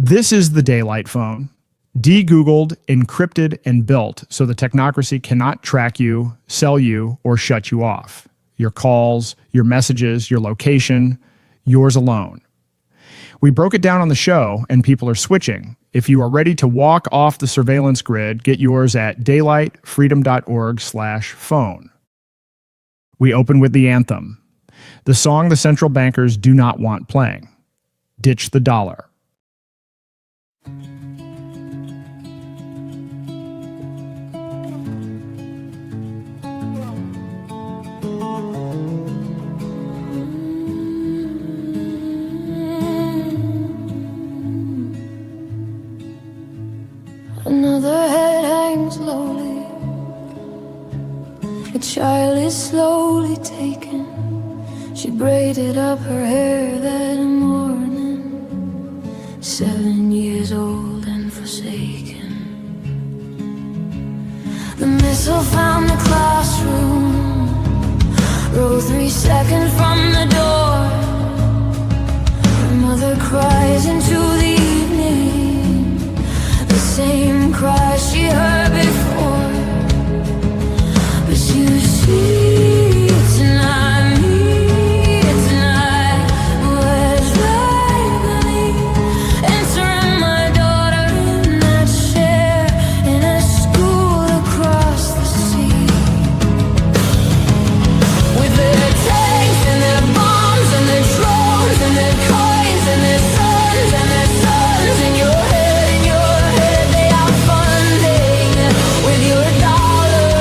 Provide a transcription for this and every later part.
This is the daylight phone. De-Googled, encrypted, and built so the technocracy cannot track you, sell you, or shut you off. Your calls, your messages, your location, yours alone. We broke it down on the show, and people are switching. If you are ready to walk off the surveillance grid, get yours at daylightfreedom.org/phone. We open with the anthem, the song the central bankers do not want playing. Ditch the dollar. Another head hangs lowly. A child is slowly taken. She braided up her hair that morning. 7 years old and forsaken. The missile found the classroom. Row 3 seconds from the door. Her mother cries into the evening, the same cry she heard before. But you see, it's not me, it's not what's rightly entering my daughter in that chair in a school across the sea. With their tanks and their bombs and their drones and their coins and their sons and their sons in your head, they are funding with your dollar,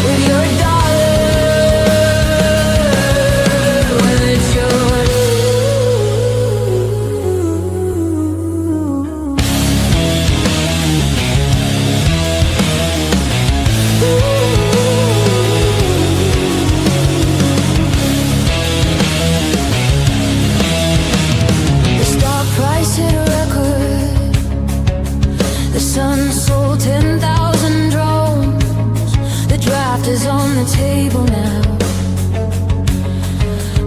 with your dollar. Well, it's your The stock price hit a record. The sun sold 10,000 drones. The draft is on the table now,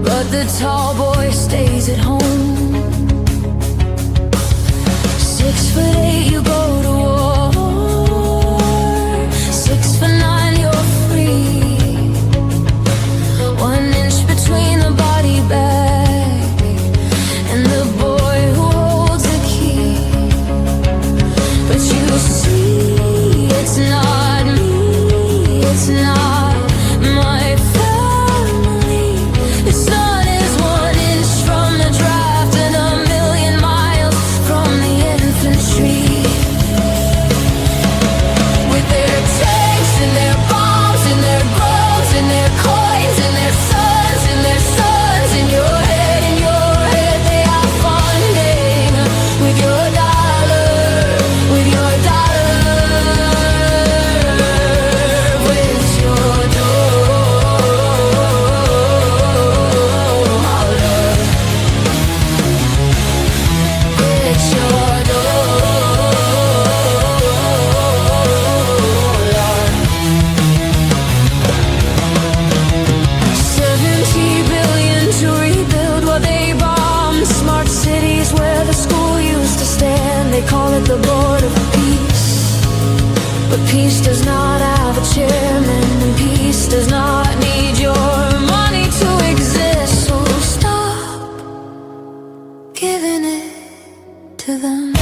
but the tall boy stays at home. 6'8", you go to war. 6'9", you're free. 1 inch between the body bag and the boy who holds the key. But you see, it's not me, it's not my family. The sun is 1 inch from the draft and 1,000,000 miles from the infantry. With their tanks and their bombs and their bombs and their coins and their sons in your head, they are funding with your dollar, with your dollar, with your dollar, with your dollar. 70 billion to rebuild what they bombed. Smart cities where the school used to stand. They call it the Board of Peace. But peace does not have a chairman, and peace does not need your money to exist. So stop giving it to them.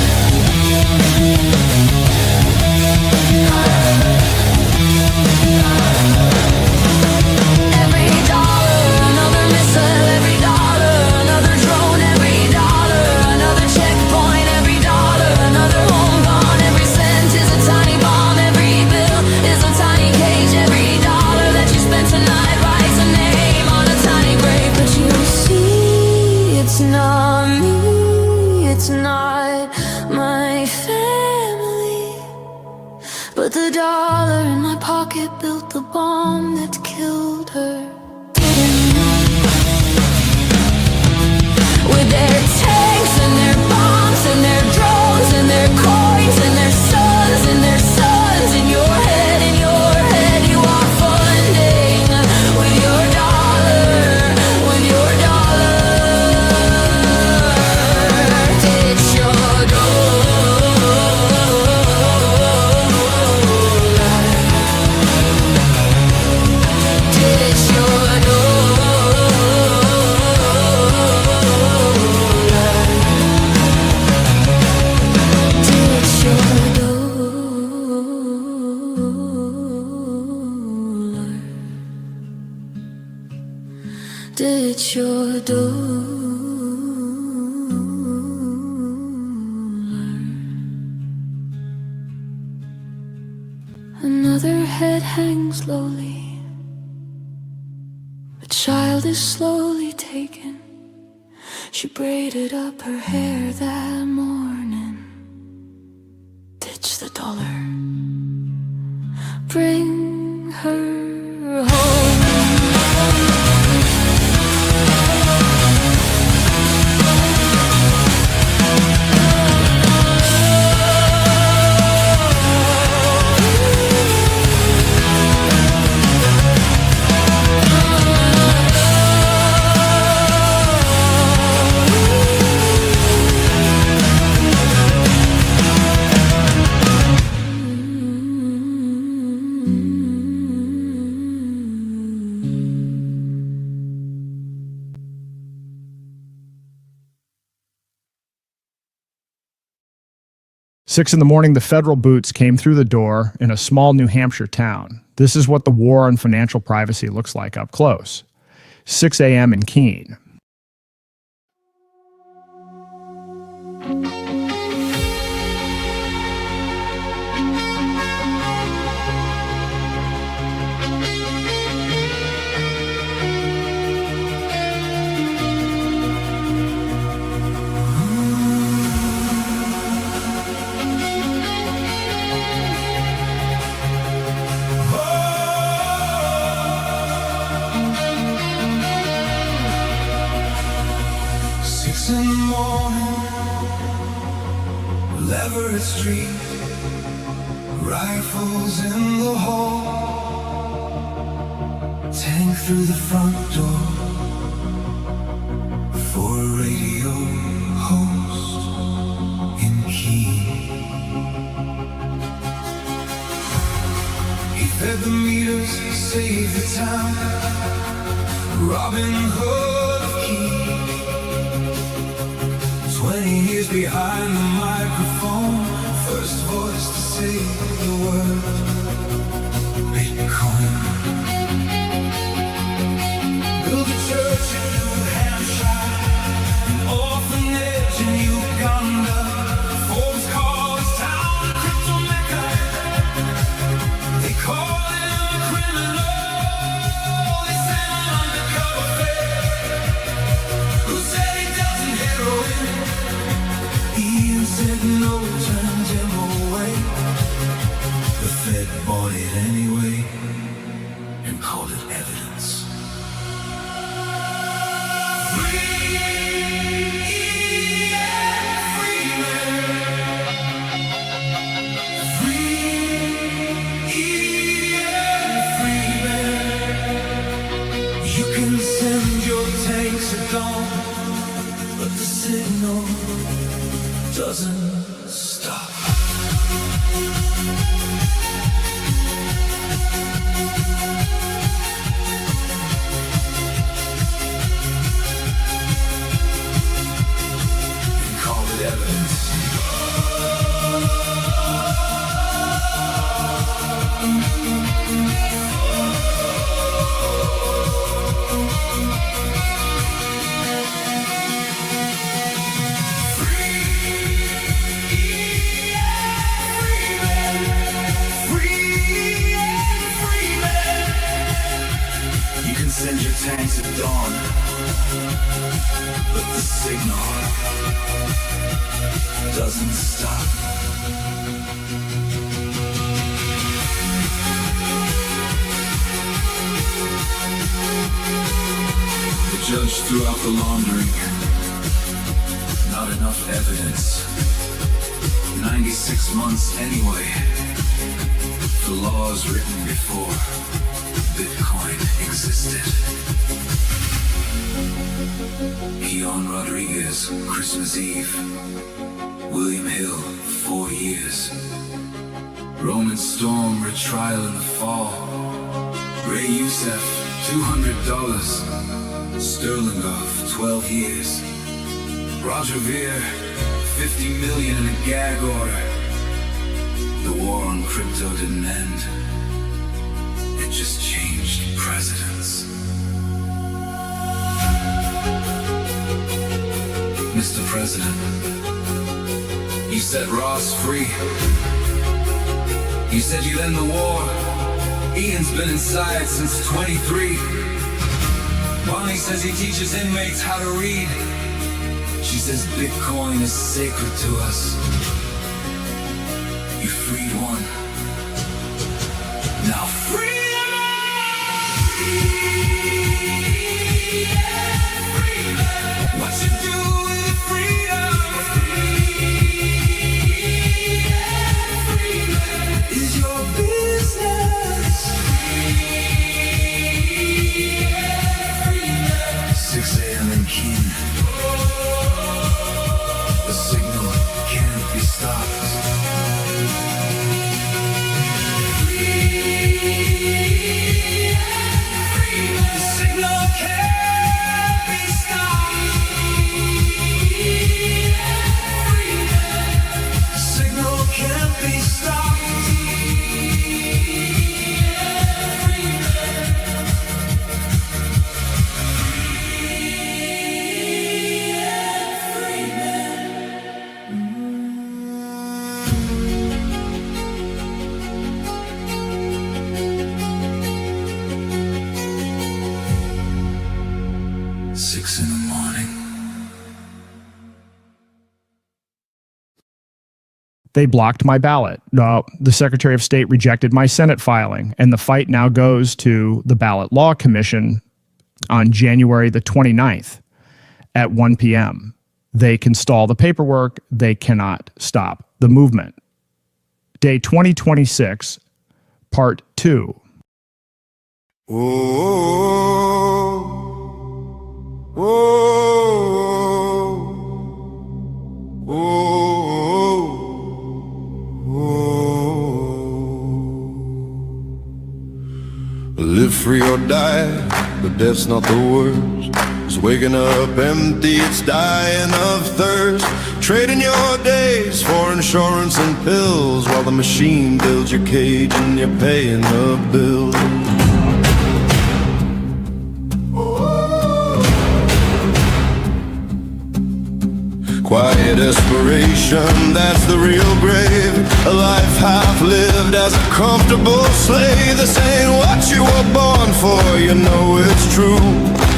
Every dollar, another missile. Every dollar, another drone. Every dollar, another checkpoint. Every dollar, another home gone. Every cent is a tiny bomb. Every bill is a tiny cage. Every dollar that you spend tonight writes a name on a tiny grave. But you see, it's not me, it's not my family. But the dollar in my pocket built the bomb that killed her. With their tanks and their bombs and their drones and their coins and their sons in your head, you are funding with your dollar, with your dollar. Ditch your dollar. ditch your door. Another head hangs lowly. A child is slowly taken. She braided up her hair that morning. Ditch the dollar. Bring her home. Six in the morning, the federal boots came through the door in a small New Hampshire town. This is what the war on financial privacy looks like up close. 6 a.m. in Keene. In the morning, Leverett Street, rifles in the hall, tank through the front door for a radio host in Keene. He fed the meters, saved the town, Robin Hood of Keene. 20 years behind the microphone, first voice to say the word Bitcoin. Build a church in New Hampshire, an orphanage in Uganda. Forbes call his town a crypto mecca. They call him a criminal. They send an undercover fake who said he doesn't heroin. Ian said no, turned him away. The Fed bought it anyway and called it evidence. Free and freeman. Free and freeman. You can send your tanks at dawn, but the signal doesn't stop. And call it evidence. Send your tanks at dawn, but the signal doesn't stop. The judge threw out the laundering. Not enough evidence. 96 months anyway. The laws written before Bitcoin existed. Keon Rodriguez, Christmas Eve. William Hill, 4 years. Roman Storm, retrial in the fall. Ray Youssef, $200. Sterlingov, 12 years. Roger Ver, 50 million in a gag order. The war on crypto didn't end. It just changed presidents. Mr. President, you set Ross free. You said you'd end the war. Ian's been inside since 23. Bonnie says he teaches inmates how to read. She says Bitcoin is sacred to us. You freed one. Now free them all! What you do with freedom? Is your business. 6 a.m. in Keene. The signal can't be stopped. The signal can't be stopped. The signal can't be stopped. They blocked my ballot. The Secretary of State rejected my Senate filing, and the fight now goes to the Ballot Law Commission on January the 29th at 1 p.m. They can stall the paperwork. They cannot stop the movement. Day 2026, Part 2. Oh, oh, oh, oh. Live free or die, but death's not the worst. It's waking up empty, it's dying of thirst. Trading your days for insurance and pills, while the machine builds your cage and you're paying the bill. Quiet desperation, that's the real grave. A life half lived as a comfortable slave. This ain't what you were born for, you know it's true.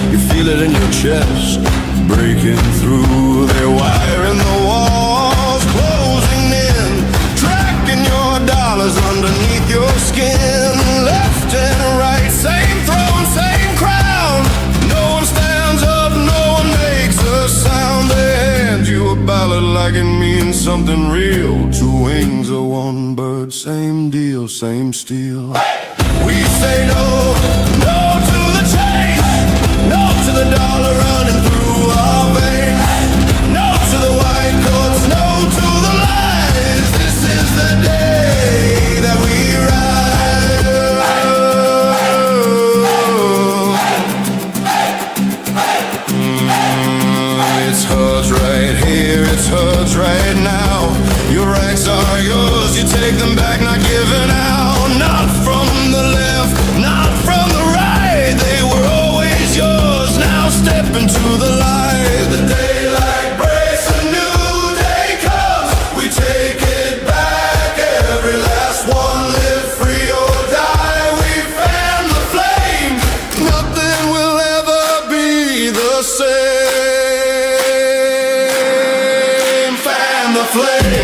You feel it in your chest, breaking through. They're wiring the walls, closing in, tracking your dollars underneath your skin. Left and right, same throne, same crown. No one stands up, no one makes a sound. They hand you a ballot like it means something real. 2 wings of one bird, same deal, same steel. We say no, no to the change, no to the dollar running through our veins, no to the white coats, no to the lies. This is the day that we rise. It's hers right here, it's hers right now. Your rights are yours, you take them back, not giving out. Not from the left, not from the right. They were always yours, now step into the light. The daylight breaks, a new day comes. We take it back, every last one. Live free or die, we fan the flame. Nothing will ever be the same. Fan the flame.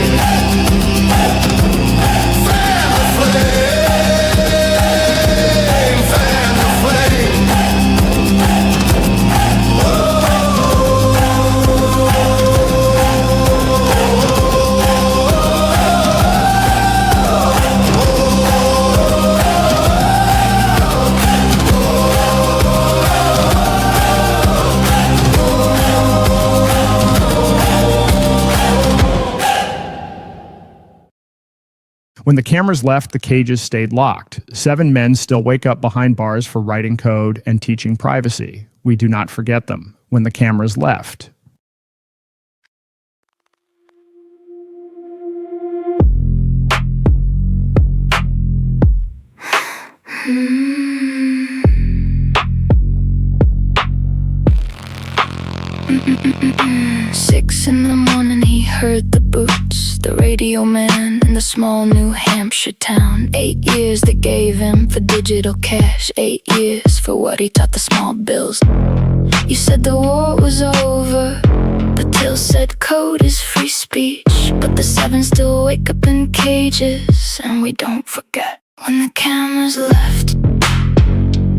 When the cameras left, the cages stayed locked. 7 men still wake up behind bars for writing code and teaching privacy. We do not forget them. When the cameras left. 6 in the morning he heard the boots, the radio man in the small New Hampshire town. 8 years they gave him for digital cash, 8 years for what he taught the small bills. You said the war was over, but Till said code is free speech. But the 7 still wake up in cages, and we don't forget when the cameras left.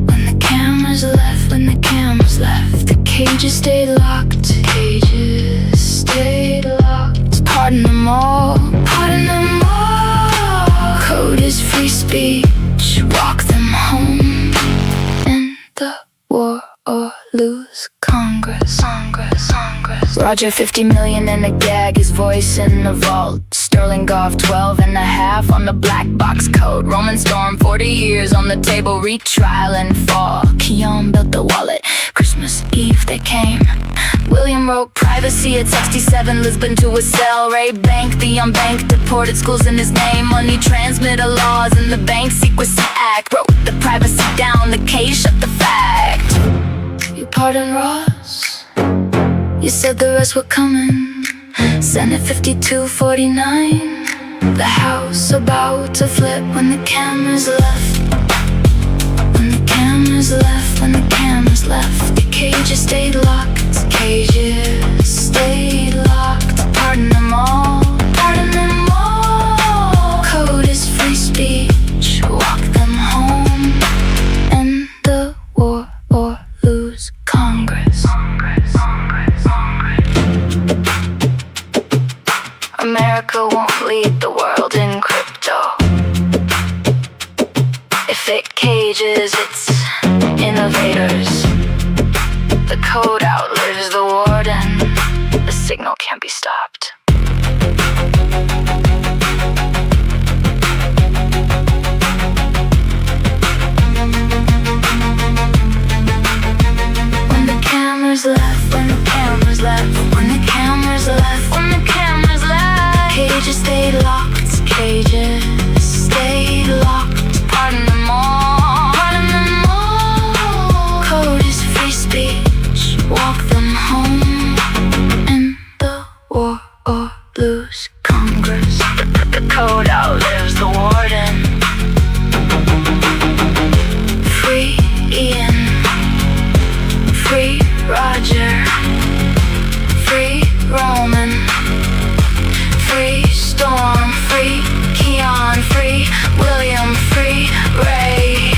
When the cameras left, when the cameras left, the cages stayed locked. Cages stayed locked. Pardon them all, pardon them all. Code is free speech. Walk them home. In the war or lose Congress. Roger 50 million in a gag, his voice in the vault. Sterling Goff 12 and a half on the black box code. Roman Storm 40 years on the table, retrial and fall. Keon built the wallet, Christmas Eve they came. William wrote privacy at 67, Lisbon to a cell. Ray Bank, the unbanked, deported schools in his name. Money transmitter laws in the Bank Secrecy Act. Wrote the privacy down, the case shut the fact. You pardon Ross, you said the rest were coming. Senate 52-49, the House about to flip when the cameras left. When the cameras left, when the cameras left, the cages stayed locked. Cages stayed locked. Pardon them all, pardon them all. Code is free speech. Walk them home. End the war or lose Congress. America won't lead the world in crypto. If it cages its innovators, the code outlives the warden. The signal can't be stopped. When the cameras left, when the cameras left, when the cameras left, when the cameras left, cages stayed locked, cages stayed locked. Pardon them all, pardon them all. Code is free speech. Walk them home. End the war or lose Congress. The code outlives the warden. Free Ian, free Roger, free Roman, free Storm, free Keon, free William, free Ray.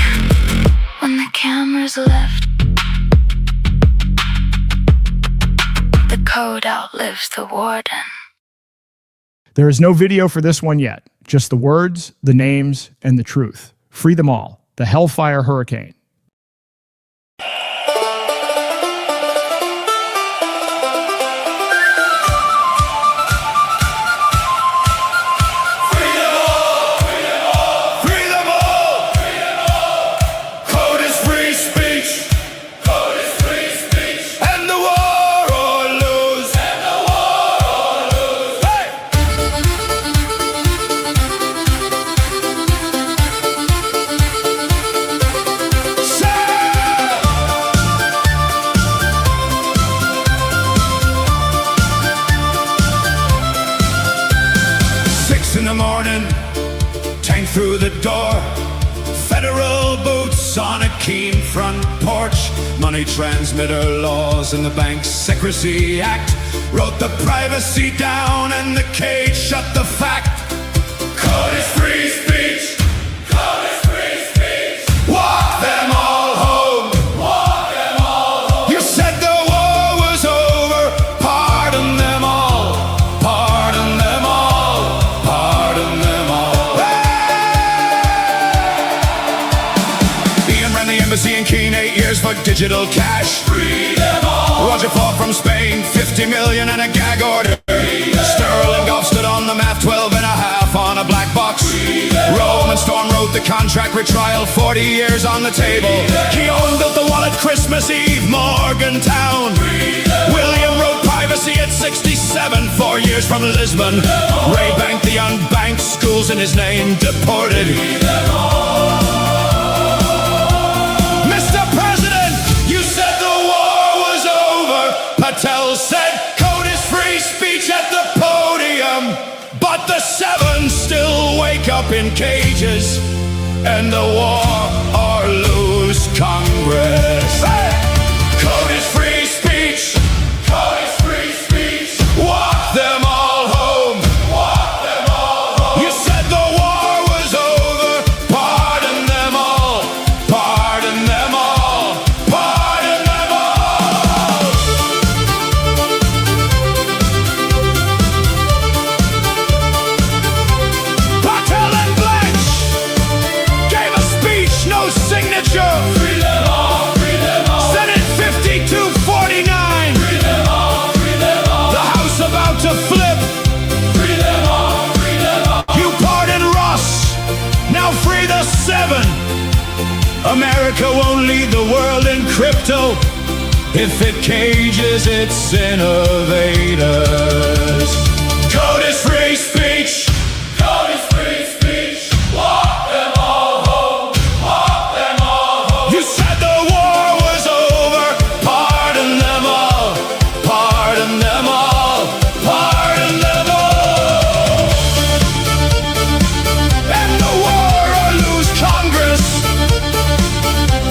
When the cameras left, the code outlives the warden. There is no video for this one yet, just the words, the names, and the truth. Free them all. The Hellfire Hurricane. In the morning, tank through the door, federal boots on a keen front porch, money transmitter laws and the Bank Secrecy Act, wrote the privacy down and the cage shut the fact. Code is free speech. Code is free speech. Walk them all home. Walk them all home. You said the war was over. Pardon them all. Pardon them all. Pardon them all. Hey! Ian ran the embassy in Keene, 8 years for digital cash. Free them all. Roger fought from Spain, 50 million and a gag order. Sterling Goff stood on the map, 12 and a half on a black box. Roman Storm wrote the contract, retrial, 40 years on the table. Keon built the wallet, Christmas Eve, Morgantown. William wrote privacy at 67, 4 years from Lisbon. Ray Bank, the unbanked, schools in his name, deported. Mr. President, you said the war was over. Patel said code is free. in cages and the war or lose Congress. Code is free speech. Code is free speech. Walk them all home. Walk them all home. You said the war was over. Pardon them all. Pardon them all. Pardon them all. Patel and Blanche gave a speech, no signature. Free them all. Free them all. Senate 5249. Free them all. Free them all. The House about to flip. Free them all. Free them all. You pardon Ross. Now free the 7. America won't lead the world in crypto if it cages its innovators. Code is free speech. Code is free speech. Walk them all home. Walk them all home. You said the war was over. Pardon them all. Pardon them all. Pardon them all. End the war or lose Congress.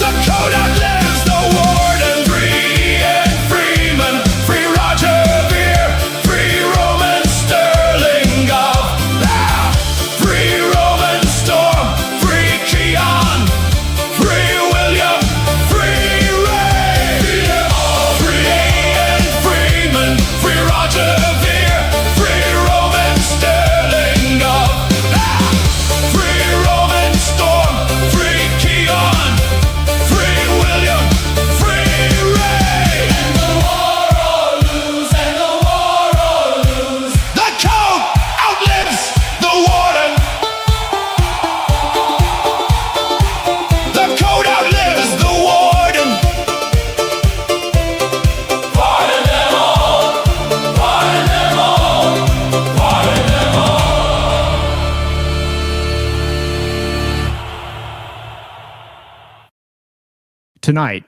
The code outlives the warden. Free and Freeman. Free Roger Ver. Free Roman Sterling of. Free Roman Storm. Free Keon. Free William. Free Ray. Free them all. Free and Freeman. Free Roger Ver. Free Roman Sterling of. Free Roman Storm. Free Keon. Free William. Free Ray. And the war or lose. And the war or lose. The code outlives the warden. The code outlives the warden. Pardon them all. Pardon them all. Pardon them all. Tonight,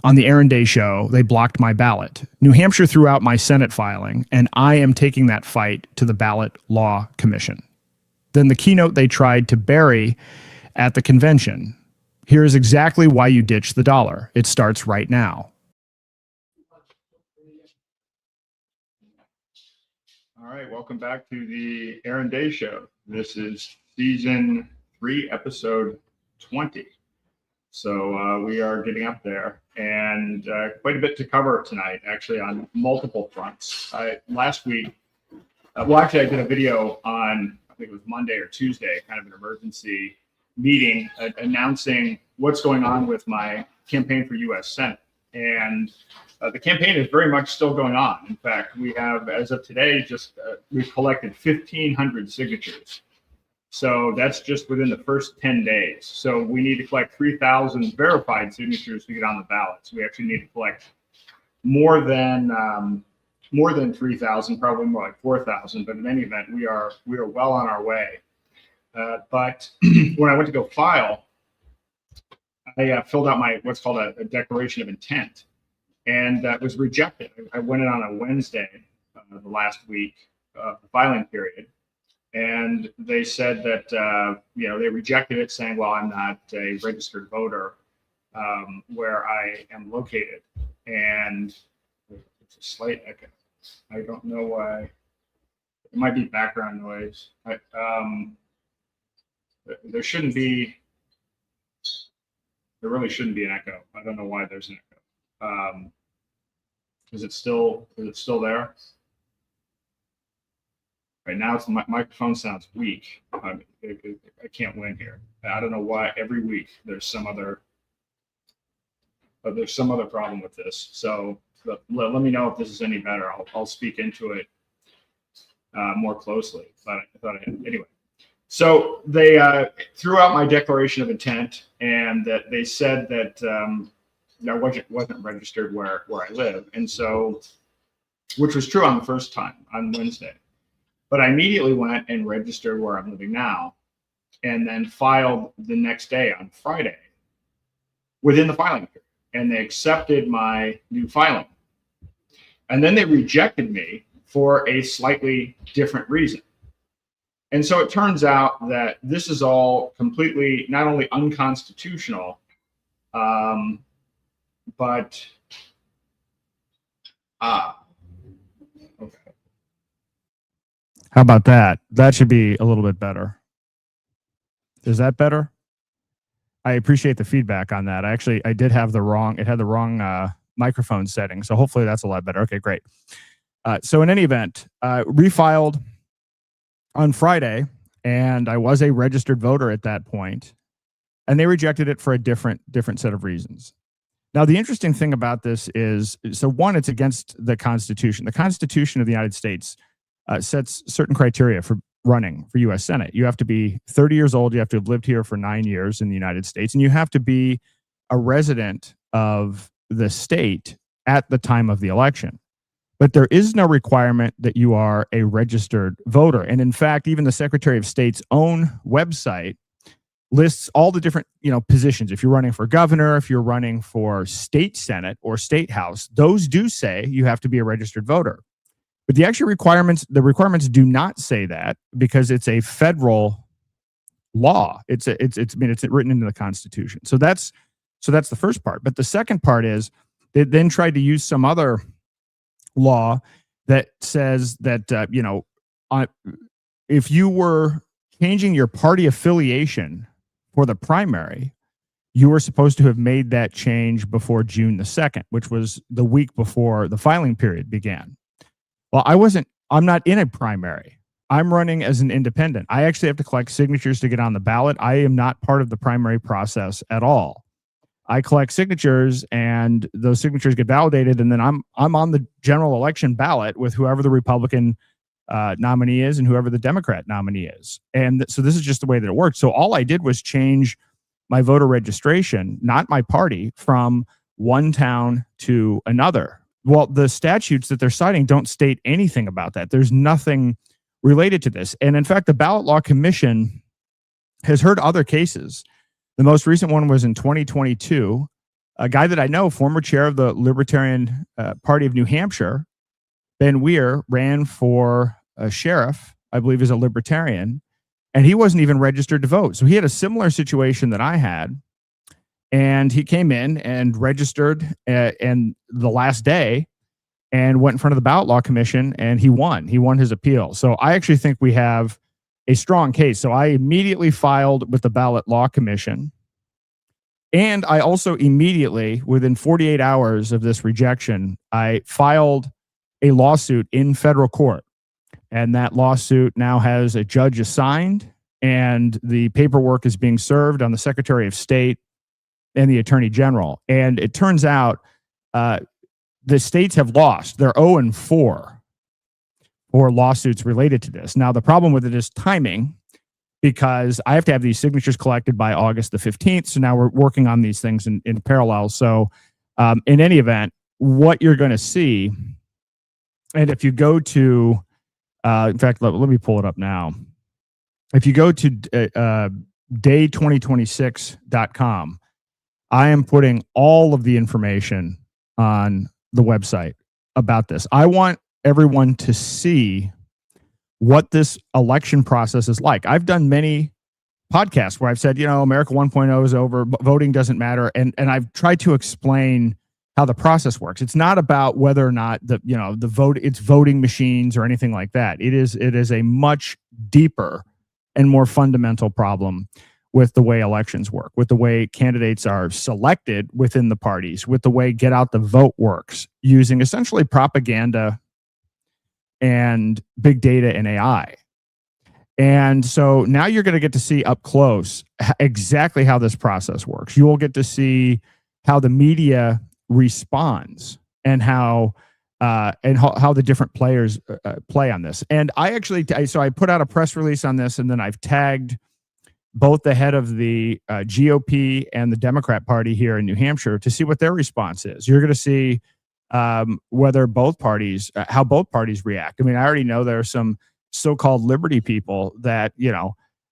on the Aaron Day Show, they blocked my ballot. New Hampshire threw out my Senate filing, and I am taking that fight to the Ballot Law Commission. Then the keynote they tried to bury at the convention. Here is exactly why you ditch the dollar. It starts right now. All right, welcome back to the Aaron Day Show. This is season 3, episode 20. So we are getting up there, and quite a bit to cover tonight, actually, on multiple fronts. Last week, actually, I did a video on, I think it was Monday or Tuesday, kind of an emergency meeting announcing what's going on with my campaign for U.S. Senate. And the campaign is very much still going on. In fact, we have, as of today, we've collected 1,500 signatures. So that's just within the first 10 days. So we need to collect 3,000 verified signatures to get on the ballot. So we actually need to collect more than 3,000, probably more like 4,000. But in any event, we are well on our way. But when I went to go file, I filled out what's called a declaration of intent, and that was rejected. I went in on a Wednesday, the last week of the filing period. And they said that, they rejected it, saying, well, I'm not a registered voter where I am located. And it's a slight echo. I don't know why. It might be background noise. There really shouldn't be an echo. I don't know why there's an echo. Is it still there? Right now, my microphone sounds weak. I can't win here. I don't know why. Every week there's some other problem with this. So let me know if this is any better. I'll speak into it more closely. But I thought anyway. So they threw out my declaration of intent, and that they said that I wasn't registered where I live, and so, which was true on the first time on Wednesday. But I immediately went and registered where I'm living now, and then filed the next day on Friday within the filing period. And they accepted my new filing. And then they rejected me for a slightly different reason. And so it turns out that this is all completely not only unconstitutional, but okay. How about that? That should be a little bit better. Is that better? I appreciate the feedback on that. I did have it had the wrong microphone setting. So hopefully that's a lot better. Okay, great. So in any event, refiled on Friday, and I was a registered voter at that point, and they rejected it for a different set of reasons. Now, the interesting thing about this is, so one, it's against the Constitution. The Constitution of the United States sets certain criteria for running for U.S. Senate. You have to be 30 years old. You have to have lived here for 9 years in the United States, and you have to be a resident of the state at the time of the election. But there is no requirement that you are a registered voter. And in fact, even the Secretary of State's own website lists all the different, positions. If you're running for governor, if you're running for state senate or state house, those do say you have to be a registered voter. But the requirements do not say that, because it's a federal law. It's written into the Constitution. So that's the first part. But the second part is they then tried to use some other law that says that if you were changing your party affiliation for the primary, you were supposed to have made that change before June the 2nd, which was the week before the filing period began. Well, I'm not in a primary. I'm running as an independent. I actually have to collect signatures to get on the ballot. I am not part of the primary process at all. I collect signatures, and those signatures get validated, and then I'm on the general election ballot with whoever the Republican nominee is and whoever the Democrat nominee is. And so this is just the way that it works. So all I did was change my voter registration, not my party, from one town to another. Well, the statutes that they're citing don't state anything about that. There's nothing related to this. And in fact, the Ballot Law Commission has heard other cases. The most recent one was in 2022. A guy that I know, former chair of the Libertarian Party of New Hampshire, Ben Weir, ran for a sheriff, I believe, as a Libertarian, and he wasn't even registered to vote. So he had a similar situation that I had, and he came in and registered and the last day and went in front of the Ballot Law Commission, and he won. He won his appeal. So I actually think we have a strong case. So I immediately filed with the Ballot Law Commission. And I also immediately, within 48 hours of this rejection, I filed a lawsuit in federal court. And that lawsuit now has a judge assigned, and the paperwork is being served on the Secretary of State and the Attorney General. And it turns out the states have lost. They're 0-4 for lawsuits related to this. Now, the problem with it is timing, because I have to have these signatures collected by August the 15th. So now we're working on these things in parallel. So in any event, what you're going to see, and if you go to, in fact, let me pull it up now. If you go to day2026.com, I am putting all of the information on the website about this. I want everyone to see what this election process is like. I've done many podcasts where I've said, America 1.0 is over, voting doesn't matter. And I've tried to explain how the process works. It's not about whether or not the vote, it's voting machines or anything like that. It is a much deeper and more fundamental problem with the way elections work, with the way candidates are selected within the parties, with the way get out the vote works, using essentially propaganda and big data and AI. And so now you're going to get to see up close exactly how this process works. You will get to see how the media responds and how the different players play on this. And I put out a press release on this, and then I've tagged both the head of the GOP and the Democrat Party here in New Hampshire to see what their response is. You're going to see whether both parties, how both parties react. I mean, I already know there are some so-called liberty people that,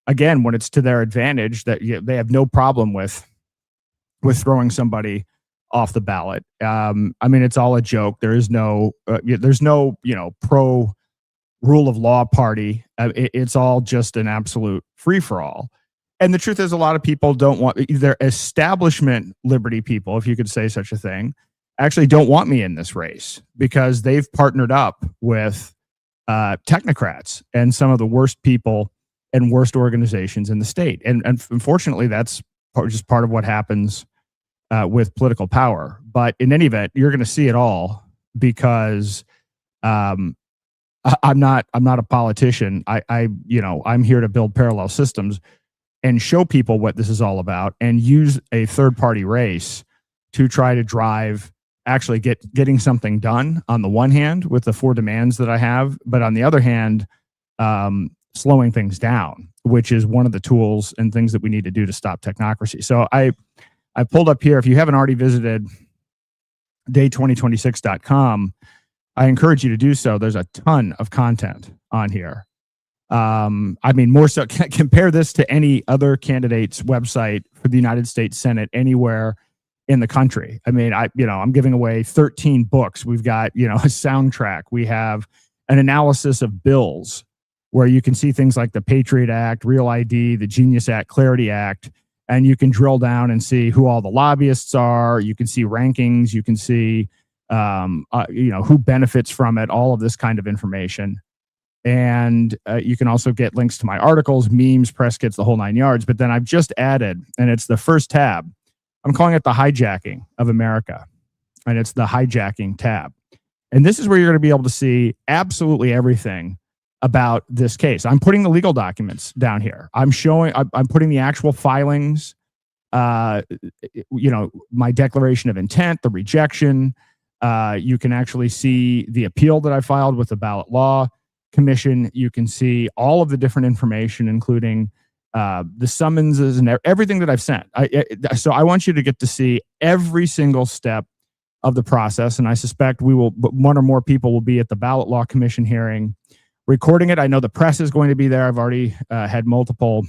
again, when it's to their advantage, that they have no problem with throwing somebody off the ballot. I mean, it's all a joke. There's no pro rule of law party. It's all just an absolute free for all. And the truth is, a lot of people don't want, either establishment liberty people, if you could say such a thing, actually don't want me in this race because they've partnered up with technocrats and some of the worst people and worst organizations in the state. And unfortunately, that's just part of what happens with political power. But in any event, you're going to see it all because I'm not a politician. I'm here to build parallel systems and show people what this is all about and use a third party race to try to drive actually getting something done on the one hand with the 4 demands that I have, but on the other hand, slowing things down, which is one of the tools and things that we need to do to stop technocracy. So I pulled up here, if you haven't already visited day2026.com, I encourage you to do so. There's a ton of content on here. More so, compare this to any other candidate's website for the United States Senate anywhere in the country. I'm giving away 13 books. We've got, a soundtrack. We have an analysis of bills where you can see things like the Patriot Act, Real ID, the Genius Act, Clarity Act, and you can drill down and see who all the lobbyists are. You can see rankings. You can see, who benefits from it, all of this kind of information. And you can also get links to my articles, memes, press kits, the whole 9 yards. But then I've just added, and it's the first tab, I'm calling it the hijacking of America. And it's the hijacking tab. And this is where you're going to be able to see absolutely everything about this case. I'm putting the legal documents down here. I'm putting the actual filings, my declaration of intent, the rejection. You can actually see the appeal that I filed with the Ballot Law Commission. You can see all of the different information, including the summonses and everything that I've sent. So I want you to get to see every single step of the process. And I suspect one or more people will be at the Ballot Law Commission hearing recording it. I know the press is going to be there. I've already had multiple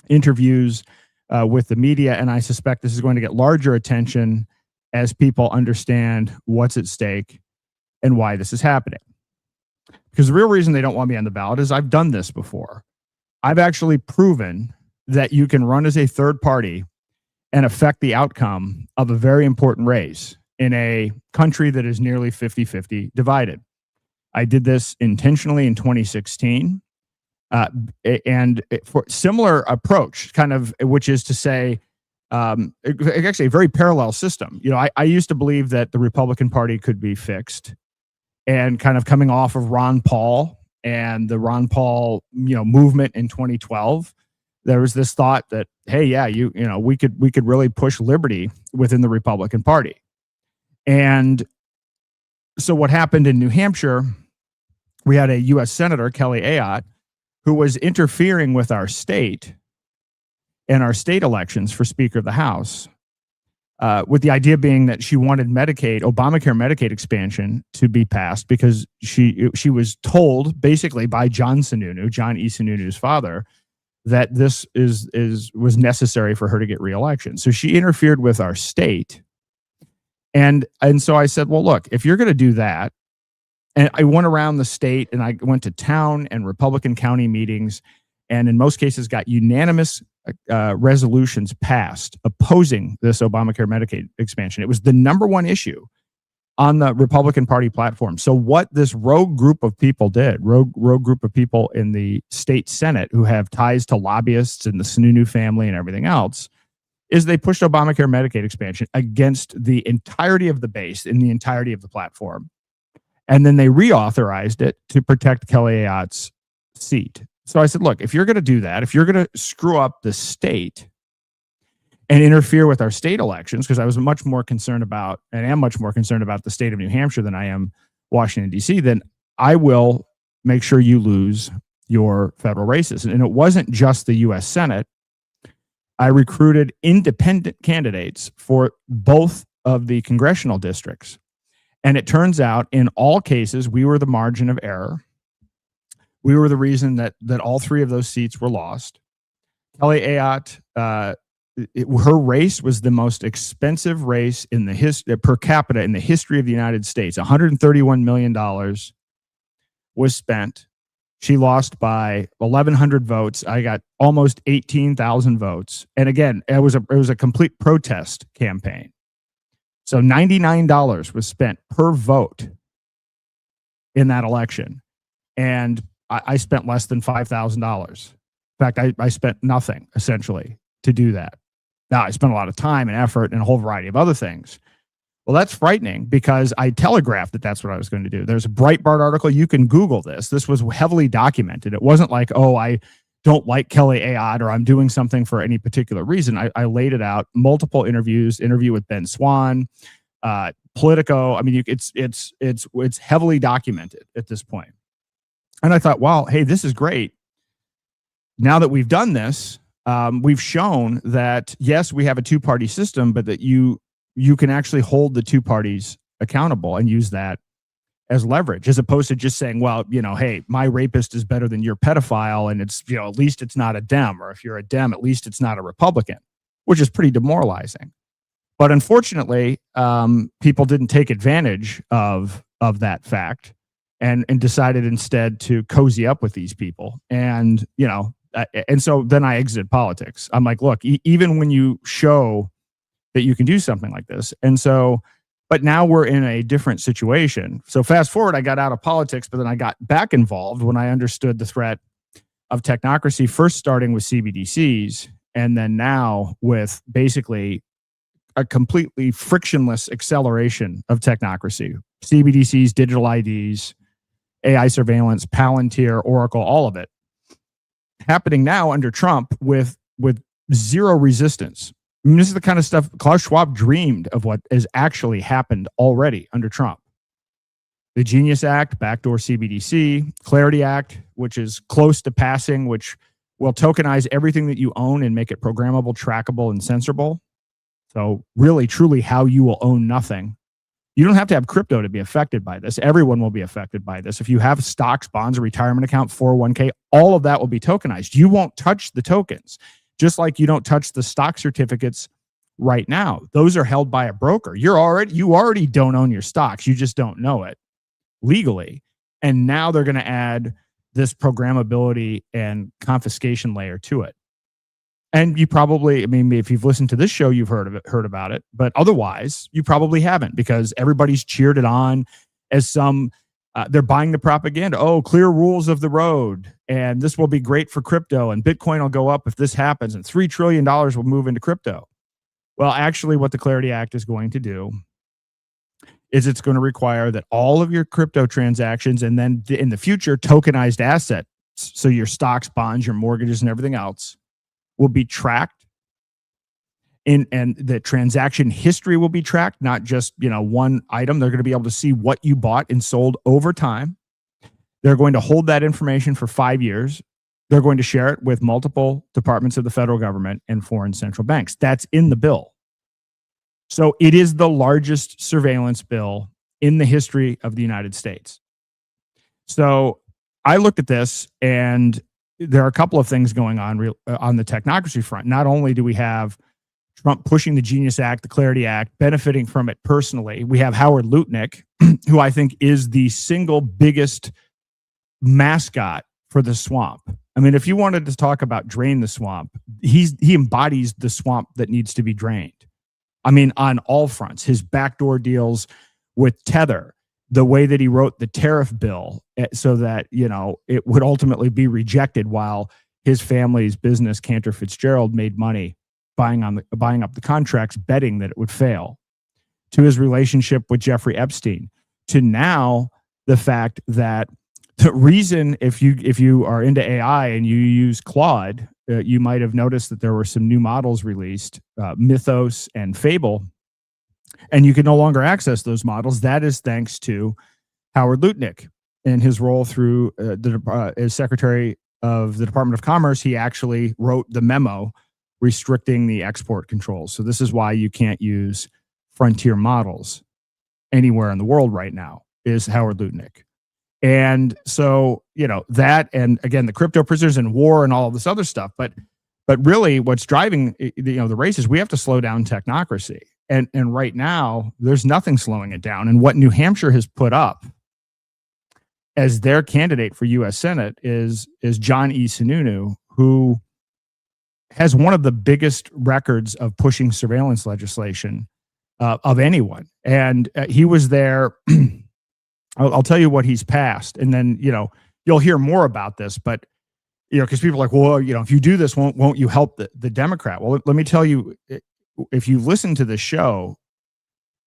interviews with the media, and I suspect this is going to get larger attention as people understand what's at stake and why this is happening. Because the real reason they don't want me on the ballot is I've done this before. I've actually proven that you can run as a third party and affect the outcome of a very important race in a country that is nearly 50-50 divided. I did this intentionally in 2016, and for similar approach, which is to say, actually a very parallel system. I used to believe that the Republican Party could be fixed, and kind of coming off of Ron Paul and the Ron Paul, movement in 2012, there was this thought that, hey, yeah, we could really push liberty within the Republican Party. And so what happened in New Hampshire, we had a U.S. Senator, Kelly Ayotte, who was interfering with our state and our state elections for Speaker of the House, with the idea being that she wanted Obamacare Medicaid expansion to be passed because she was told basically by John E. Sununu's father, that this was necessary for her to get reelection. So she interfered with our state. And so I said, well, look, if you're going to do that, and I went around the state and I went to town and Republican county meetings, and in most cases got unanimous resolutions passed opposing this Obamacare Medicaid expansion. It was the number one issue on the Republican Party platform. So what this rogue group of people did, rogue group of people in the state Senate who have ties to lobbyists and the Sununu family and everything else, is they pushed Obamacare Medicaid expansion against the entirety of the base and the entirety of the platform. And then they reauthorized it to protect Kelly Ayotte's seat. So I said, look, if you're going to do that, if you're going to screw up the state and interfere with our state elections, because I was much more concerned about, and am much more concerned about the state of New Hampshire than I am Washington, D.C., then I will make sure you lose your federal races. And it wasn't just the U.S. Senate. I recruited independent candidates for both of the congressional districts. And it turns out in all cases, we were the margin of error. We were the reason that all three of those seats were lost. Kelly Ayotte, her race was the most expensive race in the per capita in the history of the United States. $131 million was spent. She lost by 1,100 votes. I got almost 18,000 votes. And again, it was a complete protest campaign. So $99 was spent per vote in that election. And I spent less than $5,000. In fact, I spent nothing, essentially, to do that. Now, I spent a lot of time and effort and a whole variety of other things. Well, that's frightening because I telegraphed that that's what I was going to do. There's a Breitbart article. You can Google this. This was heavily documented. It wasn't like, oh, I don't like Kelly Ayotte or I'm doing something for any particular reason. I laid it out, multiple interviews, interview with Ben Swan, Politico. I mean, it's heavily documented at this point. And I thought, well, hey, this is great. Now that we've done this, we've shown that, yes, we have a two-party system, but that you can actually hold the two parties accountable and use that as leverage, as opposed to just saying, well, hey, my rapist is better than your pedophile, and it's, at least it's not a Dem, or if you're a Dem, at least it's not a Republican, which is pretty demoralizing. But unfortunately, people didn't take advantage of that fact and decided instead to cozy up with these people. And, and so then I exited politics. I'm like, look, even when you show that you can do something like this. And so, but now we're in a different situation. So fast forward, I got out of politics, but then I got back involved when I understood the threat of technocracy, first starting with CBDCs, and then now with basically a completely frictionless acceleration of technocracy. CBDCs, digital IDs, AI surveillance, Palantir, Oracle, all of it happening now under Trump with zero resistance. I mean, this is the kind of stuff Klaus Schwab dreamed of, what has actually happened already under Trump. The Genius Act, backdoor CBDC, Clarity Act, which is close to passing, which will tokenize everything that you own and make it programmable, trackable, and censorable. So really, truly how you will own nothing. You don't have to have crypto to be affected by this. Everyone will be affected by this. If you have stocks, bonds, a retirement account, 401k, all of that will be tokenized. You won't touch the tokens. Just like you don't touch the stock certificates right now. Those are held by a broker. You already don't own your stocks. You just don't know it legally. And now they're going to add this programmability and confiscation layer to it. And you probably, if you've listened to this show, you've heard about it, but otherwise you probably haven't, because everybody's cheered it on as they're buying the propaganda. Oh, clear rules of the road, and this will be great for crypto, and Bitcoin will go up if this happens, and $3 trillion will move into crypto. Well, actually, what the Clarity Act is going to do is it's going to require that all of your crypto transactions, and then in the future, tokenized assets, so your stocks, bonds, your mortgages, and everything else, will be tracked. And the transaction history will be tracked, not just, one item. They're going to be able to see what you bought and sold over time. They're going to hold that information for 5 years. They're going to share it with multiple departments of the federal government and foreign central banks. That's in the bill. So it is the largest surveillance bill in the history of the United States. So I looked at this, and there are a couple of things going on the technocracy front. Not only do we have Trump pushing the Genius Act, the Clarity Act, benefiting from it personally. We have Howard Lutnick, who I think is the single biggest mascot for the swamp. I mean, if you wanted to talk about drain the swamp, he embodies the swamp that needs to be drained. I mean, on all fronts. His backdoor deals with Tether, the way that he wrote the tariff bill so that, it would ultimately be rejected while his family's business, Cantor Fitzgerald, made money buying up the contracts, betting that it would fail, to his relationship with Jeffrey Epstein, to now the fact that the reason, if you are into AI and you use Claude, you might have noticed that there were some new models released, Mythos and Fable, and you can no longer access those models. That is thanks to Howard Lutnick and his role through as Secretary of the Department of Commerce. He actually wrote the memo restricting the export controls. So this is why you can't use frontier models anywhere in the world right now, is Howard Lutnick. And so, that, and again, the crypto prisoners and war and all of this other stuff. But really what's driving, the race is we have to slow down technocracy. And right now there's nothing slowing it down. And what New Hampshire has put up, as their candidate for U.S. Senate is John E. Sununu, who has one of the biggest records of pushing surveillance legislation of anyone. And he was there. I'll tell you what he's passed, and then you'll hear more about this. But because people are like, well, if you do this, won't you help the Democrat? Well, let me tell you, if you listen to the show,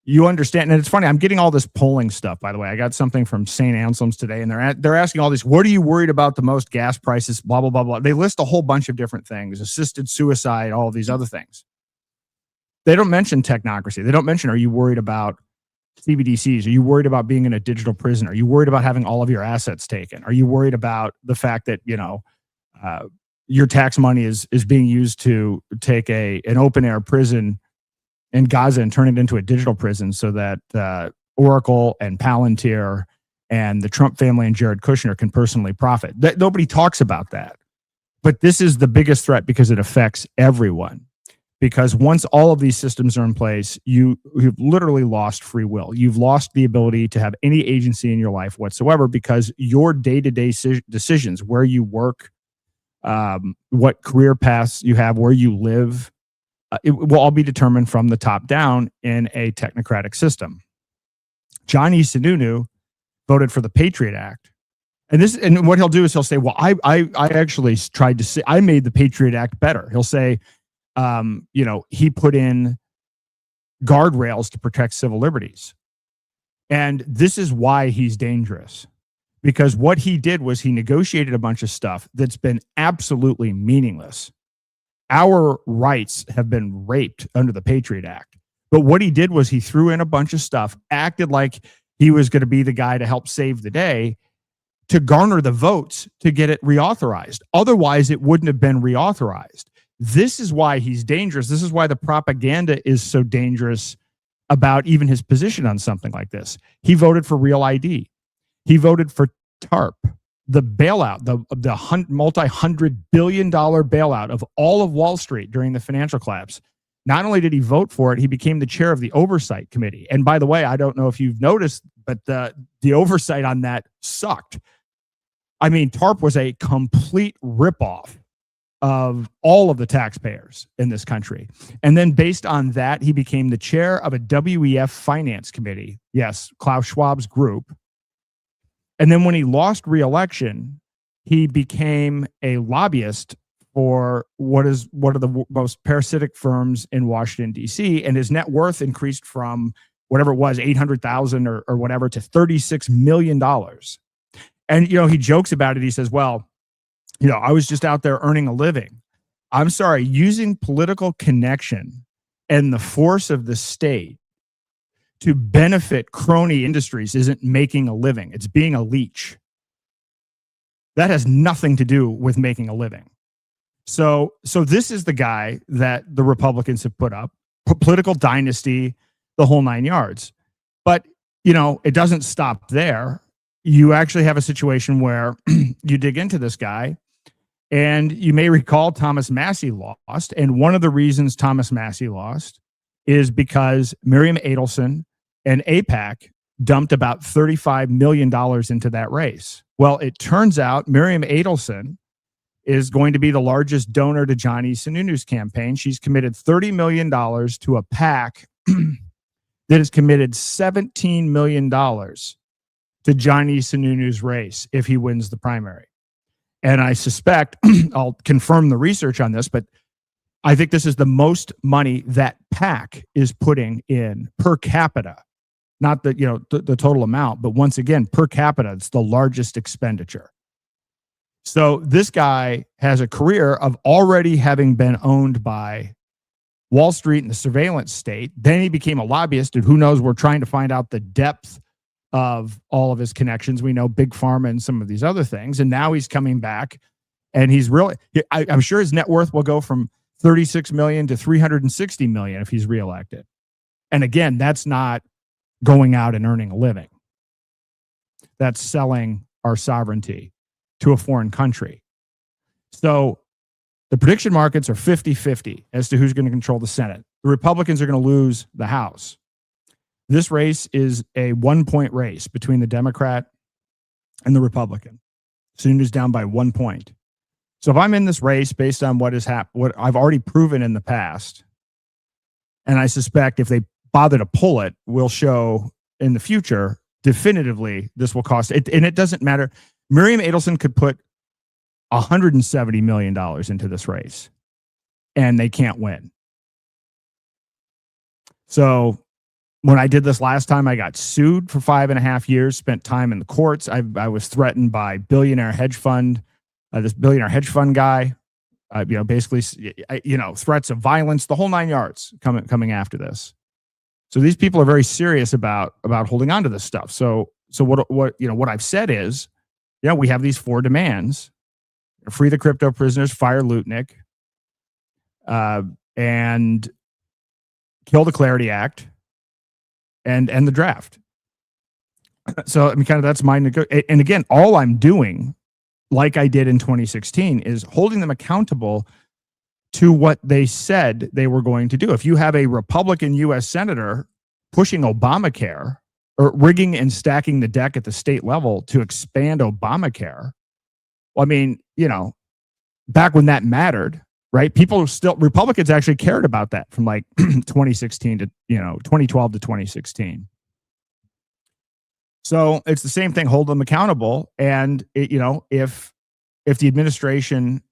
you understand. And it's funny, I'm getting all this polling stuff, by the way. I got something from St. Anselm's today, and they're asking all these, what are you worried about the most? Gas prices, blah, blah, blah, blah. They list a whole bunch of different things, assisted suicide, all of these other things. They don't mention technocracy. They don't mention, are you worried about CBDCs? Are you worried about being in a digital prison? Are you worried about having all of your assets taken? Are you worried about the fact that, your tax money is being used to take an open air prison in Gaza and turn it into a digital prison so that Oracle and Palantir and the Trump family and Jared Kushner can personally profit? Nobody talks about that. But this is the biggest threat because it affects everyone. Because once all of these systems are in place, you've literally lost free will. You've lost the ability to have any agency in your life whatsoever, because your day-to-day decisions, where you work, what career paths you have, where you live, it will all be determined from the top down in a technocratic system. John E. Sununu voted for the Patriot Act. And what he'll do is he'll say, well, I actually tried to say, I made the Patriot Act better. He'll say, he put in guardrails to protect civil liberties. And this is why he's dangerous. Because what he did was he negotiated a bunch of stuff that's been absolutely meaningless. Our rights have been raped under the Patriot Act. But what he did was he threw in a bunch of stuff, acted like he was going to be the guy to help save the day, to garner the votes to get it reauthorized. Otherwise, it wouldn't have been reauthorized. This is why he's dangerous. This is why the propaganda is so dangerous about even his position on something like this. He voted for Real ID. He voted for TARP, the bailout, the multi-$100 billion bailout of all of Wall Street during the financial collapse. Not only did he vote for it, he became the chair of the Oversight Committee. And by the way, I don't know if you've noticed, but the oversight on that sucked. I mean, TARP was a complete ripoff of all of the taxpayers in this country. And then based on that, he became the chair of a WEF finance committee. Yes, Klaus Schwab's group. And then when he lost re-election, he became a lobbyist for what is one of the most parasitic firms in Washington, D.C., and his net worth increased from whatever it was, $800,000 or whatever, to $36 million. And, he jokes about it. He says, well, I was just out there earning a living. I'm sorry, using political connection and the force of the state to benefit crony industries isn't making a living. It's being a leech. That has nothing to do with making a living. So this is the guy that the Republicans have put up, political dynasty, the whole nine yards. But, it doesn't stop there. You actually have a situation where you dig into this guy, and you may recall Thomas Massie lost. And one of the reasons Thomas Massie lost is because Miriam Adelson and AIPAC dumped about $35 million into that race. Well, it turns out Miriam Adelson is going to be the largest donor to John E. Sununu's campaign. She's committed $30 million to a PAC that has committed $17 million to John E. Sununu's race if he wins the primary. And I suspect, I'll confirm the research on this, but I think this is the most money that PAC is putting in per capita. Not the total amount, but once again, per capita, it's the largest expenditure. So this guy has a career of already having been owned by Wall Street and the surveillance state. Then he became a lobbyist, and who knows, we're trying to find out the depth of all of his connections. We know Big Pharma and some of these other things. And now he's coming back, and he's really, I'm sure his net worth will go from 36 million to 360 million if he's reelected. And again, that's not going out and earning a living. That's selling our sovereignty to a foreign country. So the prediction markets are 50-50 as to who's going to control the Senate. The Republicans are going to lose the House. This race is a 1-point race between the Democrat and the Republican. Sunnu's down by 1 point. So if I'm in this race based on what I've already proven in the past, and I suspect if they bother to pull it, we'll show in the future definitively this will cost it. And it doesn't matter. Miriam Adelson could put $170 million into this race, and they can't win. So when I did this last time, I got sued for 5.5 years, spent time in the courts. I was threatened by this billionaire hedge fund guy, basically, threats of violence, the whole 9 yards coming after this. So these people are very serious about holding on to this stuff. So what I've said is, we have these 4 demands: free the crypto prisoners, fire Lutnick, and kill the Clarity Act, and end the draft. So that's my and again, all I'm doing, like I did in 2016, is holding them accountable to what they said they were going to do. If you have a Republican U.S. senator pushing Obamacare, or rigging and stacking the deck at the state level to expand Obamacare, back when that mattered, right? Republicans actually cared about that from like 2016 to 2012 to 2016. So it's the same thing. Hold them accountable, and if the administration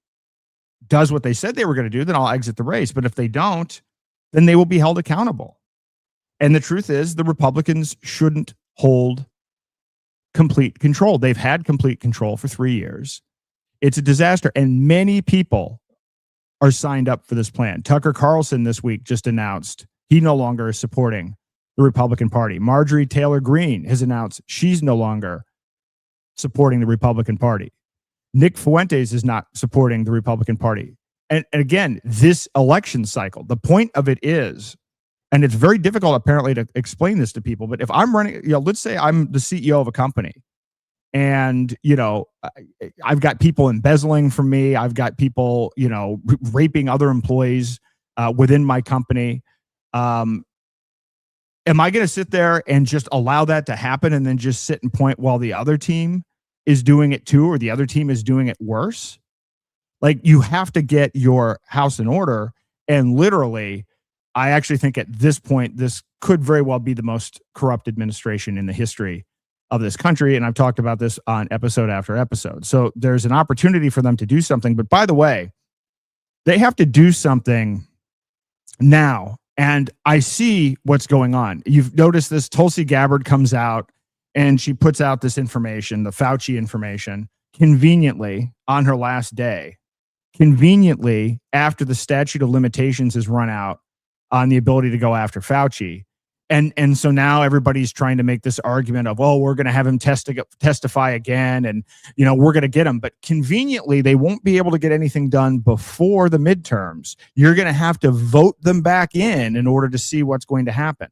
does what they said they were going to do, then I'll exit the race. But if they don't, then they will be held accountable. And the truth is, the Republicans shouldn't hold complete control. They've had complete control for 3 years. It's a disaster, and many people are signed up for this plan. Tucker Carlson this week just announced he no longer is supporting the Republican Party. Marjorie Taylor Greene has announced she's no longer supporting the Republican Party. Nick Fuentes is not supporting the Republican Party. And again, this election cycle, the point of it is, and it's very difficult apparently to explain this to people, but if I'm running, let's say I'm the CEO of a company, and I've got people embezzling from me, I've got people raping other employees within my company. Am I going to sit there and just allow that to happen and then just sit and point while the other team is doing it too, or the other team is doing it worse? Like, you have to get your house in order. And literally, I actually think at this point, this could very well be the most corrupt administration in the history of this country. And I've talked about this on episode after episode. So there's an opportunity for them to do something. But by the way, they have to do something now. And I see what's going on. You've noticed this. Tulsi Gabbard comes out and she puts out this information, the Fauci information, conveniently on her last day, conveniently after the statute of limitations has run out on the ability to go after Fauci. And so now everybody's trying to make this argument of, we're going to have him testify again, and we're going to get him. But conveniently, they won't be able to get anything done before the midterms. You're going to have to vote them back in order to see what's going to happen.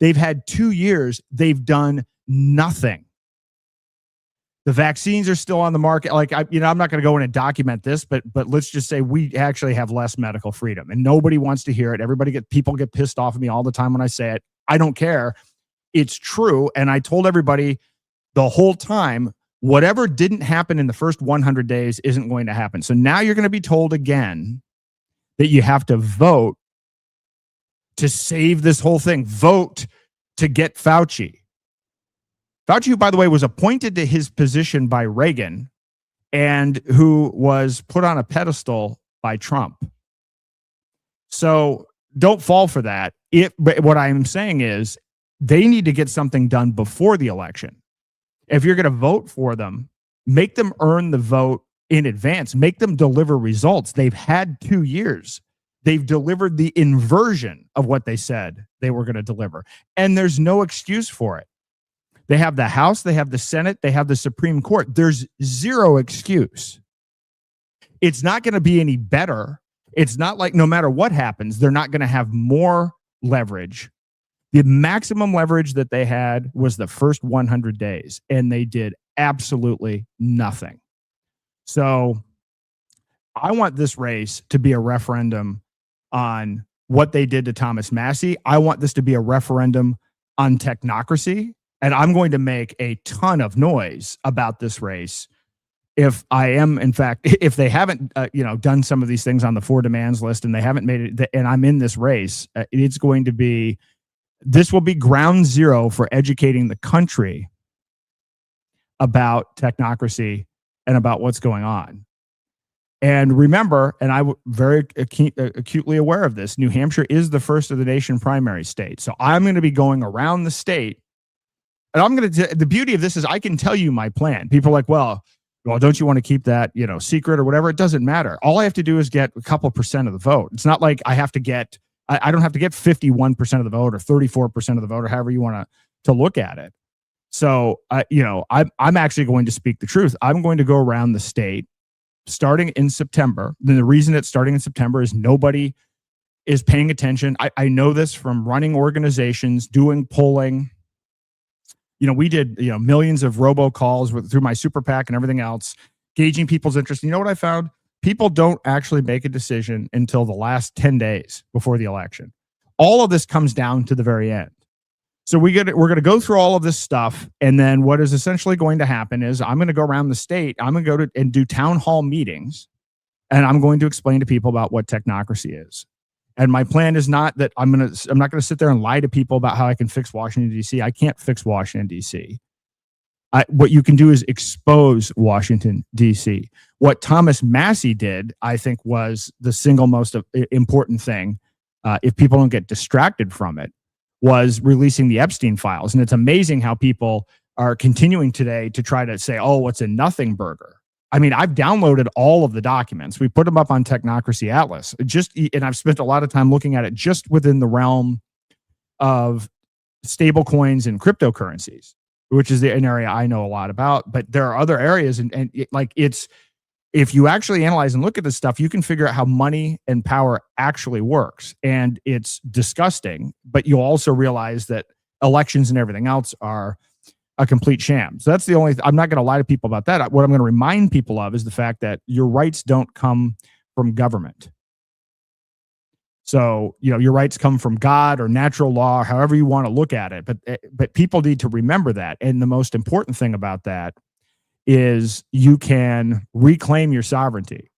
They've had 2 years. They've done nothing. The vaccines are still on the market. Like, I'm not going to go in and document this, but let's just say we actually have less medical freedom, and nobody wants to hear it. People get pissed off at me all the time when I say it. I don't care. It's true. And I told everybody the whole time, whatever didn't happen in the first 100 days isn't going to happen. So now you're going to be told again that you have to vote to save this whole thing. Vote to get Fauci. Fauci, who, by the way, was appointed to his position by Reagan and who was put on a pedestal by Trump. So don't fall for that. But what I'm saying is they need to get something done before the election. If you're going to vote for them, make them earn the vote in advance. Make them deliver results. They've had 2 years. They've delivered the inversion of what they said they were going to deliver. And there's no excuse for it. They have the House, they have the Senate, they have the Supreme Court. There's zero excuse. It's not going to be any better. It's not like no matter what happens, they're not going to have more leverage. The maximum leverage that they had was the first 100 days, and they did absolutely nothing. So I want this race to be a referendum on what they did to Thomas Massie. I want this to be a referendum on technocracy. And I'm going to make a ton of noise about this race if I am, in fact, if they haven't, done some of these things on the 4 demands list and they haven't made it, and I'm in this race, this will be ground zero for educating the country about technocracy and about what's going on. And remember, and I'm very acutely aware of this, New Hampshire is the first of the nation primary state. So I'm going to be going around the state. And the beauty of this is I can tell you my plan. People are like, well, don't you want to keep that, secret or whatever? It doesn't matter. All I have to do is get a couple % of the vote. It's not like I don't have to get 51% of the vote or 34% of the vote or however you want to look at it. So, I'm actually going to speak the truth. I'm going to go around the state starting in September. Then the reason it's starting in September is nobody is paying attention. I know this from running organizations, doing polling. We did, millions of robocalls through my super PAC and everything else, gauging people's interest. You know what I found? People don't actually make a decision until the last 10 days before the election. All of this comes down to the very end. So we're going to go through all of this stuff. And then what is essentially going to happen is I'm going to go around the state. I'm going to go and do town hall meetings. And I'm going to explain to people about what technocracy is. And my plan is not that I'm not going to sit there and lie to people about how I can fix Washington, D.C. I can't fix Washington, D.C. What you can do is expose Washington, D.C. What Thomas Massie did, I think, was the single most important thing, if people don't get distracted from it, was releasing the Epstein files. And it's amazing how people are continuing today to try to say, oh, what's a nothing burger? I mean, I've downloaded all of the documents. We put them up on Technocracy Atlas. And I've spent a lot of time looking at it just within the realm of stable coins and cryptocurrencies, which is an area I know a lot about. But there are other areas, if you actually analyze and look at this stuff, you can figure out how money and power actually works. And it's disgusting, but you'll also realize that elections and everything else are a complete sham. So that's the only, I'm not going to lie to people about that. What I'm going to remind people of is the fact that your rights don't come from government. So, your rights come from God or natural law, however you want to look at it. But people need to remember that. And the most important thing about that is you can reclaim your sovereignty.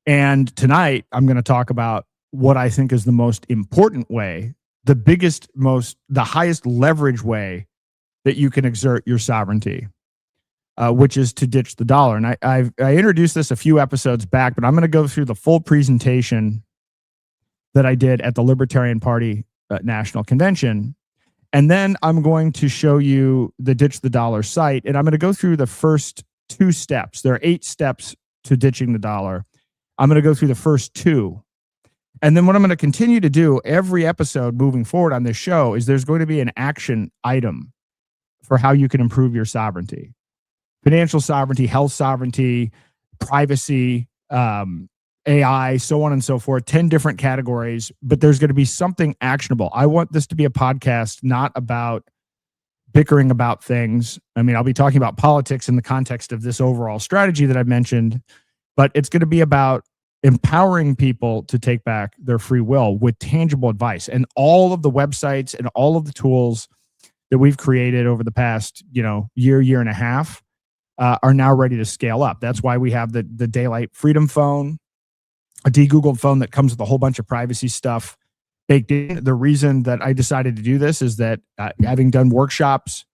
And tonight, I'm going to talk about what I think is the most important way, the highest leverage way that you can exert your sovereignty, which is to ditch the dollar. And I introduced this a few episodes back, but I'm going to go through the full presentation that I did at the Libertarian Party National Convention. And then I'm going to show you the Ditch the Dollar site, and I'm going to go through the first 2 steps. There are 8 steps to ditching the dollar. I'm going to go through the first 2. And then what I'm going to continue to do every episode moving forward on this show is there's going to be an action item for how you can improve your sovereignty. Financial sovereignty, health sovereignty, privacy, AI, so on and so forth, 10 different categories, but there's going to be something actionable. I want this to be a podcast not about bickering about things. I mean, I'll be talking about politics in the context of this overall strategy that I've mentioned, but it's going to be about empowering people to take back their free will with tangible advice. And all of the websites and all of the tools that we've created over the past, year and a half are now ready to scale up. That's why we have the Daylight Freedom phone, a de-Googled phone that comes with a whole bunch of privacy stuff baked in. The reason that I decided to do this is that having done workshops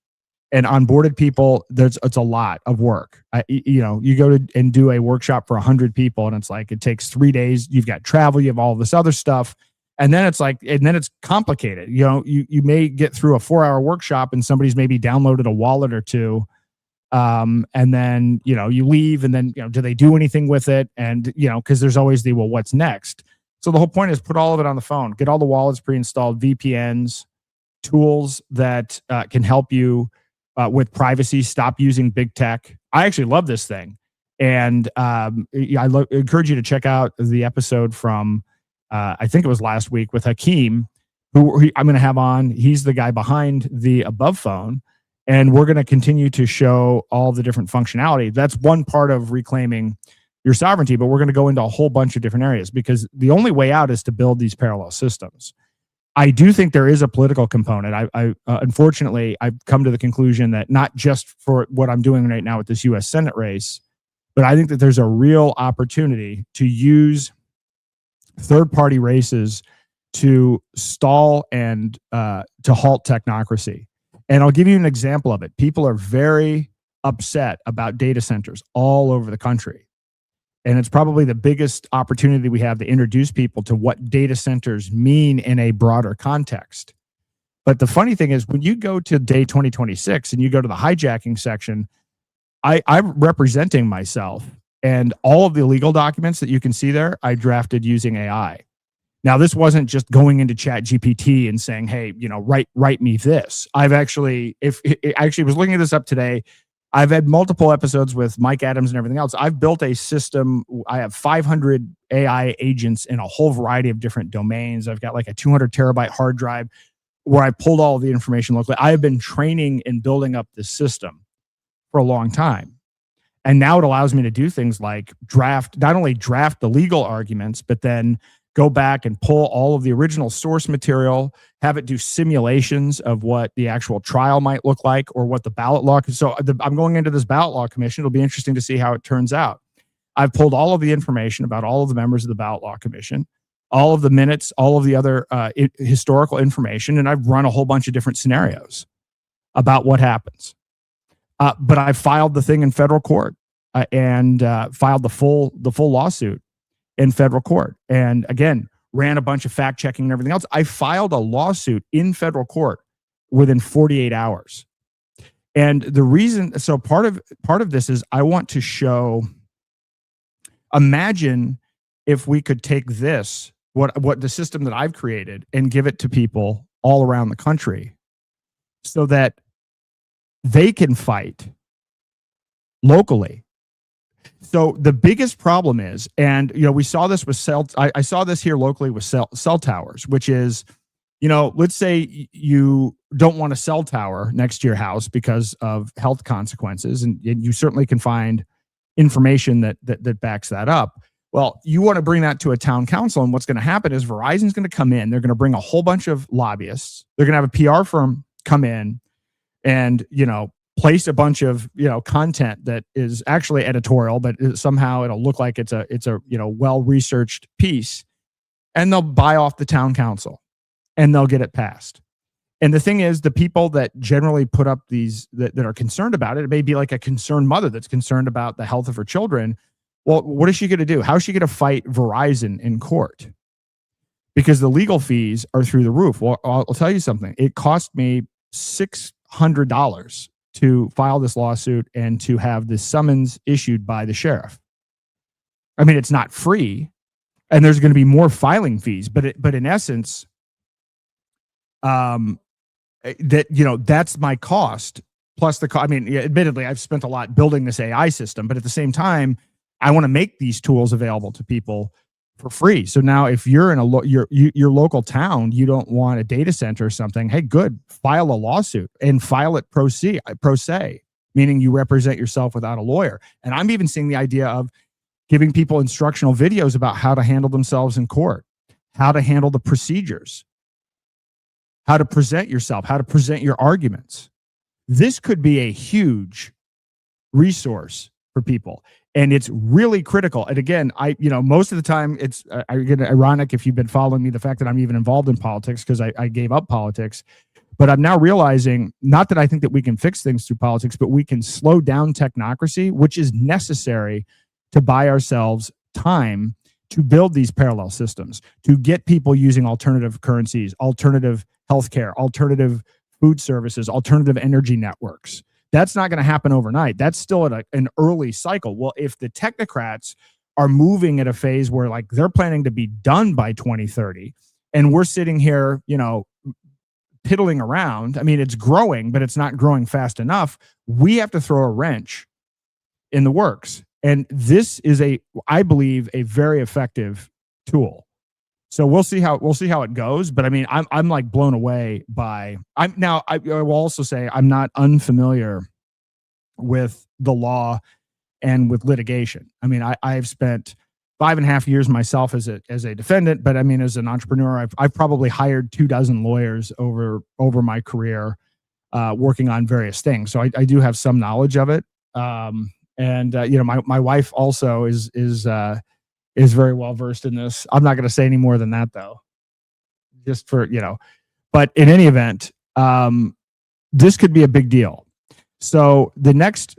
and onboarded people, it's a lot of work. You go to and do a workshop for 100 people, and it's like it takes 3 days. You've got travel, you have all this other stuff, and then it's complicated. You may get through a 4-hour workshop, and somebody's maybe downloaded a wallet or two. And then, you leave, and then, do they do anything with it? And, because there's always what's next? So the whole point is put all of it on the phone, get all the wallets pre-installed, VPNs, tools that can help you with privacy, stop using big tech. I actually love this thing. And I encourage you to check out the episode from, I think it was last week, with Hakeem, who I'm going to have on. He's the guy behind the Above phone. And we're going to continue to show all the different functionality. That's one part of reclaiming your sovereignty, but we're going to go into a whole bunch of different areas because the only way out is to build these parallel systems. I do think there is a political component. Unfortunately, I've come to the conclusion that not just for what I'm doing right now with this U.S. Senate race, but I think that there's a real opportunity to use third-party races to stall and to halt technocracy. And I'll give you an example of it. People are very upset about data centers all over the country. And it's probably the biggest opportunity we have to introduce people to what data centers mean in a broader context. But the funny thing is, when you go to day 2026 and you go to the hijacking section, I'm representing myself, and all of the legal documents that you can see there, I drafted using AI. Now, this wasn't just going into Chat GPT and saying, hey, write me this. I've actually, was looking at this up today. I've had multiple episodes with Mike Adams and everything else. I've built a system. I have 500 AI agents in a whole variety of different domains. I've got like a 200 terabyte hard drive where I pulled all of the information locally. I have been training and building up this system for a long time. And now it allows me to do things like not only draft the legal arguments, but then go back and pull all of the original source material, have it do simulations of what the actual trial might look like or what the ballot law. So I'm going into this ballot law commission. It'll be interesting to see how it turns out. I've pulled all of the information about all of the members of the ballot law commission, all of the minutes, all of the other historical information, and I've run a whole bunch of different scenarios about what happens. But I filed the thing in federal court and filed the full lawsuit in federal court. And again, ran a bunch of fact checking and everything else. I filed a lawsuit in federal court within 48 hours. And the reason, so part of this is I want to show, imagine if we could take this, what the system that I've created, and give it to people all around the country so that they can fight locally. So the biggest problem is, and we saw this with I saw this here locally with cell towers, which is, let's say you don't want a cell tower next to your house because of health consequences, and you certainly can find information that backs that up. Well, you want to bring that to a town council, and what's going to happen is Verizon's going to come in. They're going to bring a whole bunch of lobbyists. They're going to have a PR firm come in and place a bunch of content that is actually editorial, but somehow it'll look like it's a well-researched piece, and they'll buy off the town council and they'll get it passed. And the thing is, the people that generally put up these that are concerned about it may be like a concerned mother that's concerned about the health of her children. Well, what is she going to do? How is she going to fight Verizon in court? Because the legal fees are through the roof. Well, I'll tell you something. It cost me $600 to file this lawsuit and to have this summons issued by the sheriff. I mean, it's not free, and there's going to be more filing fees, but in essence, that's my cost plus the cost. I mean, admittedly, I've spent a lot building this AI system, but at the same time, I want to make these tools available to people for free. So now if you're in your local town, you don't want a data center or something, hey, good, file a lawsuit and file it pro se, meaning you represent yourself without a lawyer. And I'm even seeing the idea of giving people instructional videos about how to handle themselves in court, how to handle the procedures, how to present yourself, how to present your arguments. This could be a huge resource for people. And it's really critical. And again, most of the time it's ironic if you've been following me, the fact that I'm even involved in politics, because I gave up politics. But I'm now realizing, not that I think that we can fix things through politics, but we can slow down technocracy, which is necessary to buy ourselves time to build these parallel systems, to get people using alternative currencies, alternative healthcare, alternative food services, alternative energy networks. That's not going to happen overnight. That's still at an early cycle. Well, if the technocrats are moving at a phase where like they're planning to be done by 2030, and we're sitting here, piddling around. I mean, it's growing, but it's not growing fast enough. We have to throw a wrench in the works. And this is I believe, a very effective tool. So we'll see how it goes. But I mean, I'm like blown away by. I will also say I'm not unfamiliar with the law and with litigation. I mean, I've spent 5.5 years myself as a defendant, but I mean, as an entrepreneur, I've probably hired 24 lawyers over my career, working on various things. So I do have some knowledge of it. And my wife also is very well versed in this. I'm not going to say any more than that, though, just for, but in any event, this could be a big deal. So the next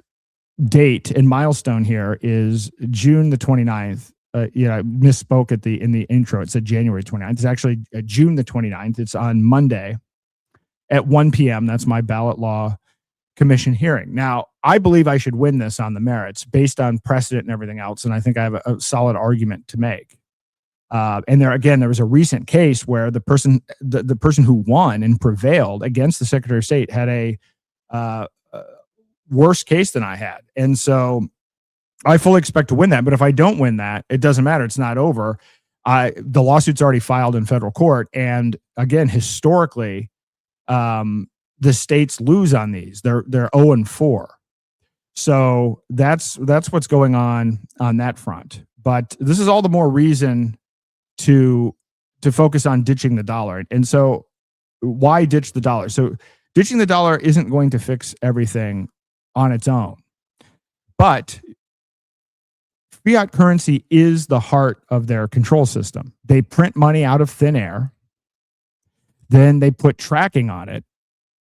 date and milestone here is June the 29th. I misspoke in the intro. It said January 29th. It's actually June the 29th. It's on Monday at 1 p.m. That's my ballot law commission hearing. Now, I believe I should win this on the merits based on precedent and everything else. And I think I have a solid argument to make. And there was a recent case where the person who won and prevailed against the Secretary of State had a worse case than I had. And so I fully expect to win that. But if I don't win that, it doesn't matter. It's not over. The lawsuit's already filed in federal court. And again, historically, the states lose on these. They're 0-4. So that's what's going on that front. But this is all the more reason to focus on ditching the dollar. And so why ditch the dollar? So ditching the dollar isn't going to fix everything on its own. But fiat currency is the heart of their control system. They print money out of thin air. Then they put tracking on it.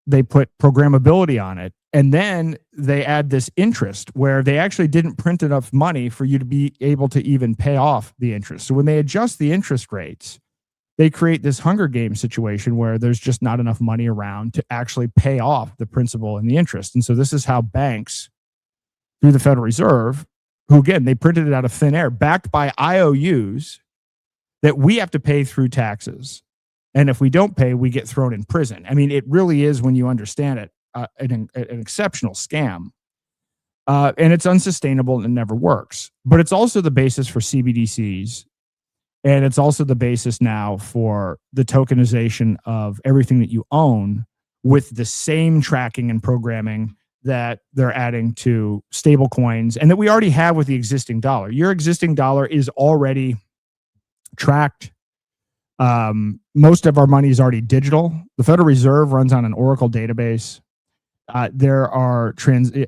They put programmability on it. And then they add this interest where they actually didn't print enough money for you to be able to even pay off the interest. So when they adjust the interest rates, they create this Hunger Games situation where there's just not enough money around to actually pay off the principal and the interest. And so this is how banks, through the Federal Reserve, who again, they printed it out of thin air, backed by IOUs that we have to pay through taxes. And if we don't pay, we get thrown in prison. I mean, it really is, when you understand it, an exceptional scam. And it's unsustainable and it never works. But it's also the basis for CBDCs. And it's also the basis now for the tokenization of everything that you own with the same tracking and programming that they're adding to stable coins and that we already have with the existing dollar. Your existing dollar is already tracked. Most of our money is already digital. The Federal Reserve runs on an Oracle database. There are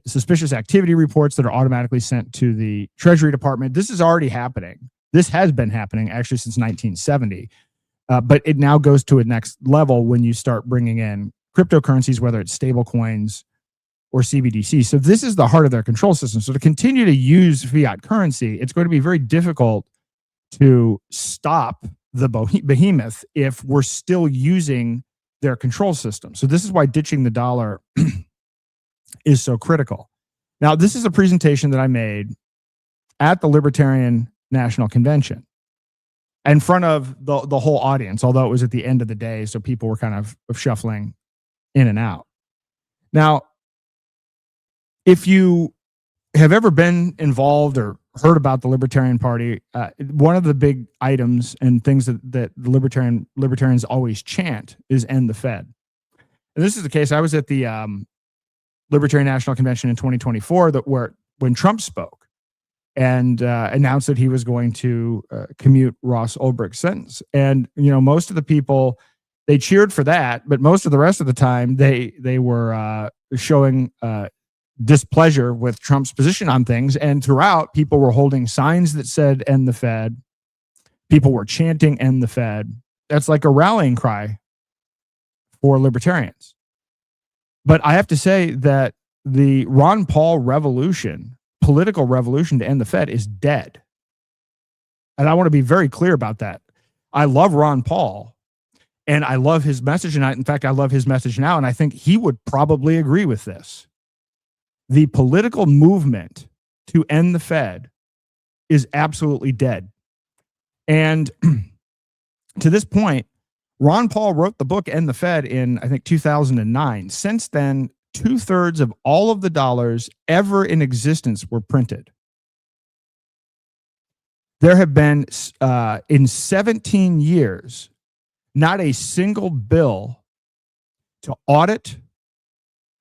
suspicious activity reports that are automatically sent to the Treasury Department. This is already happening. This has been happening actually since 1970. But it now goes to a next level when you start bringing in cryptocurrencies, whether it's stable coins or CBDC. So this is the heart of their control system. So to continue to use fiat currency, it's going to be very difficult to stop the behemoth if we're still using their control system. So this is why ditching the dollar is so critical. Now, this is a presentation that I made at the Libertarian National Convention in front of the whole audience, although it was at the end of the day, so people were kind of shuffling in and out. Now, if you have ever been involved or heard about the Libertarian Party, one of the big items and things that the libertarians always chant is end the Fed. And this is the case. I was at the Libertarian National Convention in 2024 when Trump spoke and announced that he was going to commute Ross Ulbricht's sentence. And most of the people, they cheered for that, but most of the rest of the time they were showing displeasure with Trump's position on things. And throughout, people were holding signs that said end the Fed. People were chanting end the Fed. That's like a rallying cry for libertarians. But I have to say that the Ron Paul revolution, political revolution to end the Fed, is dead. And I want to be very clear about that. I love Ron Paul and I love his message. And in fact, I love his message now. And I think he would probably agree with this. The political movement to end the Fed is absolutely dead. And to this point, Ron Paul wrote the book End the Fed in, I think, 2009. Since then, 2/3 of all of the dollars ever in existence were printed. There have been, in 17 years, not a single bill to audit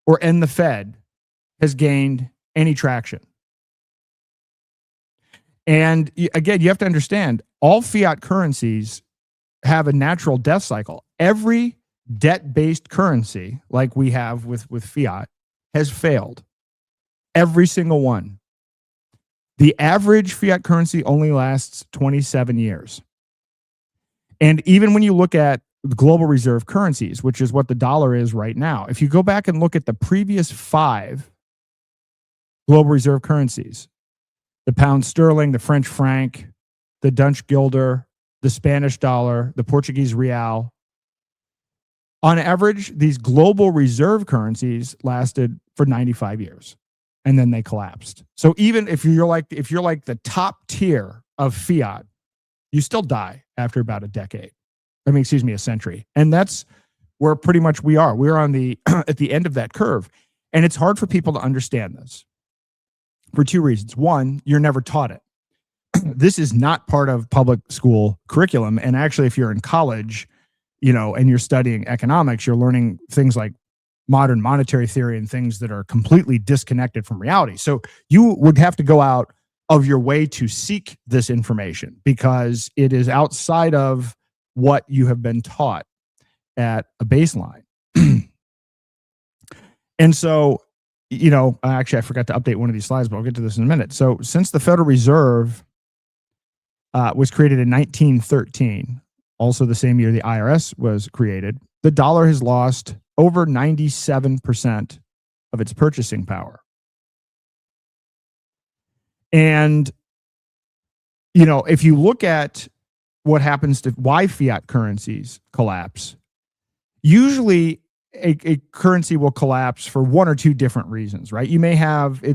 or end the Fed has gained any traction. And again, you have to understand, all fiat currencies have a natural death cycle. Every debt-based currency, like we have with fiat, has failed. Every single one. The average fiat currency only lasts 27 years. And even when you look at global reserve currencies, which is what the dollar is right now, if you go back and look at the previous 5 global reserve currencies, the pound sterling, the French franc, the Dutch guilder, the Spanish dollar, the Portuguese real, on average, these global reserve currencies lasted for 95 years, and then they collapsed. So even if you're like the top tier of fiat, you still die after about a decade. A century. And that's where pretty much we are. We're on the at the end of that curve. And it's hard for people to understand this for 2 reasons. One, you're never taught it. This is not part of public school curriculum. And actually, if you're in college, and you're studying economics, you're learning things like modern monetary theory and things that are completely disconnected from reality. So you would have to go out of your way to seek this information because it is outside of what you have been taught at a baseline. And so, actually, I forgot to update one of these slides, but I'll get to this in a minute. So since the Federal Reserve was created in 1913, also the same year the IRS was created, the dollar has lost over 97% of its purchasing power. And, if you look at what happens to why fiat currencies collapse, usually a currency will collapse for 1 or 2 different reasons, right? It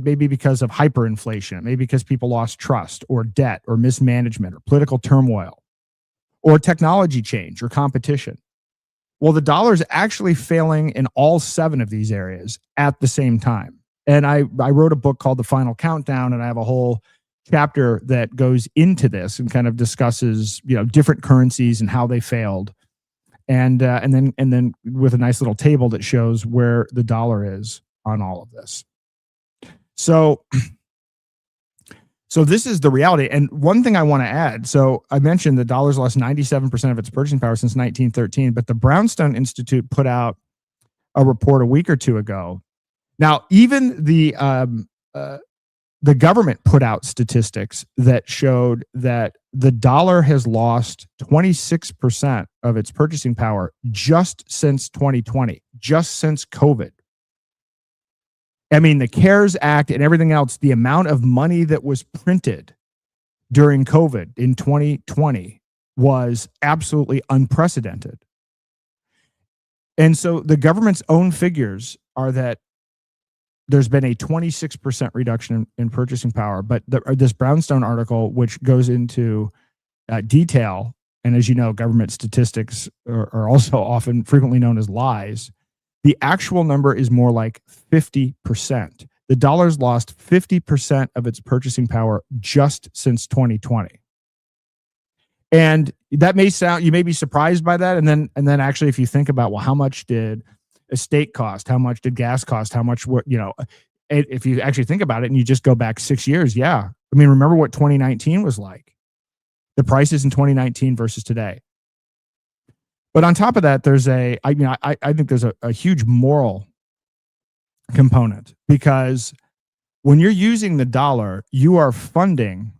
may be because of hyperinflation. It may be because people lost trust or debt or mismanagement or political turmoil or technology change or competition. Well, the dollar is actually failing in all 7 of these areas at the same time. And I wrote a book called The Final Countdown, and I have a whole chapter that goes into this and kind of discusses, different currencies and how they failed. And then with a nice little table that shows where the dollar is on all of this. So this is the reality. And one thing I want to add, so I mentioned the dollar's lost 97% of its purchasing power since 1913, but the Brownstone Institute put out a report a week or 2 ago. Now, even the government put out statistics that showed that the dollar has lost 26% of its purchasing power just since 2020, just since COVID. The CARES Act and everything else, the amount of money that was printed during COVID in 2020 was absolutely unprecedented. And so the government's own figures are that there's been a 26% reduction in purchasing power. But this Brownstone article, which goes into detail, and as you know, government statistics are also often frequently known as lies, the actual number is more like 50%. The dollar's lost 50% of its purchasing power just since 2020. And that may sound, you may be surprised by that. And then actually, if you think about, well, how much did a steak cost? How much did gas cost? How much, if you actually think about it and you just go back 6 years, yeah. Remember what 2019 was like. The prices in 2019 versus today. But on top of that, there's I think there's a huge moral component, because when you're using the dollar, you are funding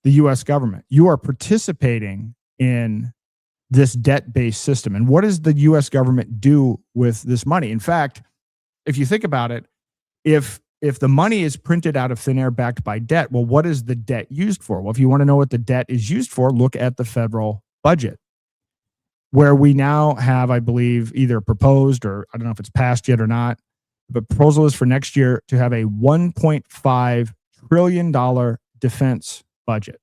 the U.S. government. You are participating in this debt-based system. And what does the U.S. government do with this money? In fact, if you think about it, if the money is printed out of thin air backed by debt, well, what is the debt used for? Well, if you want to know what the debt is used for, look at the federal budget, where we now have, I believe, either proposed, or I don't know if it's passed yet or not, but proposal is for next year to have a $1.5 trillion defense budget.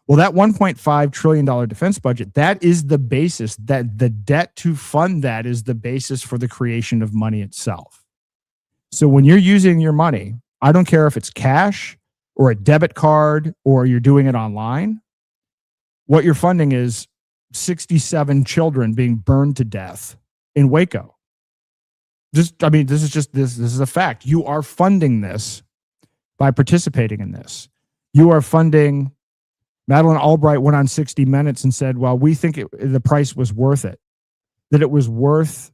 Well, that $1.5 trillion defense budget, that is the basis, that the debt to fund that is the basis for the creation of money itself. So when you're using your money, I don't care if it's cash or a debit card or you're doing it online, what you're funding is 67 children being burned to death in Waco. This is a fact. You are funding this by participating in this. You are funding. Madeleine Albright went on 60 Minutes and said, well, we think the price was worth it, that it was worth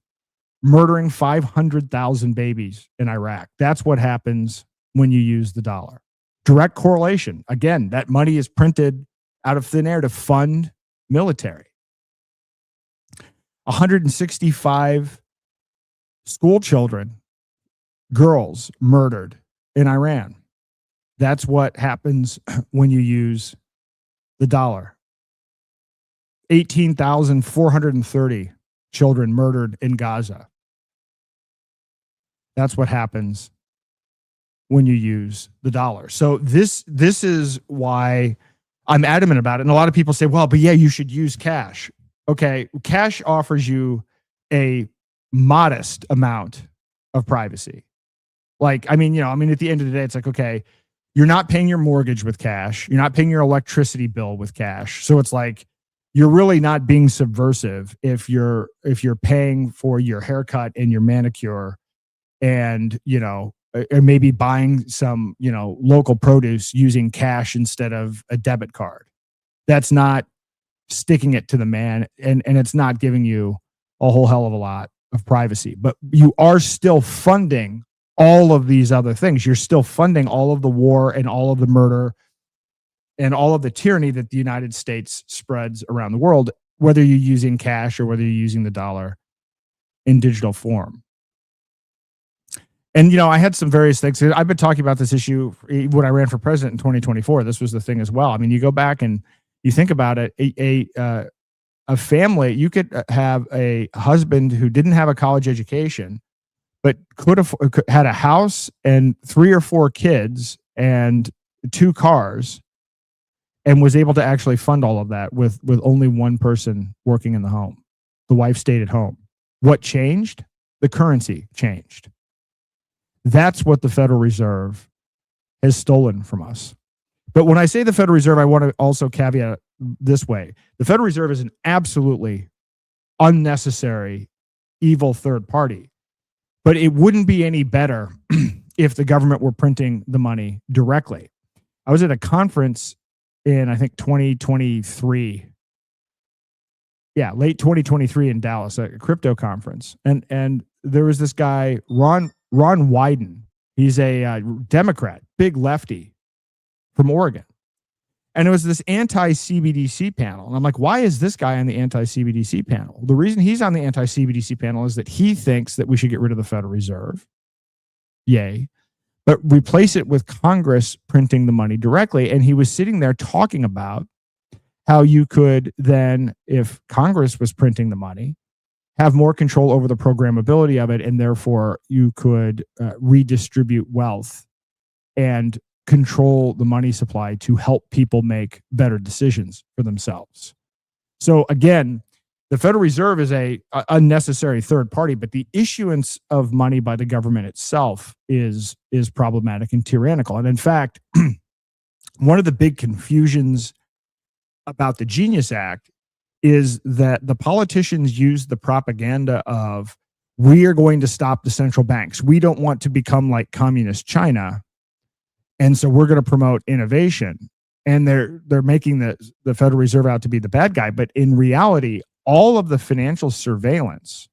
murdering 500,000 babies in Iraq. That's what happens when you use the dollar. Direct correlation. Again, that money is printed out of thin air to fund military. 165 school children, girls murdered in Iran. That's what happens when you use the dollar. 18,430 children murdered in Gaza. That's what happens when you use the dollar. So this is why I'm adamant about it. And a lot of people say, well, but yeah, you should use cash. Okay, cash offers you a modest amount of privacy. Like, at the end of the day, it's like, okay, you're not paying your mortgage with cash. You're not paying your electricity bill with cash. So it's like, you're really not being subversive if you're paying for your haircut and your manicure and, or maybe buying some, local produce using cash instead of a debit card. That's not sticking it to the man, and it's not giving you a whole hell of a lot of privacy. But you are still funding all of these other things. You're still funding all of the war and all of the murder and all of the tyranny that the United States spreads around the world, whether you're using cash or whether you're using the dollar in digital form. And, I had some various things. I've been talking about this issue when I ran for president in 2024. This was the thing as well. You go back and you think about it, a family, you could have a husband who didn't have a college education, but had a house and 3 or 4 kids and 2 cars, and was able to actually fund all of that with only one person working in the home. The wife stayed at home. What changed? The currency changed. That's what the Federal Reserve has stolen from us. But when I say the Federal Reserve, I want to also caveat this way. The Federal Reserve is an absolutely unnecessary, evil third party. But it wouldn't be any better if the government were printing the money directly. I was at a conference in, I think, 2023. Yeah, late 2023 in Dallas, a crypto conference. And there was this guy, Ron Wyden. He's a Democrat, big lefty from Oregon. And it was this anti-CBDC panel. And I'm like, why is this guy on the anti-CBDC panel? The reason he's on the anti-CBDC panel is that he thinks that we should get rid of the Federal Reserve. Yay. But replace it with Congress printing the money directly. And he was sitting there talking about how you could then, if Congress was printing the money, have more control over the programmability of it, and therefore you could redistribute wealth and control the money supply to help people make better decisions for themselves. So again, the Federal Reserve is a unnecessary third party, but the issuance of money by the government itself is problematic and tyrannical. And in fact, one of the big confusions about the Genius Act is that the politicians use the propaganda of, we are going to stop the central banks. We don't want to become like communist China. And so we're going to promote innovation. And they're making the Federal Reserve out to be the bad guy. But in reality, all of the financial surveillance,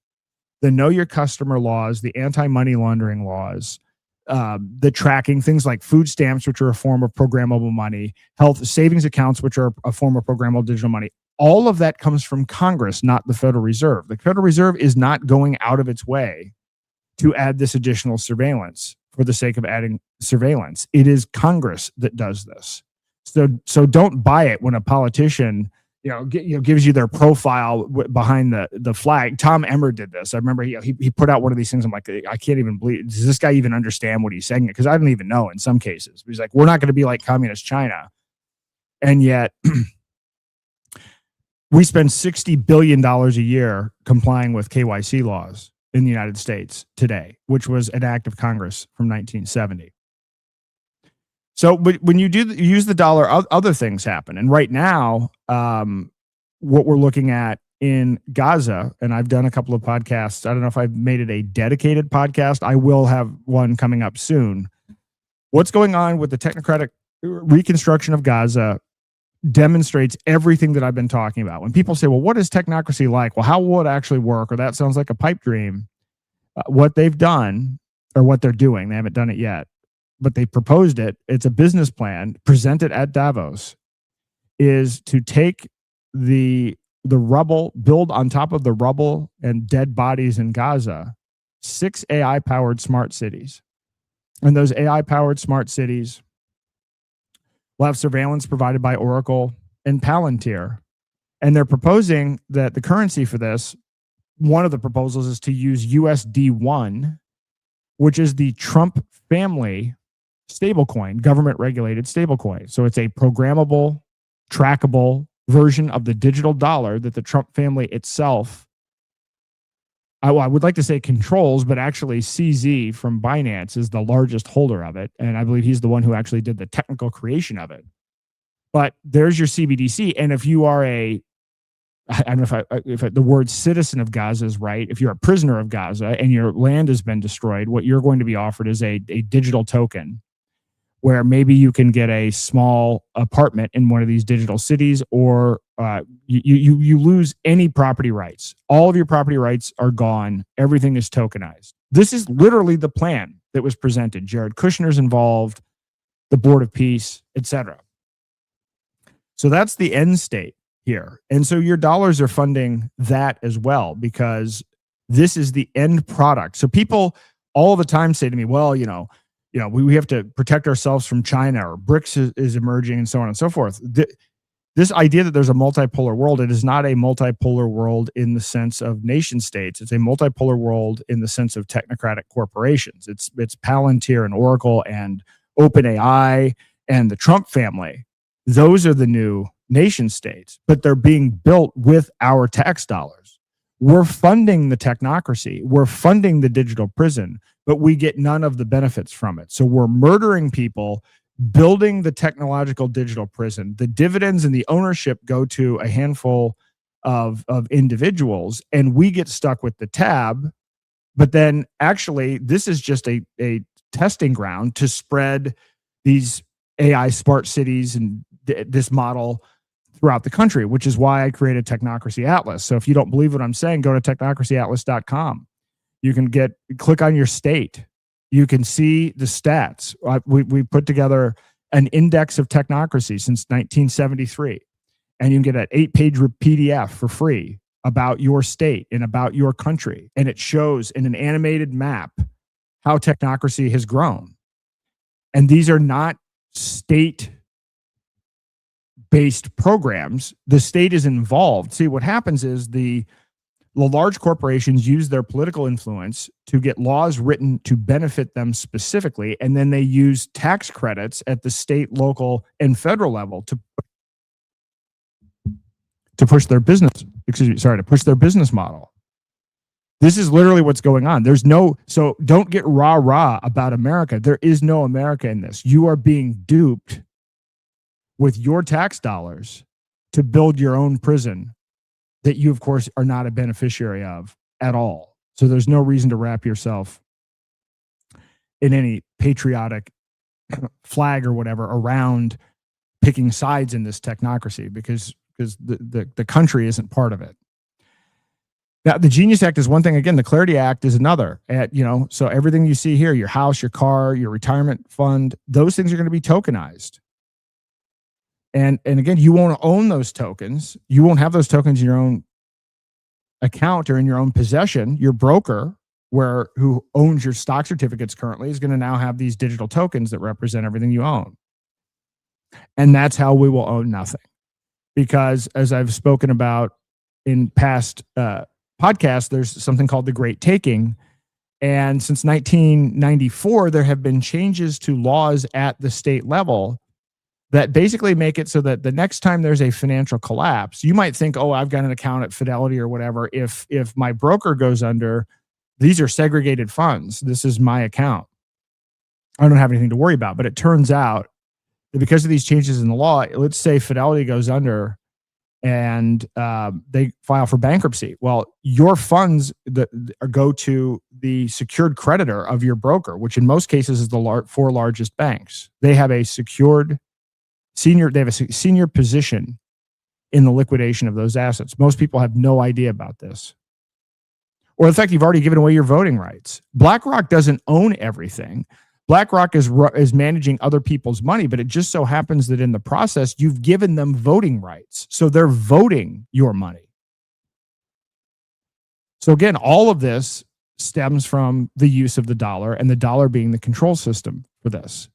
the know your customer laws, the anti-money laundering laws, the tracking, things like food stamps, which are a form of programmable money, health savings accounts, which are a form of programmable digital money, all of that comes from Congress, not the Federal Reserve. The Federal Reserve is not going out of its way to add this additional surveillance for the sake of adding surveillance. It is Congress that does this. So don't buy it when a politician gives you their profile behind the flag. Tom Emmer did this. I remember he put out one of these things. I'm like, I can't even believe, does this guy even understand what he's saying? Because I don't even know in some cases. He's like, we're not going to be like communist China. And yet we spend $60 billion a year complying with KYC laws in the United States today, which was an act of Congress from 1970. So when you use the dollar, other things happen. And right now, what we're looking at in Gaza, and I've done a couple of podcasts. I don't know if I've made it a dedicated podcast. I will have one coming up soon. What's going on with the technocratic reconstruction of Gaza demonstrates everything that I've been talking about. When people say, well, what is technocracy like? Well, how will it actually work? Or that sounds like a pipe dream. What they've done, or what they're doing, they haven't done it yet, but they proposed it. It's a business plan presented at Davos, is to take the rubble, build on top of the rubble and dead bodies in Gaza, 6 AI-powered smart cities. And those AI-powered smart cities will have surveillance provided by Oracle and Palantir. And they're proposing that the currency for this, one of the proposals is to use USD1, which is the Trump family stablecoin, government-regulated stablecoin. So it's a programmable, trackable version of the digital dollar that the Trump family itself, I would like to say controls, but actually CZ from Binance is the largest holder of it. And I believe he's the one who actually did the technical creation of it. But there's your CBDC. And if you are I don't know if the word citizen of Gaza is right, if you're a prisoner of Gaza and your land has been destroyed, what you're going to be offered is a digital token, where maybe you can get a small apartment in one of these digital cities, or you lose any property rights. All of your property rights are gone. Everything is tokenized. This is literally the plan that was presented. Jared Kushner's involved, the Board of Peace, etc. So that's the end state here. And so your dollars are funding that as well, because this is the end product. So people all the time say to me, well, we have to protect ourselves from China, or BRICS is emerging, and so on and so forth. This idea that there's a multipolar world, it is not a multipolar world in the sense of nation states. It's a multipolar world in the sense of technocratic corporations. It's Palantir and Oracle and OpenAI and the Trump family. Those are the new nation states, but they're being built with our tax dollars. We're funding the technocracy. We're funding the digital prison, but we get none of the benefits from it. So we're murdering people, building the technological digital prison. The dividends and the ownership go to a handful of individuals, and we get stuck with the tab. But then actually, this is just a testing ground to spread these AI smart cities and this model throughout the country, which is why I created Technocracy Atlas. So if you don't believe what I'm saying, go to technocracyatlas.com. You can click on your state. You can see the stats. We put together an index of technocracy since 1973. And you can get an 8-page PDF for free about your state and about your country. And it shows in an animated map how technocracy has grown. And these are not state-based programs. The state is involved. See, what happens is the large corporations use their political influence to get laws written to benefit them specifically, and then they use tax credits at the state, local, and federal level to push their business. To push their business model. This is literally what's going on. So don't get rah-rah about America. There is no America in this. You are being duped with your tax dollars to build your own prison that you, of course, are not a beneficiary of at all. So there's no reason to wrap yourself in any patriotic flag or whatever around picking sides in this technocracy, because the country isn't part of it. Now, the Genius Act is one thing. Again, the Clarity Act is another. So everything you see here, your house, your car, your retirement fund, those things are going to be tokenized. And again, you won't own those tokens. You won't have those tokens in your own account or in your own possession. Your broker, who owns your stock certificates currently, is going to now have these digital tokens that represent everything you own. And that's how we will own nothing. Because as I've spoken about in past podcasts, there's something called the Great Taking. And since 1994, there have been changes to laws at the state level that basically make it so that the next time there's a financial collapse, you might think, oh, I've got an account at Fidelity or whatever. If my broker goes under, these are segregated funds. This is my account. I don't have anything to worry about. But it turns out that because of these changes in the law, let's say Fidelity goes under and they file for bankruptcy. Well, your funds go to the secured creditor of your broker, which in most cases is the 4 largest banks. They have a secured They have a senior position in the liquidation of those assets. Most people have no idea about this. Or in fact, you've already given away your voting rights. BlackRock doesn't own everything. BlackRock is managing other people's money, but it just so happens that in the process, you've given them voting rights. So they're voting your money. So again, all of this stems from the use of the dollar, and the dollar being the control system for this.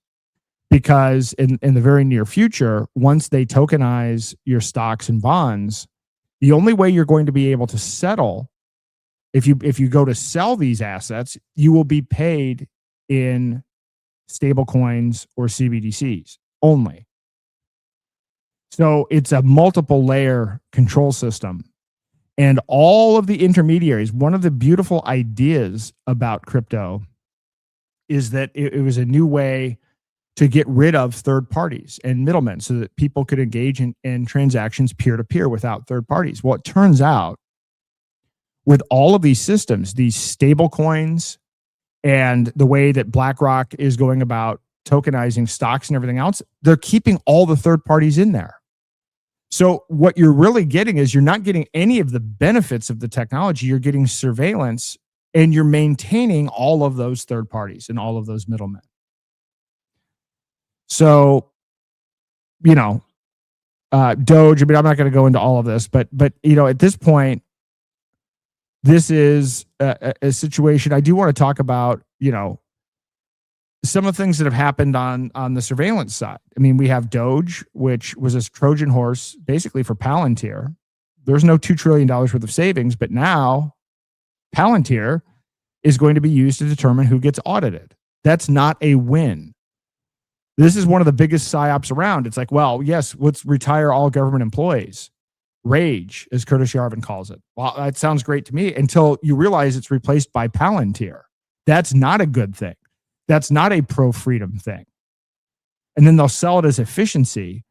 Because in the very near future, once they tokenize your stocks and bonds, the only way you're going to be able to settle, if you go to sell these assets, you will be paid in stable coins or CBDCs only. So it's a multiple layer control system. And all of the intermediaries, one of the beautiful ideas about crypto is that it was a new way to get rid of third parties and middlemen so that people could engage in transactions peer-to-peer without third parties. Well, it turns out with all of these systems, these stable coins, and the way that BlackRock is going about tokenizing stocks and everything else, they're keeping all the third parties in there. So what you're really getting is you're not getting any of the benefits of the technology. You're getting surveillance, and you're maintaining all of those third parties and all of those middlemen. So, Doge, I mean, I'm not going to go into all of this, but at this point, this is a situation. I do want to talk about, some of the things that have happened on the surveillance side. I mean, we have Doge, which was a Trojan horse basically for Palantir. There's no $2 trillion worth of savings, but now Palantir is going to be used to determine who gets audited. That's not a win. This is one of the biggest psyops around. It's like, well, yes, let's retire all government employees. Rage, as Curtis Yarvin calls it. Well, that sounds great to me until you realize it's replaced by Palantir. That's not a good thing. That's not a pro-freedom thing. And then they'll sell it as efficiency.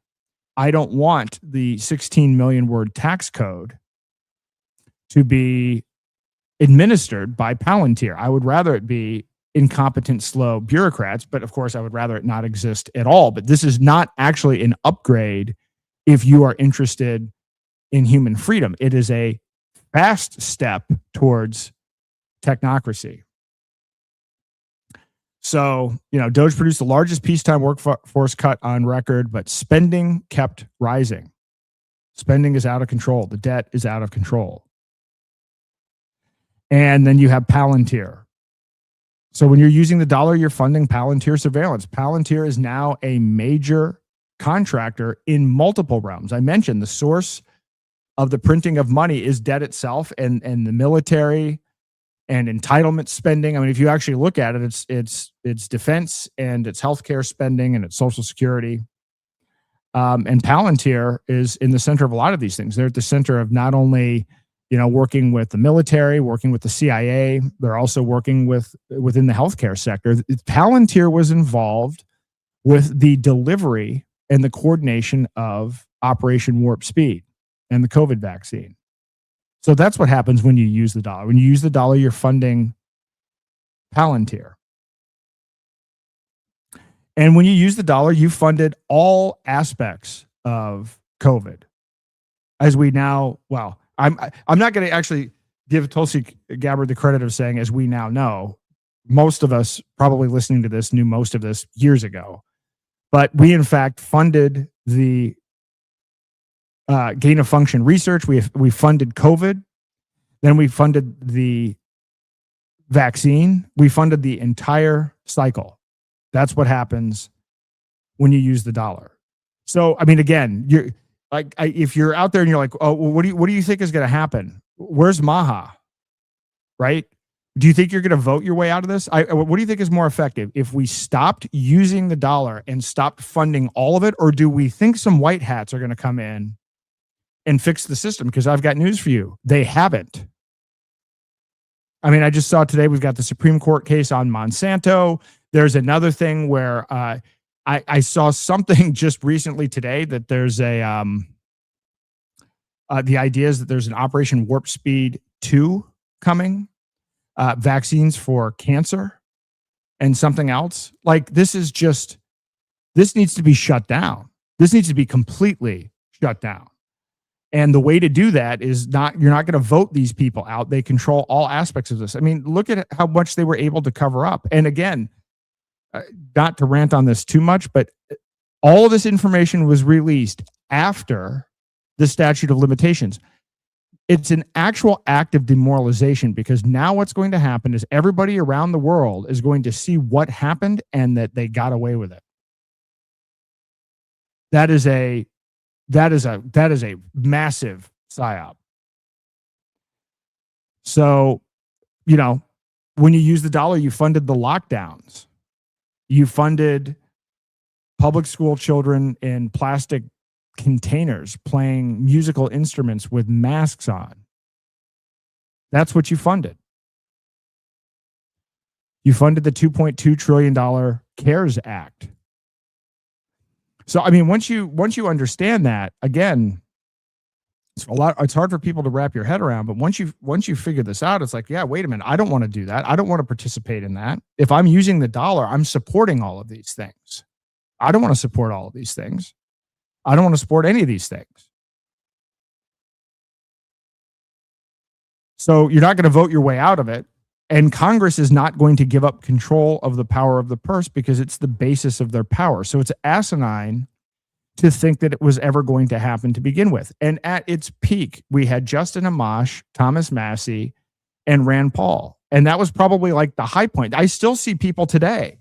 I don't want the 16 million word tax code to be administered by Palantir. I would rather it be incompetent, slow bureaucrats, but of course I would rather it not exist at all. But this is not actually an upgrade if you are interested in human freedom. It is a fast step towards technocracy. So, Doge produced the largest peacetime workforce cut on record, but spending kept rising. Spending is out of control. The debt is out of control. And then you have Palantir. So when you're using the dollar, you're funding Palantir surveillance. Palantir is now a major contractor in multiple realms. I mentioned the source of the printing of money is debt itself, and the military and entitlement spending. I mean, if you actually look at it, it's defense and it's healthcare spending and it's Social Security. And Palantir is in the center of a lot of these things. They're at the center of not only working with the military, working with the CIA. They're also working within the healthcare sector. Palantir was involved with the delivery and the coordination of Operation Warp Speed and the COVID vaccine. So that's what happens when you use the dollar. When you use the dollar, you're funding Palantir. And when you use the dollar, you funded all aspects of COVID. As we now, well, I'm not going to actually give Tulsi Gabbard the credit of saying, as we now know. Most of us probably listening to this knew most of this years ago. But we, in fact, funded the gain of function research. We funded COVID. Then we funded the vaccine. We funded the entire cycle. That's what happens when you use the dollar. So, I mean, again, you're like, if you're out there and you're like, oh, well, what do you think is going to happen? Where's Maha? Right? Do you think you're going to vote your way out of this? What do you think is more effective? If we stopped using the dollar and stopped funding all of it, or do we think some white hats are going to come in and fix the system? Because I've got news for you. They haven't. I mean, I just saw today we've got the Supreme Court case on Monsanto. There's another thing where I saw something just recently today that there's the idea is that there's an Operation Warp Speed 2 coming, vaccines for cancer and something else. Like, this needs to be shut down. This needs to be completely shut down. And the way to do that is you're not going to vote these people out. They control all aspects of this. I mean, look at how much they were able to cover up. And again, not to rant on this too much, but all of this information was released after the statute of limitations. It's an actual act of demoralization, because now what's going to happen is everybody around the world is going to see what happened and that they got away with it. That is a massive psyop. So, when you use the dollar, you funded the lockdowns. You funded public school children in plastic containers playing musical instruments with masks on. That's what you funded. You funded the $2.2 trillion CARES Act. So, I mean, once you understand that, again, it's hard for people to wrap your head around, but once you figure this out, it's like, yeah, wait a minute, I don't want to do that. I don't want to participate in that. If I'm using the dollar, I'm supporting all of these things. I don't want to support all of these things. I don't want to support any of these things. So you're not going to vote your way out of it. And Congress is not going to give up control of the power of the purse, because it's the basis of their power. So it's asinine to think that it was ever going to happen to begin with. And at its peak, we had Justin Amash, Thomas Massie, and Rand Paul. And that was probably like the high point. I still see people today.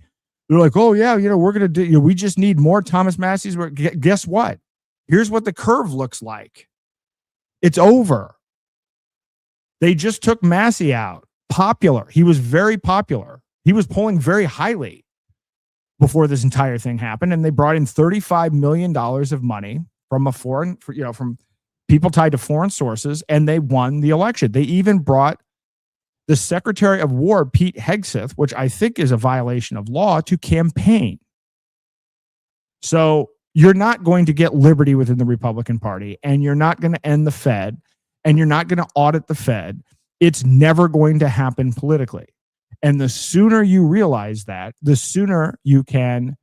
They're like, oh yeah, we're going to do, we just need more Thomas Massie's. Guess what? Here's what the curve looks like. It's over. They just took Massie out. Popular. He was very popular. He was polling very highly before this entire thing happened. And they brought in $35 million of money from from people tied to foreign sources, and they won the election. They even brought the Secretary of War, Pete Hegseth, which I think is a violation of law, to campaign. So you're not going to get liberty within the Republican Party, and you're not going to end the Fed, and you're not going to audit the Fed. It's never going to happen politically. And the sooner you realize that, the sooner you can,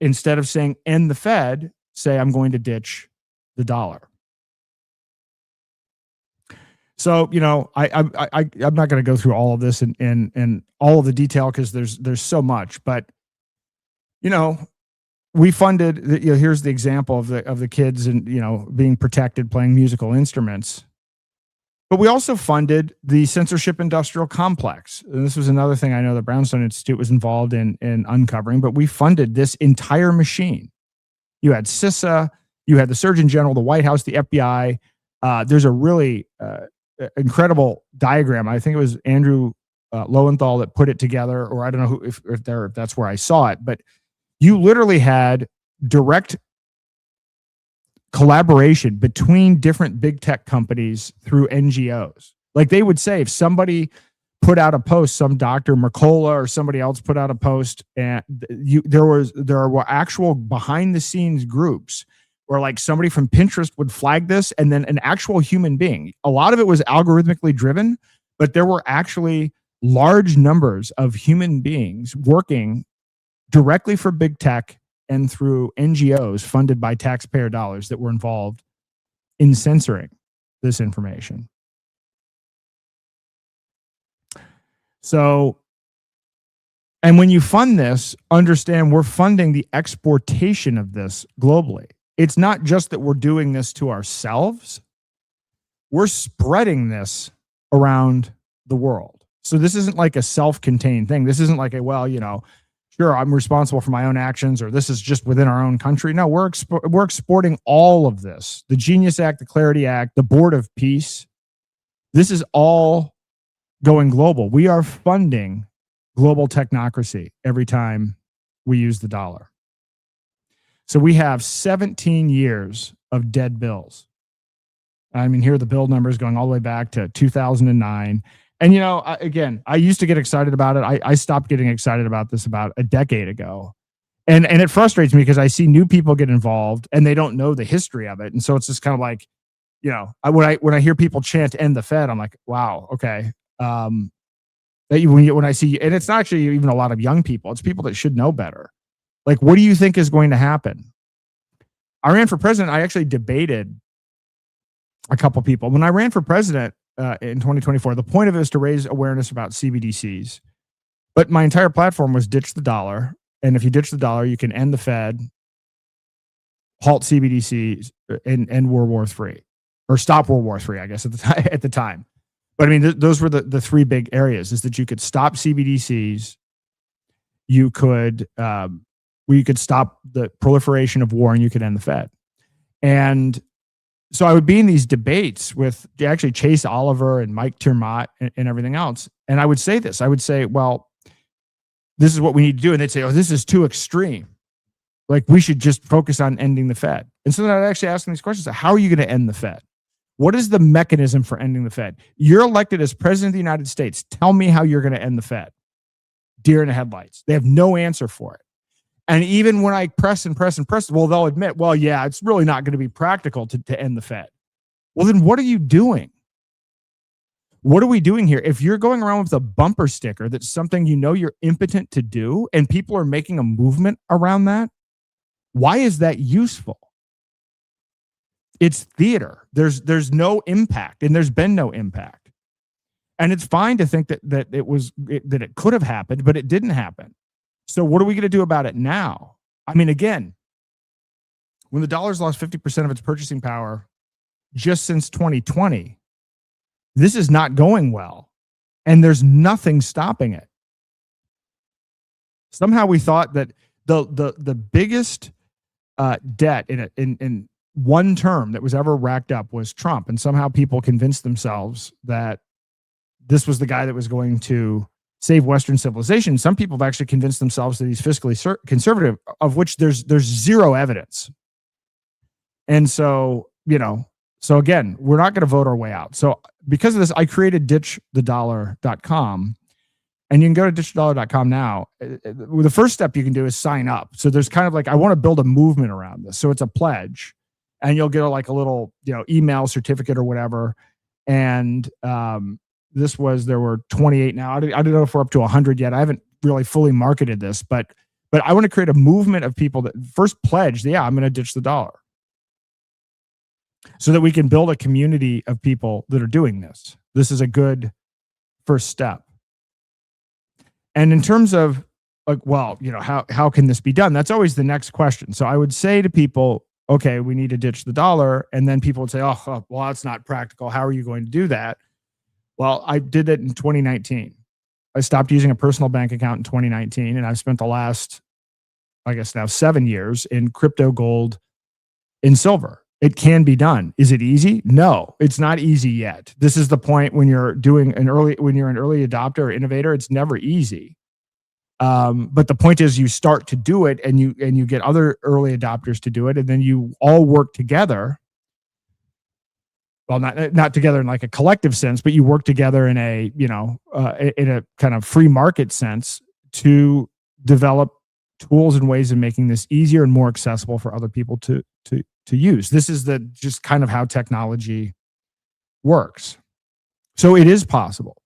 instead of saying end the Fed, say I'm going to ditch the dollar. So, I'm not going to go through all of this and all of the detail, because there's so much. But, we funded. Here's the example of the kids and being protected playing musical instruments. But we also funded the censorship industrial complex. And this was another thing I know the Brownstone Institute was involved in uncovering, but we funded this entire machine. You had CISA, you had the Surgeon General, the White House, the FBI. There's a really incredible diagram. I think it was Andrew Lowenthal that put it together, or I don't know if that's where I saw it, but you literally had direct collaboration between different big tech companies through NGOs. Like they would say, if somebody put out a post, some Dr. Mercola or somebody else put out a post, and there were actual behind the scenes groups where like somebody from Pinterest would flag this, and then an actual human being. A lot of it was algorithmically driven, but there were actually large numbers of human beings working directly for big tech and through NGOs funded by taxpayer dollars that were involved in censoring this information. So, and when you fund this, understand we're funding the exportation of this globally. It's not just that we're doing this to ourselves. We're spreading this around the world. So this isn't like a self-contained thing. This isn't like sure, I'm responsible for my own actions, or this is just within our own country. No, we're exporting all of this. The Genius Act, the Clarity Act, the Board of Peace. This is all going global. We are funding global technocracy every time we use the dollar. So we have 17 years of dead bills. I mean, here are the bill numbers going all the way back to 2009. And, again, I used to get excited about it. I stopped getting excited about this about a decade ago. And it frustrates me because I see new people get involved and they don't know the history of it. And so it's just kind of like, when I hear people chant end the Fed, I'm like, wow, okay. When I see, and it's not actually even a lot of young people, it's people that should know better. Like, what do you think is going to happen? I ran for president. I actually debated a couple people. When I ran for president in 2024, the point of it was to raise awareness about CBDCs. But my entire platform was ditch the dollar. And if you ditch the dollar, you can end the Fed, halt CBDCs, and end World War III, or stop World War III, I guess, at the time. But I mean, those were the three big areas: is that you could stop CBDCs, you could stop the proliferation of war, and you could end the Fed. And so I would be in these debates with actually Chase Oliver and Mike Tiermont and everything else. And I would say this. I would say, well, this is what we need to do. And they'd say, oh, this is too extreme. Like, we should just focus on ending the Fed. And so then I'd actually ask them these questions. How are you going to end the Fed? What is the mechanism for ending the Fed? You're elected as president of the United States. Tell me how you're going to end the Fed. Deer in the headlights. They have no answer for it. And even when I press, well, they'll admit, well, yeah, it's really not going to be practical to end the Fed. Well, then what are you doing? What are we doing here? If you're going around with a bumper sticker that's something you know you're impotent to do, and people are making a movement around that, why is that useful? It's theater. There's no impact, and there's been no impact. And it's fine to think that it could have happened, but it didn't happen. So what are we going to do about it now? I mean, again, when the dollar's lost 50% of its purchasing power just since 2020, this is not going well, and there's nothing stopping it. Somehow we thought that the biggest debt in one term that was ever racked up was Trump, and somehow people convinced themselves that this was the guy that was going to save Western civilization. Some people have actually convinced themselves that he's fiscally conservative, of which there's zero evidence. And so, so again, we're not going to vote our way out. So because of this, I created ditchthedollar.com, and you can go to ditchthedollar.com now. The first step you can do is sign up. So there's kind of like, I want to build a movement around this. So it's a pledge, and you'll get a little, email certificate or whatever. And, there were 28 now. I don't know if we're up to 100 yet. I haven't really fully marketed this, but I want to create a movement of people that first pledge, I'm going to ditch the dollar, so that we can build a community of people that are doing this. This is a good first step. And in terms of how can this be done? That's always the next question. So I would say to people, okay, we need to ditch the dollar. And then people would say, oh, well, that's not practical. How are you going to do that? Well, I did it in 2019. I stopped using a personal bank account in 2019, and I've spent the last, I guess now 7 years in crypto, gold, and silver. It can be done. Is it easy? No, it's not easy yet. This is the point when you're an early adopter or innovator, it's never easy. But the point is, you start to do it, and you get other early adopters to do it, and then you all work together. Well, not together in like a collective sense, but you work together in a kind of free market sense to develop tools and ways of making this easier and more accessible for other people to use. This is just kind of how technology works. So it is possible.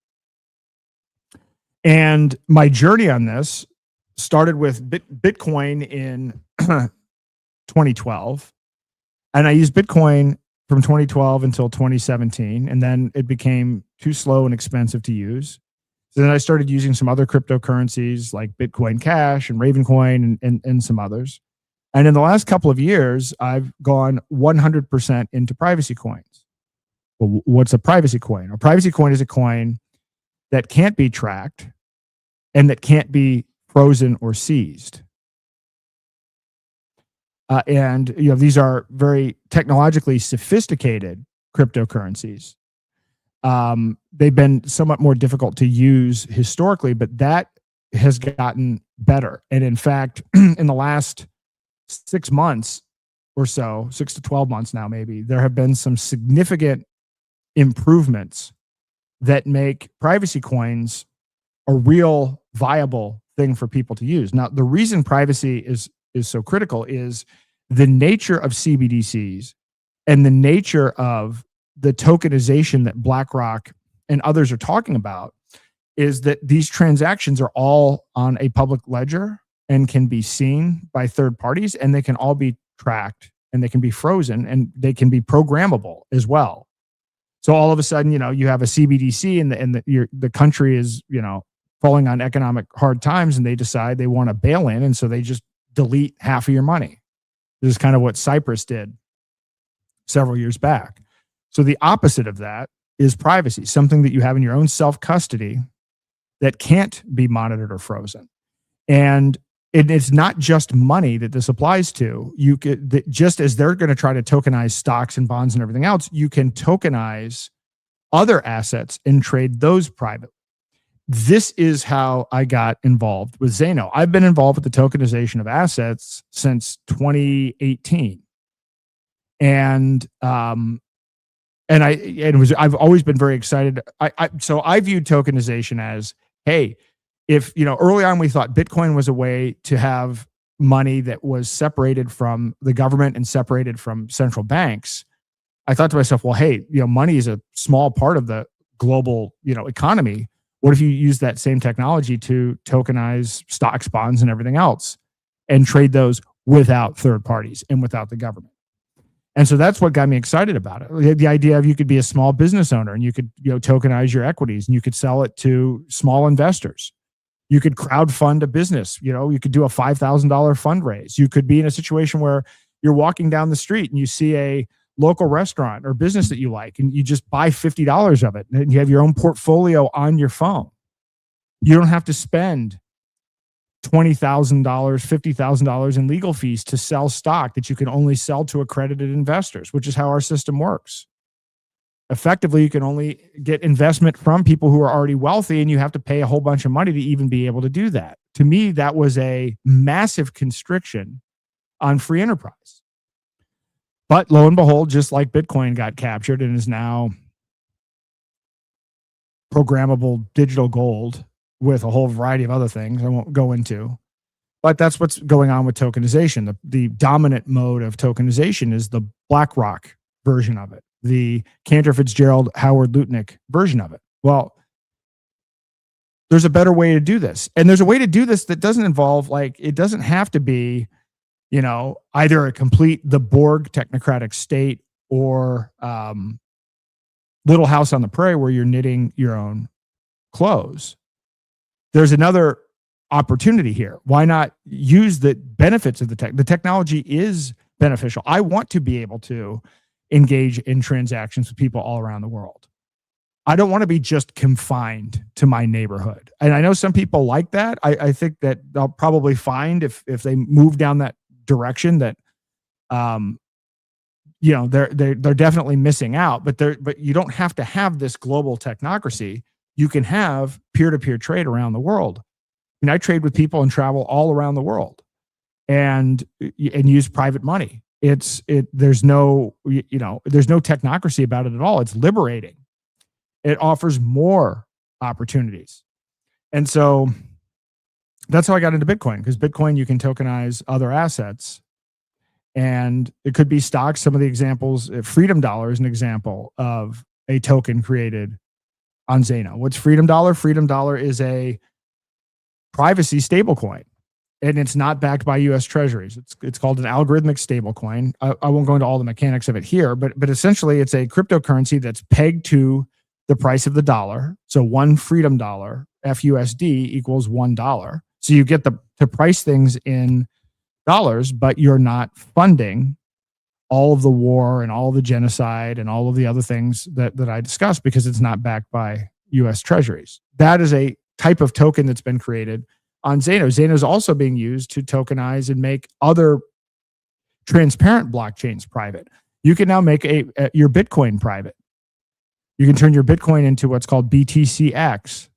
And my journey on this started with Bitcoin in 2012. And I used Bitcoin from 2012 until 2017. And then it became too slow and expensive to use. So then I started using some other cryptocurrencies like Bitcoin Cash and Ravencoin and some others. And in the last couple of years, I've gone 100% into privacy coins. Well, what's a privacy coin? A privacy coin is a coin that can't be tracked and that can't be frozen or seized. And these are very technologically sophisticated cryptocurrencies. They've been somewhat more difficult to use historically, but that has gotten better. And in fact, in the last 6 months or so, 6 to 12 months now, maybe, there have been some significant improvements that make privacy coins a real viable thing for people to use. Now, the reason privacy is so critical is the nature of CBDCs and the nature of the tokenization that BlackRock and others are talking about is that these transactions are all on a public ledger and can be seen by third parties, and they can all be tracked and they can be frozen, and they can be programmable as well. So all of a sudden, you have a CBDC, and the country is, falling on economic hard times, and they decide they want to bail in, and so they just delete half of your money. This is kind of what Cyprus did several years back. So the opposite of that is privacy, something that you have in your own self-custody that can't be monitored or frozen. And it's not just money that this applies to. You could, just as they're going to try to tokenize stocks and bonds and everything else, you can tokenize other assets and trade those privately. This is how I got involved with Zano. I've been involved with the tokenization of assets since 2018. And I've always been very excited. So I viewed tokenization as, hey, if, early on we thought Bitcoin was a way to have money that was separated from the government and separated from central banks, I thought to myself, well, hey, money is a small part of the global, economy. What if you use that same technology to tokenize stocks, bonds, and everything else, and trade those without third parties and without the government? And so that's what got me excited about it. The idea of you could be a small business owner and you could tokenize your equities and you could sell it to small investors. You could crowdfund a business. You could do a $5,000 fundraise. You could be in a situation where you're walking down the street and you see a local restaurant or business that you like, and you just buy $50 of it, and you have your own portfolio on your phone. You don't have to spend $20,000, $50,000 in legal fees to sell stock that you can only sell to accredited investors, which is how our system works. Effectively, you can only get investment from people who are already wealthy, and you have to pay a whole bunch of money to even be able to do that. To me, that was a massive constriction on free enterprise. But lo and behold, just like Bitcoin got captured and is now programmable digital gold with a whole variety of other things I won't go into. But that's what's going on with tokenization. The dominant mode of tokenization is the BlackRock version of it, the Cantor Fitzgerald, Howard Lutnick version of it. Well, there's a better way to do this. And there's a way to do this that doesn't involve, it doesn't have to be, either a complete, the Borg technocratic state or Little House on the Prairie where you're knitting your own clothes. There's another opportunity here. Why not use the benefits of the tech? The technology is beneficial. I want to be able to engage in transactions with people all around the world. I don't want to be just confined to my neighborhood. And I know some people like that. I think that they'll probably find if they move down that direction that they're definitely missing out, but you don't have to have this global technocracy. You can have peer-to-peer trade around the world. I trade with people and travel all around the world and use private money. There's no technocracy about it at all. It's liberating. It offers more opportunities. And so that's how I got into Bitcoin, because Bitcoin, you can tokenize other assets, and it could be stocks. Some of the examples, Freedom Dollar is an example of a token created on Zano. What's Freedom Dollar? Freedom Dollar is a privacy stablecoin, and it's not backed by U.S. Treasuries. It's called an algorithmic stablecoin. I won't go into all the mechanics of it here, but essentially it's a cryptocurrency that's pegged to the price of the dollar. So one Freedom Dollar, FUSD, equals $1. So you get to price things in dollars, but you're not funding all of the war and all of the genocide and all of the other things that I discussed, because it's not backed by U.S. Treasuries. That is a type of token that's been created on Zano. Zano is also being used to tokenize and make other transparent blockchains private. You can now make your Bitcoin private. You can turn your Bitcoin into what's called BTCX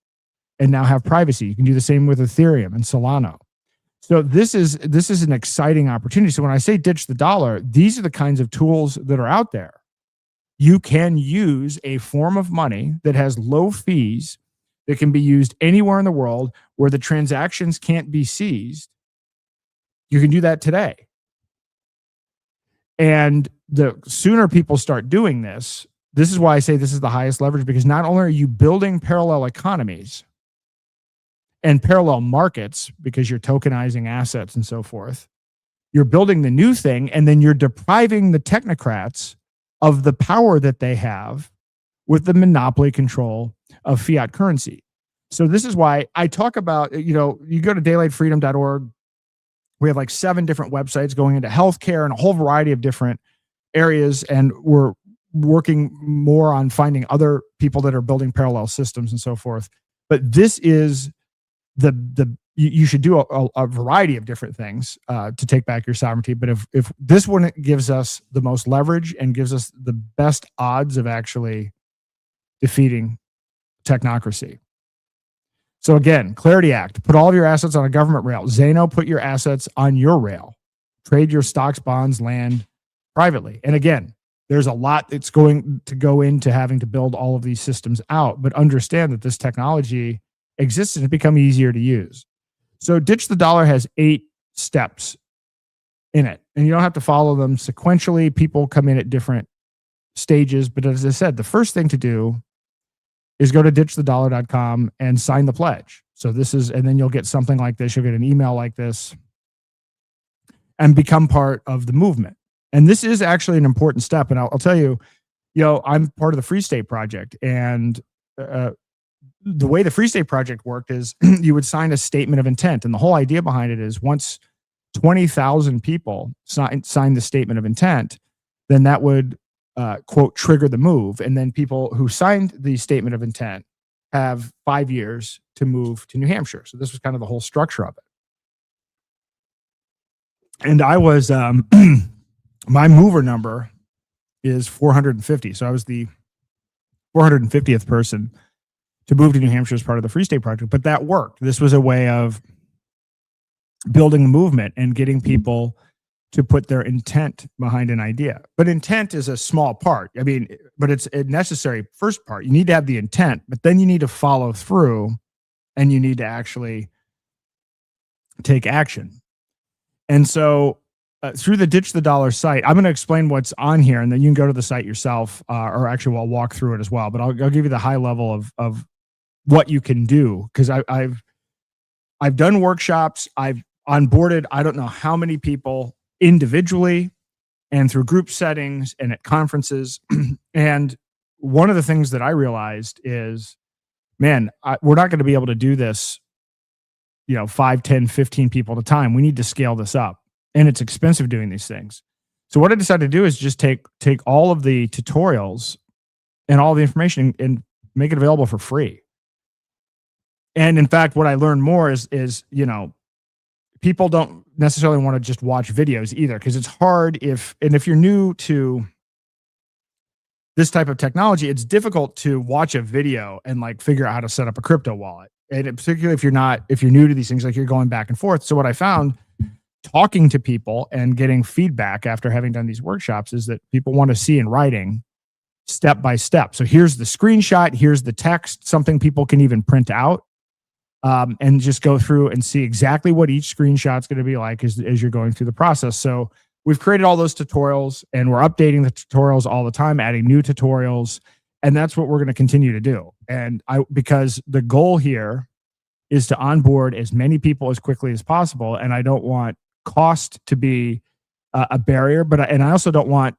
and now have privacy. You can do the same with Ethereum and Solana. So this is an exciting opportunity. So when I say ditch the dollar, these are the kinds of tools that are out there. You can use a form of money that has low fees, that can be used anywhere in the world, where the transactions can't be seized. You can do that today. And the sooner people start doing this is why I say this is the highest leverage, because not only are you building parallel economies and parallel markets, because you're tokenizing assets and so forth, You're building the new thing, and then you're depriving the technocrats of the power that they have with the monopoly control of fiat currency. So this is why I talk about, you go to daylightfreedom.org. We have like 7 different websites going into healthcare and a whole variety of different areas, and we're working more on finding other people that are building parallel systems and so forth. But this is you should do a variety of different things to take back your sovereignty. But if this one gives us the most leverage and gives us the best odds of actually defeating technocracy. So again, Clarity Act, put all of your assets on a government rail. Zano, put your assets on your rail. Trade your stocks, bonds, land privately. And again, there's a lot that's going to go into having to build all of these systems out, but understand that this technology exists and it's become easier to use. So Ditch the Dollar has 8 steps in it, and you don't have to follow them sequentially. People come in at different stages, but as I said, the first thing to do is go to ditchthedollar.com and sign the pledge. So and then you'll get something like this. You'll get an email like this and become part of the movement. And this is actually an important step. And I'll tell you, I'm part of the Free State Project. And the way the Free State Project worked is you would sign a statement of intent. And the whole idea behind it is once 20,000 people sign the statement of intent, then that would, quote, trigger the move. And then people who signed the statement of intent have 5 years to move to New Hampshire. So this was kind of the whole structure of it. And I was, my mover number is 450. So I was the 450th person to move to New Hampshire as part of the Free State Project. But that worked. This was a way of building a movement and getting people to put their intent behind an idea. But intent is a small part. But it's a necessary first part. You need to have the intent, but then you need to follow through and you need to actually take action. And so through the Ditch the Dollar site, I'm going to explain what's on here, and then you can go to the site yourself, or actually I'll walk through it as well. But I'll give you the high level of what you can do, because I've done workshops. I've onboarded I don't know how many people individually and through group settings and at conferences. And one of the things that I realized is, man, we're not going to be able to do this, 5, 10, 15 people at a time. We need to scale this up. And it's expensive doing these things. So what I decided to do is just take all of the tutorials and all the information and make it available for free. And in fact, what I learned more is people don't necessarily want to just watch videos either, because it's hard if you're new to this type of technology, it's difficult to watch a video and figure out how to set up a crypto wallet. And particularly if you're new to these things, you're going back and forth. So what I found talking to people and getting feedback after having done these workshops is that people want to see in writing step by step. So here's the screenshot, here's the text, something people can even print out, and just go through and see exactly what each screenshot is going to be like as you're going through the process. So we've created all those tutorials, and we're updating the tutorials all the time, adding new tutorials, and that's what we're going to continue to do. And because the goal here is to onboard as many people as quickly as possible, and I don't want cost to be a barrier, and I also don't want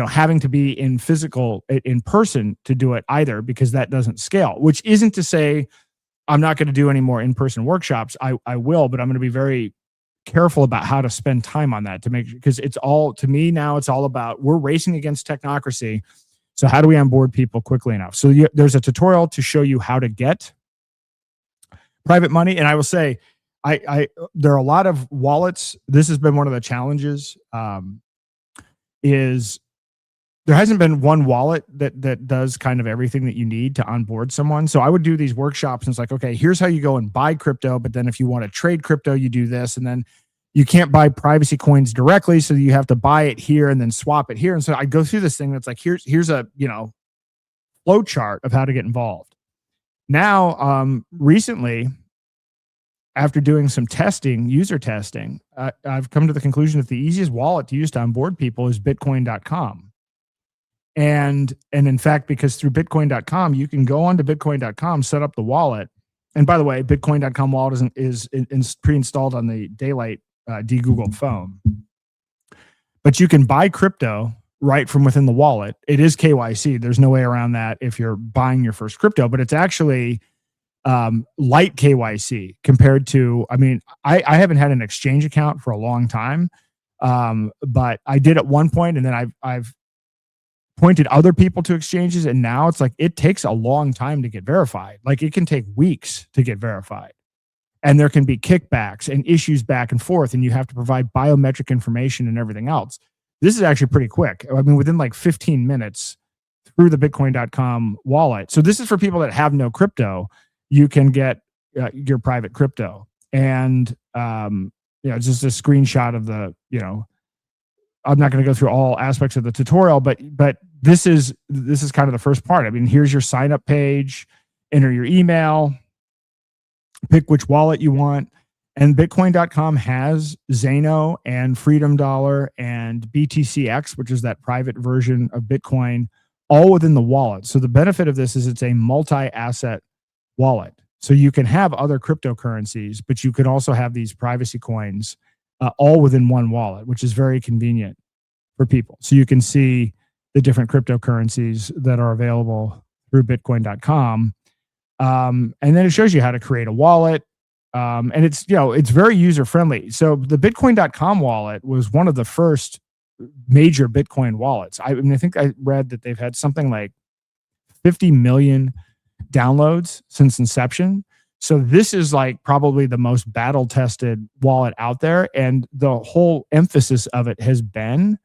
having to be in person to do it either, because that doesn't scale. Which isn't to say I'm not going to do any more in-person workshops. I will, but I'm going to be very careful about how to spend time on that because it's all, to me now, it's all about, we're racing against technocracy. So how do we onboard people quickly enough? So there's a tutorial to show you how to get private money. And I will say, there are a lot of wallets. This has been one of the challenges, is there hasn't been one wallet that does kind of everything that you need to onboard someone. So I would do these workshops and it's like, okay, here's how you go and buy crypto. But then if you want to trade crypto, you do this. And then you can't buy privacy coins directly. So you have to buy it here and then swap it here. And so I go through this thing that's like, here's a, flow chart of how to get involved. Now, recently, after doing some testing, user testing, I've come to the conclusion that the easiest wallet to use to onboard people is bitcoin.com. And in fact, because through bitcoin.com, you can go onto bitcoin.com, set up the wallet. And by the way, bitcoin.com wallet is pre-installed on the Daylight de-Googled phone. But you can buy crypto right from within the wallet. It is KYC. There's no way around that if you're buying your first crypto, but it's actually light KYC compared to, I mean, I haven't had an exchange account for a long time, but I did at one point, and then I've pointed other people to exchanges, and now it's like it takes a long time to get verified. Like it can take weeks to get verified, and there can be kickbacks and issues back and forth, and you have to provide biometric information and everything else. This is actually pretty quick. I mean, within like 15 minutes through the Bitcoin.com wallet. So this is for people that have no crypto. You can get your private crypto, and it's just a screenshot of the. I'm not going to go through all aspects of the tutorial, but this is kind of the first part. I mean, here's your sign up page. Enter your email. Pick which wallet you want. And Bitcoin.com has Zano and Freedom Dollar and BTCX, which is that private version of Bitcoin, all within the wallet. So the benefit of this is it's a multi-asset wallet. So you can have other cryptocurrencies, but you can also have these privacy coins all within one wallet, which is very convenient for people. So you can see the different cryptocurrencies that are available through Bitcoin.com. And then it shows you how to create a wallet. And it's very user-friendly. So the Bitcoin.com wallet was one of the first major Bitcoin wallets. I mean, I think I read that they've had something like 50 million downloads since inception. So this is like probably the most battle-tested wallet out there. And the whole emphasis of it has been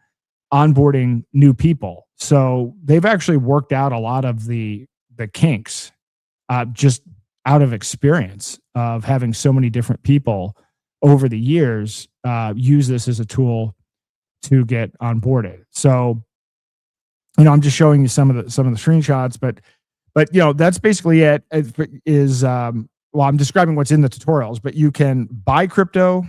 onboarding new people. So they've actually worked out a lot of the kinks just out of experience of having so many different people over the years use this as a tool to get onboarded. So, I'm just showing you some of the screenshots, but that's basically it. I'm describing what's in the tutorials, but you can buy crypto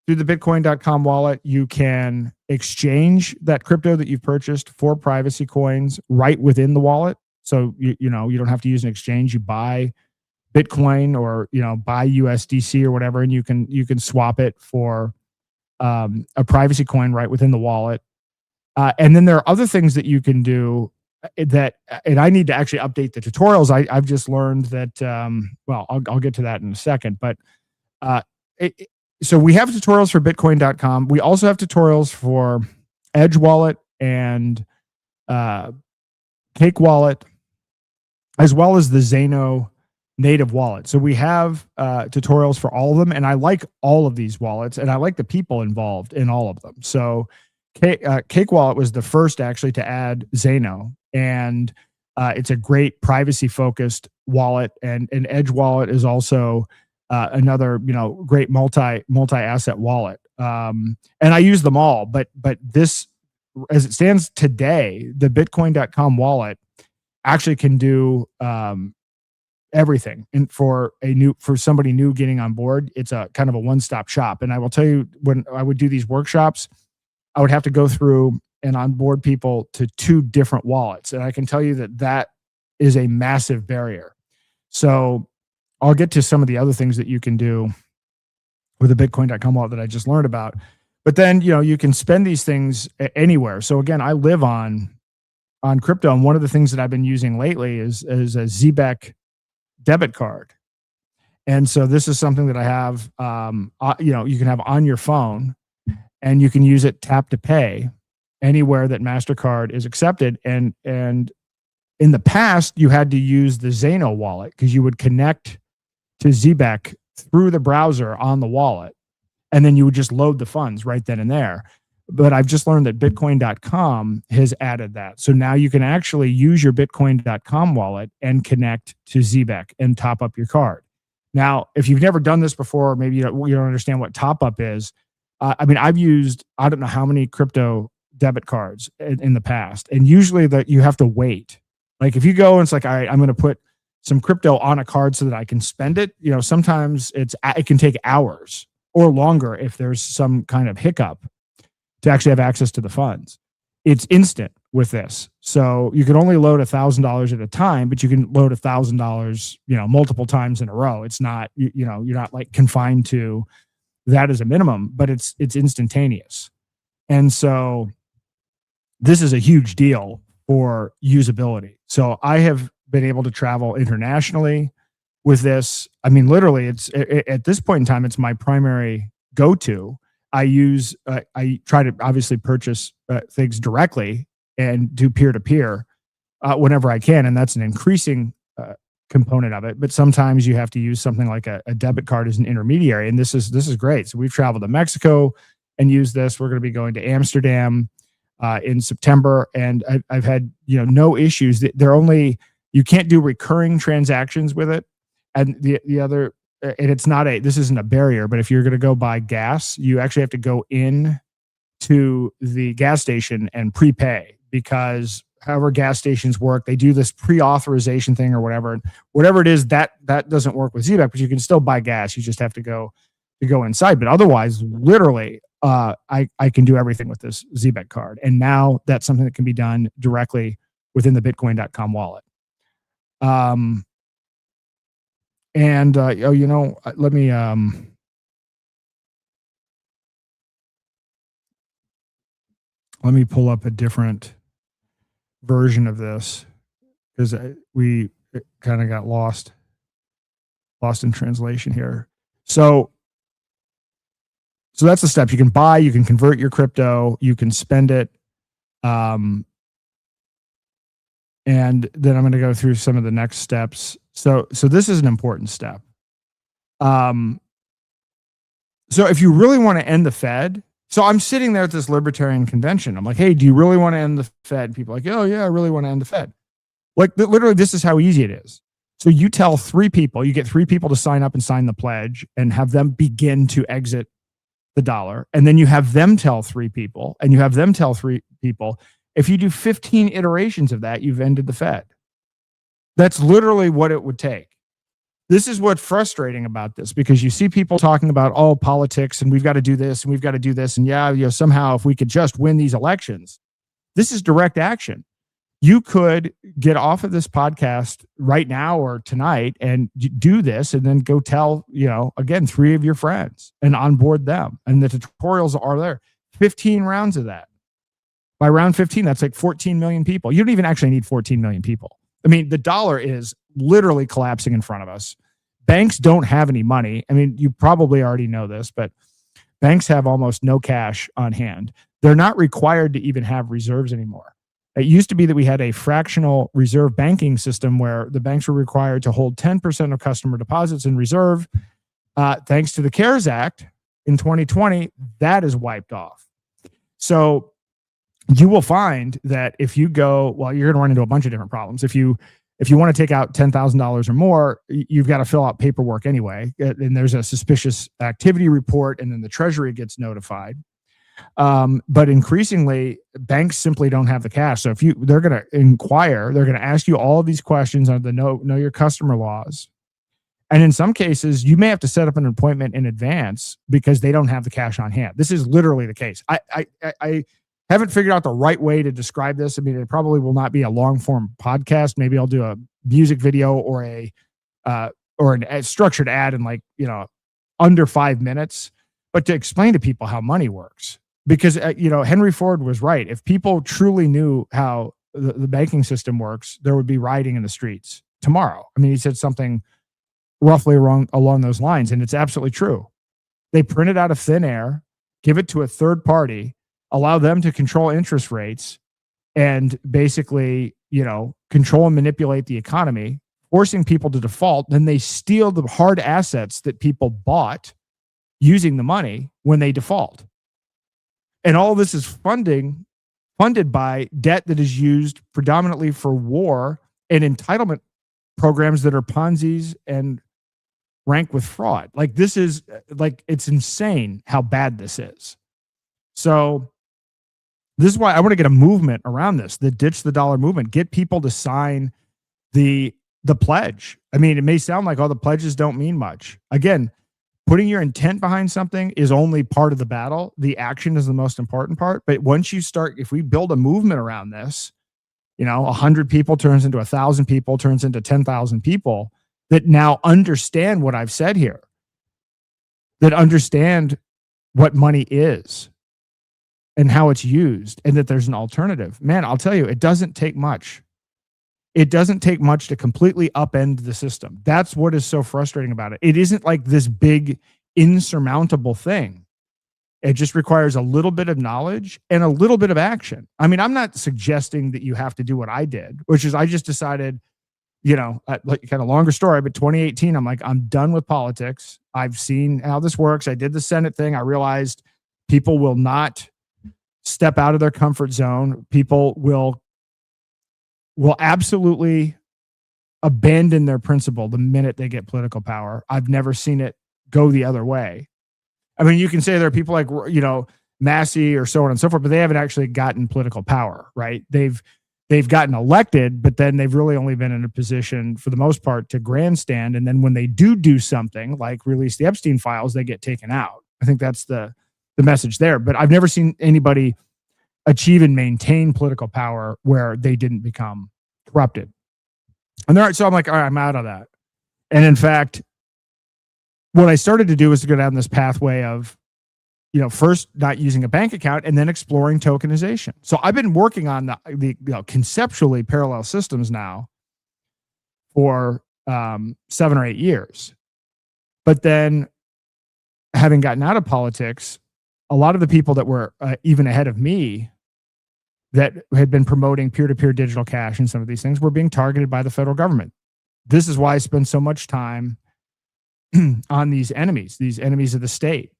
through the Bitcoin.com wallet. You can exchange that crypto that you've purchased for privacy coins right within the wallet. So you don't have to use an exchange. You buy Bitcoin or buy USDC or whatever, and you can swap it for a privacy coin right within the wallet. And then there are other things that you can do and I need to actually update the tutorials. I've just learned that, I'll get to that in a second, but so we have tutorials for Bitcoin.com. We also have tutorials for Edge Wallet and Cake Wallet, as well as the Zano native wallet. So we have tutorials for all of them, and I like all of these wallets, and I like the people involved in all of them. So Cake Wallet was the first actually to add Zano, and it's a great privacy-focused wallet, and Edge Wallet is also another great multi-asset wallet. And I use them all, but this, as it stands today, the Bitcoin.com wallet actually can do everything. And for somebody new getting on board, it's a kind of a one-stop shop. And I will tell you, when I would do these workshops, I would have to go through and onboard people to 2 different wallets. And I can tell you that is a massive barrier. So I'll get to some of the other things that you can do with the Bitcoin.com wallet that I just learned about. But then, you can spend these things anywhere. So again, I live on crypto. And one of the things that I've been using lately is a Zbeck debit card. And so this is something that I have, you can have on your phone, and you can use it tap to pay anywhere that MasterCard is accepted. And in the past, you had to use the Zano wallet because you would connect to Zbeck through the browser on the wallet, and then you would just load the funds right then and there. But I've just learned that Bitcoin.com has added that. So now you can actually use your Bitcoin.com wallet and connect to Zbeck and top up your card. Now, if you've never done this before, maybe you don't understand what top up is. I've used, I don't know how many crypto debit cards in the past, and usually that you have to wait. Like if you go and it's like, all right, I'm going to put some crypto on a card so that I can spend it. Sometimes it can take hours or longer if there's some kind of hiccup to actually have access to the funds. It's instant with this. So you can only load $1,000 at a time, but you can load $1,000, multiple times in a row. It's not, you're not like confined to that as a minimum, but it's instantaneous. And so this is a huge deal for usability. So I have been able to travel internationally with this. I mean, literally, it's at this point in time, it's my primary go-to. I try to obviously purchase things directly and do peer-to-peer whenever I can, and that's an increasing component of it. But sometimes you have to use something like a debit card as an intermediary, and this is great. So we've traveled to Mexico and used this. We're going to be going to Amsterdam in September, and I've had no issues. You can't do recurring transactions with it, and the other, and it's not this isn't a barrier. But if you're going to go buy gas, you actually have to go in to the gas station and prepay, because however gas stations work, they do this pre-authorization thing or whatever it is, that doesn't work with ZBAC, but you can still buy gas. You just have to go inside. But otherwise, literally, I can do everything with this ZBAC card. And now that's something that can be done directly within the Bitcoin.com wallet. Let me pull up a different version of this, because we kind of got lost in translation here. So that's the steps. You can buy, you can convert your crypto, you can spend it. And then I'm going to go through some of the next steps. So this is an important step. So if you really want to end the Fed, so I'm sitting there at this libertarian convention. I'm like, hey, do you really want to end the Fed? People are like, oh yeah, I really want to end the Fed. Like, literally, this is how easy it is. So you tell 3 people, you get 3 people to sign up and sign the pledge and have them begin to exit the dollar. And then you have them tell 3 people, and you have them tell 3 people. If you do 15 iterations of that, you've ended the Fed. That's literally what it would take. This is what's frustrating about this, because you see people talking about, politics, and we've got to do this, and we've got to do this. And somehow if we could just win these elections. This is direct action. You could get off of this podcast right now or tonight and do this, and then go tell, again, 3 of your friends and onboard them. And the tutorials are there. 15 rounds of that. By round 15, that's like 14 million people. You don't even actually need 14 million people. I mean, the dollar is literally collapsing in front of us. Banks don't have any money. I mean, you probably already know this, but banks have almost no cash on hand. They're not required to even have reserves anymore. It used to be that we had a fractional reserve banking system where the banks were required to hold 10% of customer deposits in reserve. Thanks to the CARES Act in 2020, that is wiped off. So you will find that if you go, you're going to run into a bunch of different problems. If you want to take out $10,000 or more, you've got to fill out paperwork anyway. And there's a suspicious activity report, and then the Treasury gets notified. But increasingly, banks simply don't have the cash. So they're going to inquire, they're going to ask you all of these questions on the know your customer laws. And in some cases, you may have to set up an appointment in advance because they don't have the cash on hand. This is literally the case. I haven't figured out the right way to describe this. I mean, it probably will not be a long form podcast. Maybe I'll do a music video or a structured ad in under 5 minutes, but to explain to people how money works. Because, Henry Ford was right. If people truly knew how the banking system works, there would be rioting in the streets tomorrow. I mean, he said something roughly along those lines, and it's absolutely true. They print it out of thin air, give it to a third party, allow them to control interest rates, and basically, control and manipulate the economy, forcing people to default. Then they steal the hard assets that people bought using the money when they default. And all this is funded by debt that is used predominantly for war and entitlement programs that are Ponzi's and rank with fraud. This is it's insane how bad this is. So this is why I want to get a movement around this, the ditch the dollar movement, get people to sign the pledge. I mean, it may sound like, the pledges don't mean much. Again, putting your intent behind something is only part of the battle. The action is the most important part. But once you start, if we build a movement around this, 100 people turns into 1,000 people, turns into 10,000 people that now understand what I've said here, that understand what money is. and how it's used, and that there's an alternative. Man, I'll tell you, it doesn't take much. It doesn't take much to completely upend the system. That's what is so frustrating about it. It isn't like this big, insurmountable thing. It just requires a little bit of knowledge and a little bit of action. I mean, I'm not suggesting that you have to do what I did, which is I just decided, like kind of longer story, but 2018, I'm like, I'm done with politics. I've seen how this works. I did the Senate thing. I realized people will not step out of their comfort zone. People will absolutely abandon their principle the minute they get political power. I've never seen it go the other way. I mean, you can say there are people like, Massey or so on and so forth, but they haven't actually gotten political power, right? They've gotten elected, but then they've really only been in a position for the most part to grandstand. And then when they do something like release the Epstein files, they get taken out. I think that's the message there. But I've never seen anybody achieve and maintain political power where they didn't become corrupted. And so I'm like, all right, I'm out of that. And in fact, what I started to do was to go down this pathway of, first not using a bank account and then exploring tokenization. So I've been working on the conceptually parallel systems now for 7 or 8 years. But then having gotten out of politics, a lot of the people that were even ahead of me that had been promoting peer-to-peer digital cash and some of these things were being targeted by the federal government. This is why I spend so much time on these enemies of the state,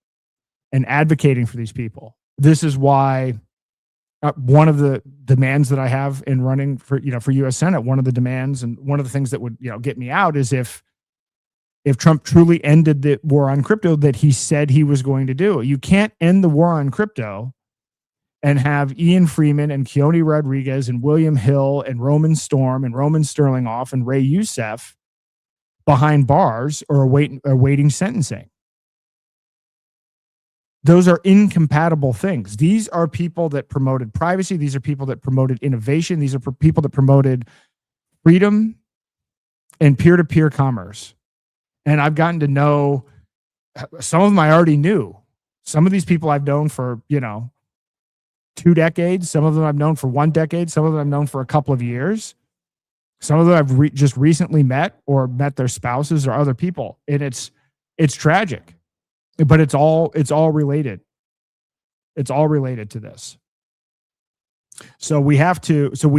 and advocating for these people. This is why one of the demands that I have in running for U.S. Senate, one of the demands and one of the things that would get me out is if Trump truly ended the war on crypto that he said he was going to do. You can't end the war on crypto and have Ian Freeman and Keone Rodriguez and William Hill and Roman Storm and Roman Sterlingoff and Ray Youssef behind bars or awaiting sentencing. Those are incompatible things. These are people that promoted privacy. These are people that promoted innovation. These are people that promoted freedom and peer-to-peer commerce. And I've gotten to know some of them I already knew. Some of these people I've known for, 2 decades. Some of them I've known for 1 decade. Some of them I've known for a couple of years. Some of them I've just recently met or met their spouses or other people. And it's tragic, but it's all related. It's all related to this. So we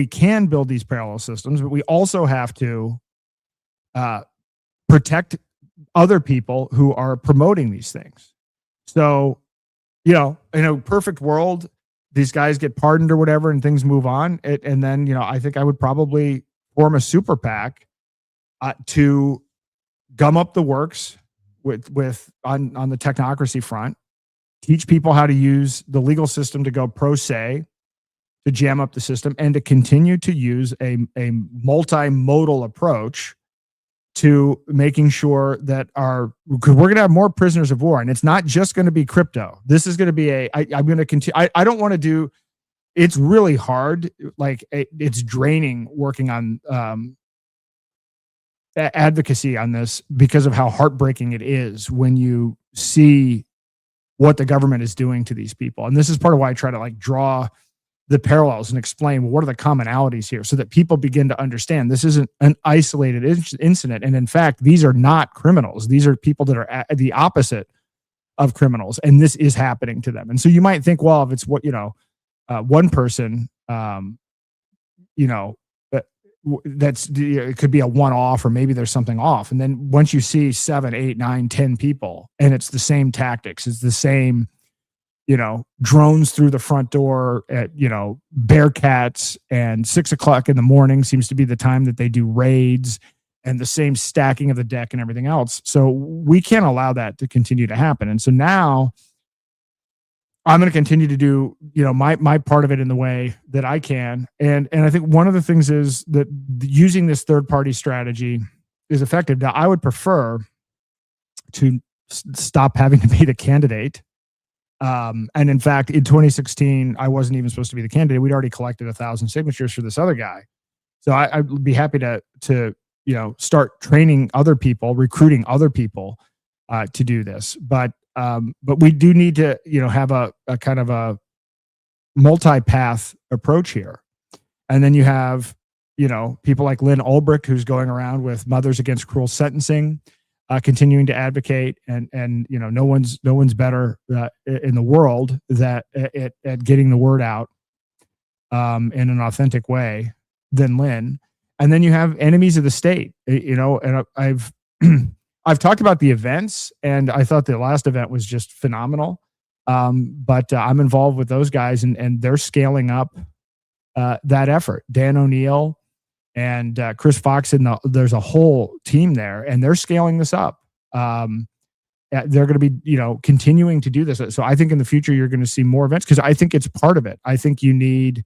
can build these parallel systems, but we also have to protect other people who are promoting these things. So, in a perfect world, these guys get pardoned or whatever and things move on. And then, I think I would probably form a super PAC to gum up the works on the technocracy front, teach people how to use the legal system to go pro se, to jam up the system, and to continue to use a multimodal approach to making sure that because we're going to have more prisoners of war, and it's not just going to be crypto. This is going to be I'm going to continue. I don't want to do, it's really hard. Like it's draining working on advocacy on this because of how heartbreaking it is when you see what the government is doing to these people. And this is part of why I try to draw the parallels and explain what are the commonalities here so that people begin to understand this isn't an isolated incident. And in fact, these are not criminals. These are people that are the opposite of criminals. And this is happening to them. And so you might think, well, if it's one person, it could be a one-off, or maybe there's something off. And then once you see 7, 8, 9, 10 people, and it's the same tactics, it's the same, drones through the front door at, Bearcats, and 6 o'clock in the morning seems to be the time that they do raids, and the same stacking of the deck and everything else. So we can't allow that to continue to happen. And so now I'm going to continue to do, my part of it in the way that I can. And I think one of the things is that using this third-party strategy is effective. Now, I would prefer to stop having to be the candidate. And in fact, in 2016, I wasn't even supposed to be the candidate. We'd already collected 1,000 signatures for this other guy. So I'd be happy to start training other people, recruiting other people to do this. But we do need to, have a kind of a multi-path approach here. And then you have, people like Lynn Ulbricht, who's going around with Mothers Against Cruel Sentencing, continuing to advocate, and no one's better in the world at getting the word out in an authentic way than Lynn. And then you have enemies of the state, and I've I've talked about the events, and I thought the last event was just phenomenal. But I'm involved with those guys, and they're scaling up that effort. Dan O'Neill and Chris Fox, there's a whole team there, and they're scaling this up. They're going to be, continuing to do this. So I think in the future you're going to see more events, because I think it's part of it. I think you need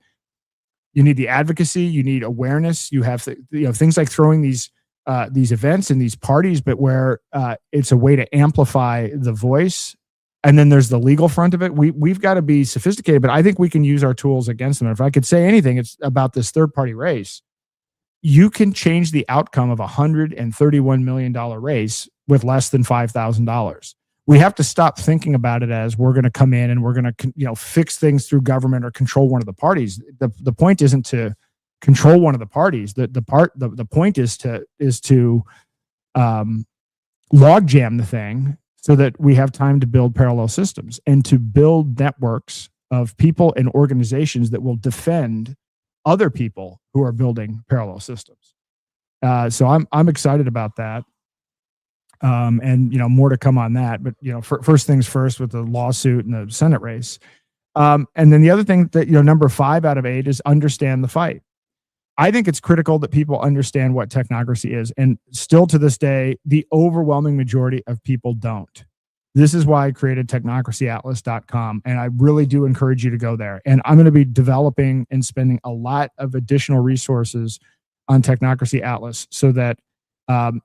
the advocacy, you need awareness. You have things like throwing these events and these parties, but where it's a way to amplify the voice. And then there's the legal front of it. We've got to be sophisticated, but I think we can use our tools against them. If I could say anything, it's about this third-party race. You can change the outcome of a $131 million race with less than $5,000. We have to stop thinking about it as we're going to come in and we're going to fix things through government or control one of the parties. The point isn't to control one of the parties. The point is to logjam the thing, so that we have time to build parallel systems and to build networks of people and organizations that will defend other people who are building parallel systems. So I'm excited about that. And more to come on that. But first things first with the lawsuit and the Senate race. And then the other thing that number 5 out of 8 is understand the fight. I think it's critical that people understand what technocracy is. And still to this day, the overwhelming majority of people don't. This is why I created technocracyatlas.com. And I really do encourage you to go there. And I'm going to be developing and spending a lot of additional resources on Technocracy Atlas, so that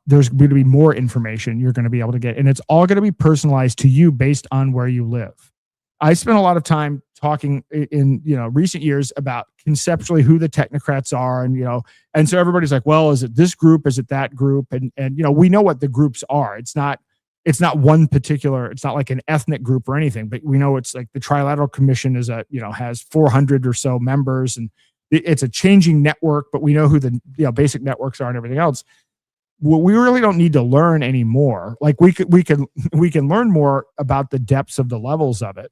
there's going to be more information you're going to be able to get. And it's all going to be personalized to you based on where you live. I spent a lot of time talking in recent years about conceptually who the technocrats are, and so everybody's like, well, is it this group, is it that group, and we know what the groups are. It's not one particular, it's not like an ethnic group or anything, but we know it's like the Trilateral Commission is has 400 or so members, and it's a changing network, but we know who the basic networks are and everything else. Well, we really don't need to learn anymore. Like we can learn more about the depths of the levels of it.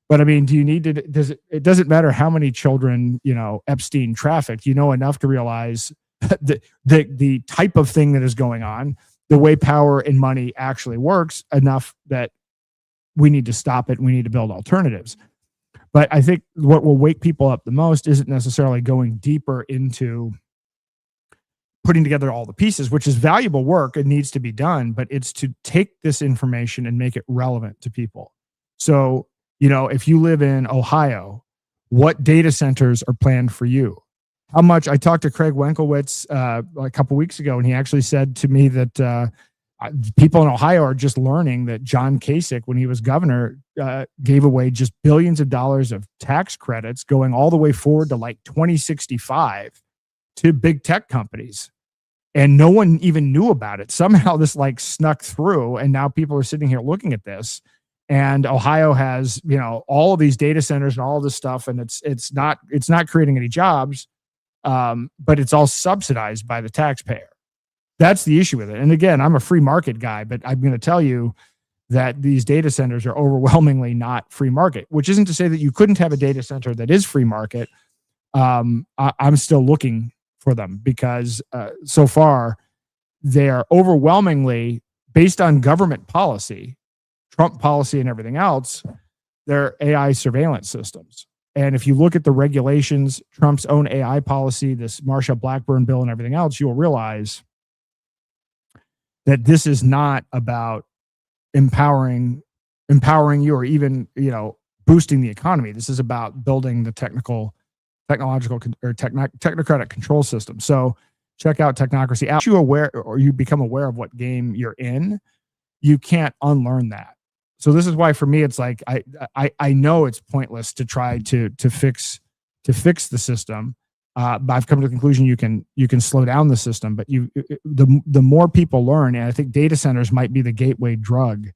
But I mean, do you need to, it doesn't matter how many children, Epstein trafficked, enough to realize the type of thing that is going on, the way power and money actually works, enough that we need to stop it. And we need to build alternatives. But I think what will wake people up the most isn't necessarily going deeper into putting together all the pieces, which is valuable work and needs to be done, but it's to take this information and make it relevant to people. So, if you live in Ohio, what data centers are planned for you? How much? I talked to Craig Wenkowitz a couple weeks ago, and he actually said to me that people in Ohio are just learning that John Kasich, when he was governor, gave away just billions of dollars of tax credits going all the way forward to like 2065 to big tech companies. And no one even knew about it. Somehow this snuck through, and now people are sitting here looking at this. And Ohio has, all of these data centers and all of this stuff, and it's not creating any jobs, but it's all subsidized by the taxpayer. That's the issue with it. And again, I'm a free market guy, but I'm going to tell you that these data centers are overwhelmingly not free market, which isn't to say that you couldn't have a data center that is free market. I'm still looking for them, because so far they are overwhelmingly based on government policy, Trump policy and everything else. They're AI surveillance systems. And if you look at the regulations, Trump's own AI policy, this Marsha Blackburn bill and everything else, you'll realize that this is not about empowering you or even, boosting the economy. This is about building the technocratic control system. So check out Technocracy. As you become aware of what game you're in, you can't unlearn that. So this is why for me, it's like, I know it's pointless to try to fix the system. But I've come to the conclusion you can slow down the system, but the more people learn, and I think data centers might be the gateway drug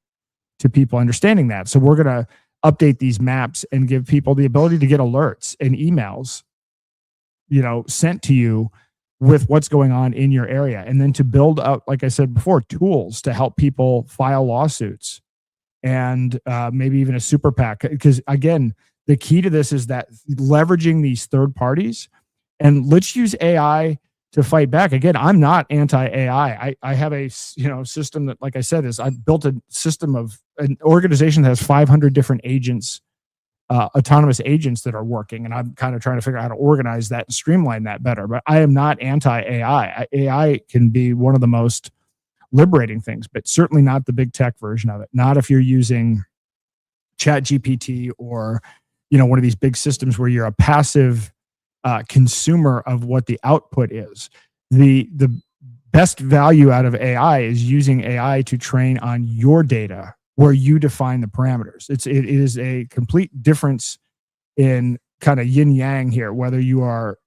to people understanding that. So we're going to update these maps and give people the ability to get alerts and emails, sent to you with what's going on in your area. And then to build up, like I said before, tools to help people file lawsuits and maybe even a super PAC. Because again, the key to this is that leveraging these third parties, and let's use AI to fight back. Again, I'm not anti-AI. I have a system that, like I said, I built a system of an organization that has 500 different agents, autonomous agents that are working, and I'm kind of trying to figure out how to organize that and streamline that better. But I am not anti-AI. AI can be one of the most liberating things, but certainly not the big tech version of it. Not if you're using ChatGPT or one of these big systems where you're a passive consumer of what the output is. The best value out of AI is using AI to train on your data where you define the parameters. It is a complete difference in kind of yin yang here, whether you're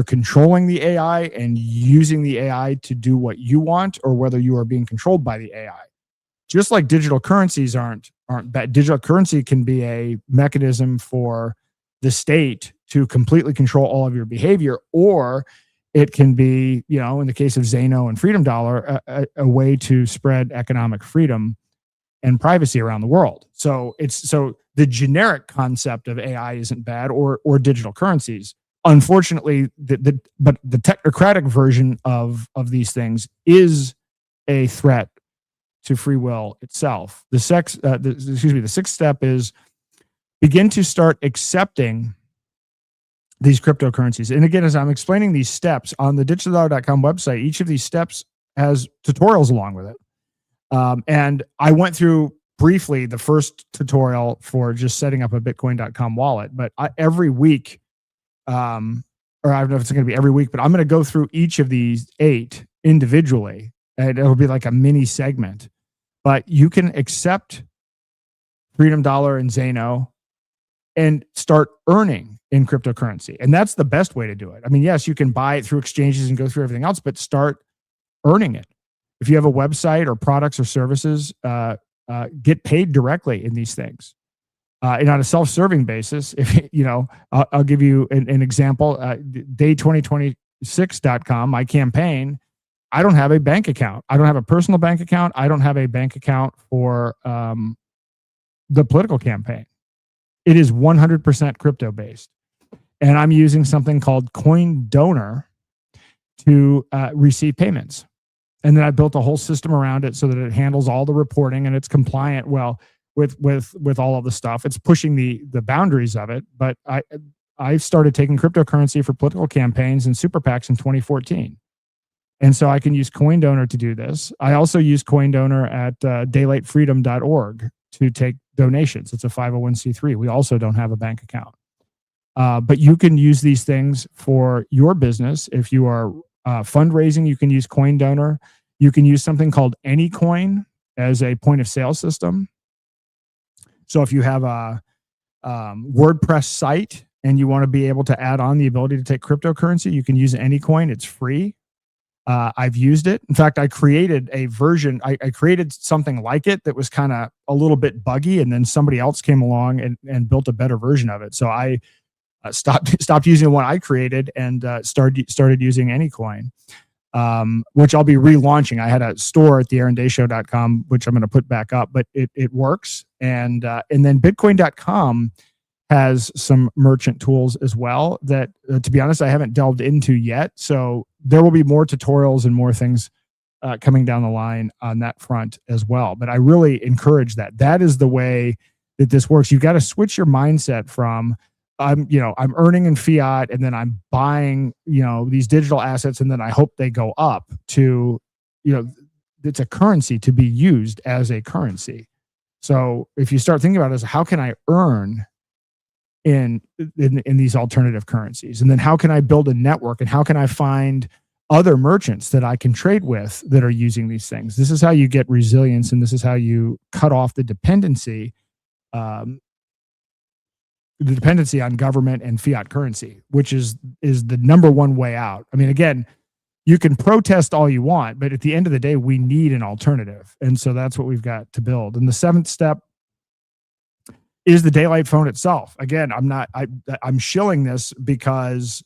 controlling the AI and using the AI to do what you want, or whether you are being controlled by the AI. Just like digital currencies aren't bad. Digital currency can be a mechanism for the state to completely control all of your behavior, or it can be, in the case of Zano and Freedom Dollar, a way to spread economic freedom and privacy around the world. So the generic concept of AI isn't bad, or digital currencies. Unfortunately, but the technocratic version of these things is a threat to free will itself. The sixth step is begin to start accepting these cryptocurrencies. And again, as I'm explaining these steps on the ditchthe-dollar.com website, each of these steps has tutorials along with it. And I went through briefly the first tutorial for just setting up a Bitcoin.com wallet, but every week, or I don't know if it's going to be every week, but I'm going to go through each of these 8 individually, and it'll be like a mini segment. But you can accept Freedom Dollar and Zano and start earning in cryptocurrency. And that's the best way to do it. I mean, yes, you can buy it through exchanges and go through everything else, but start earning it. If you have a website or products or services, get paid directly in these things. And on a self-serving basis, if I'll give you an example. Day2026.com, my campaign, I don't have a bank account. I don't have a personal bank account. I don't have a bank account for the political campaign. It is 100% crypto based. And I'm using something called Coin Donor to receive payments. And then I built a whole system around it so that it handles all the reporting and it's compliant with all of the stuff. It's pushing the boundaries of it. But I started taking cryptocurrency for political campaigns and super PACs in 2014. And so I can use Coin Donor to do this. I also use Coin Donor at daylightfreedom.org to take donations. It's a 501c3. We also don't have a bank account. But you can use these things for your business. If you are fundraising, you can use Coin Donor. You can use something called AnyCoin as a point of sale system. So if you have a WordPress site and you want to be able to add on the ability to take cryptocurrency, you can use AnyCoin. It's free. I've used it. In fact, I created a version. I created something like it that was kind of a little bit buggy, and then somebody else came along and built a better version of it. So I stopped using the one I created and started using AnyCoin, which I'll be relaunching. I had a store at theaarondayshow.com, which I'm going to put back up, but it works. And then Bitcoin.com has some merchant tools as well that, to be honest, I haven't delved into yet. So there will be more tutorials and more things coming down the line on that front as well. But I really encourage that. That is the way that this works. You've got to switch your mindset from I'm earning in fiat and then I'm buying, these digital assets and then I hope they go up to, it's a currency to be used as a currency. So if you start thinking about it as how can I earn in these alternative currencies, and then how can I build a network, and how can I find other merchants that I can trade with that are using these things? This is how you get resilience, and this is how you cut off the dependency on government and fiat currency, which is the number one way out. I mean, again, you can protest all you want, but at the end of the day, we need an alternative. And so that's what we've got to build. And the 7th step is the daylight phone itself. Again, I'm shilling this because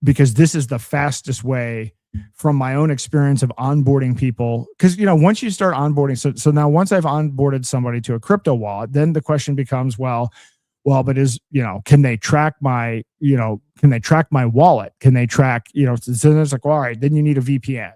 this is the fastest way from my own experience of onboarding people. Because, once you start onboarding, so now once I've onboarded somebody to a crypto wallet, then the question becomes, well, but can they track my wallet? Can they track, so then it's like, well, all right, then you need a VPN.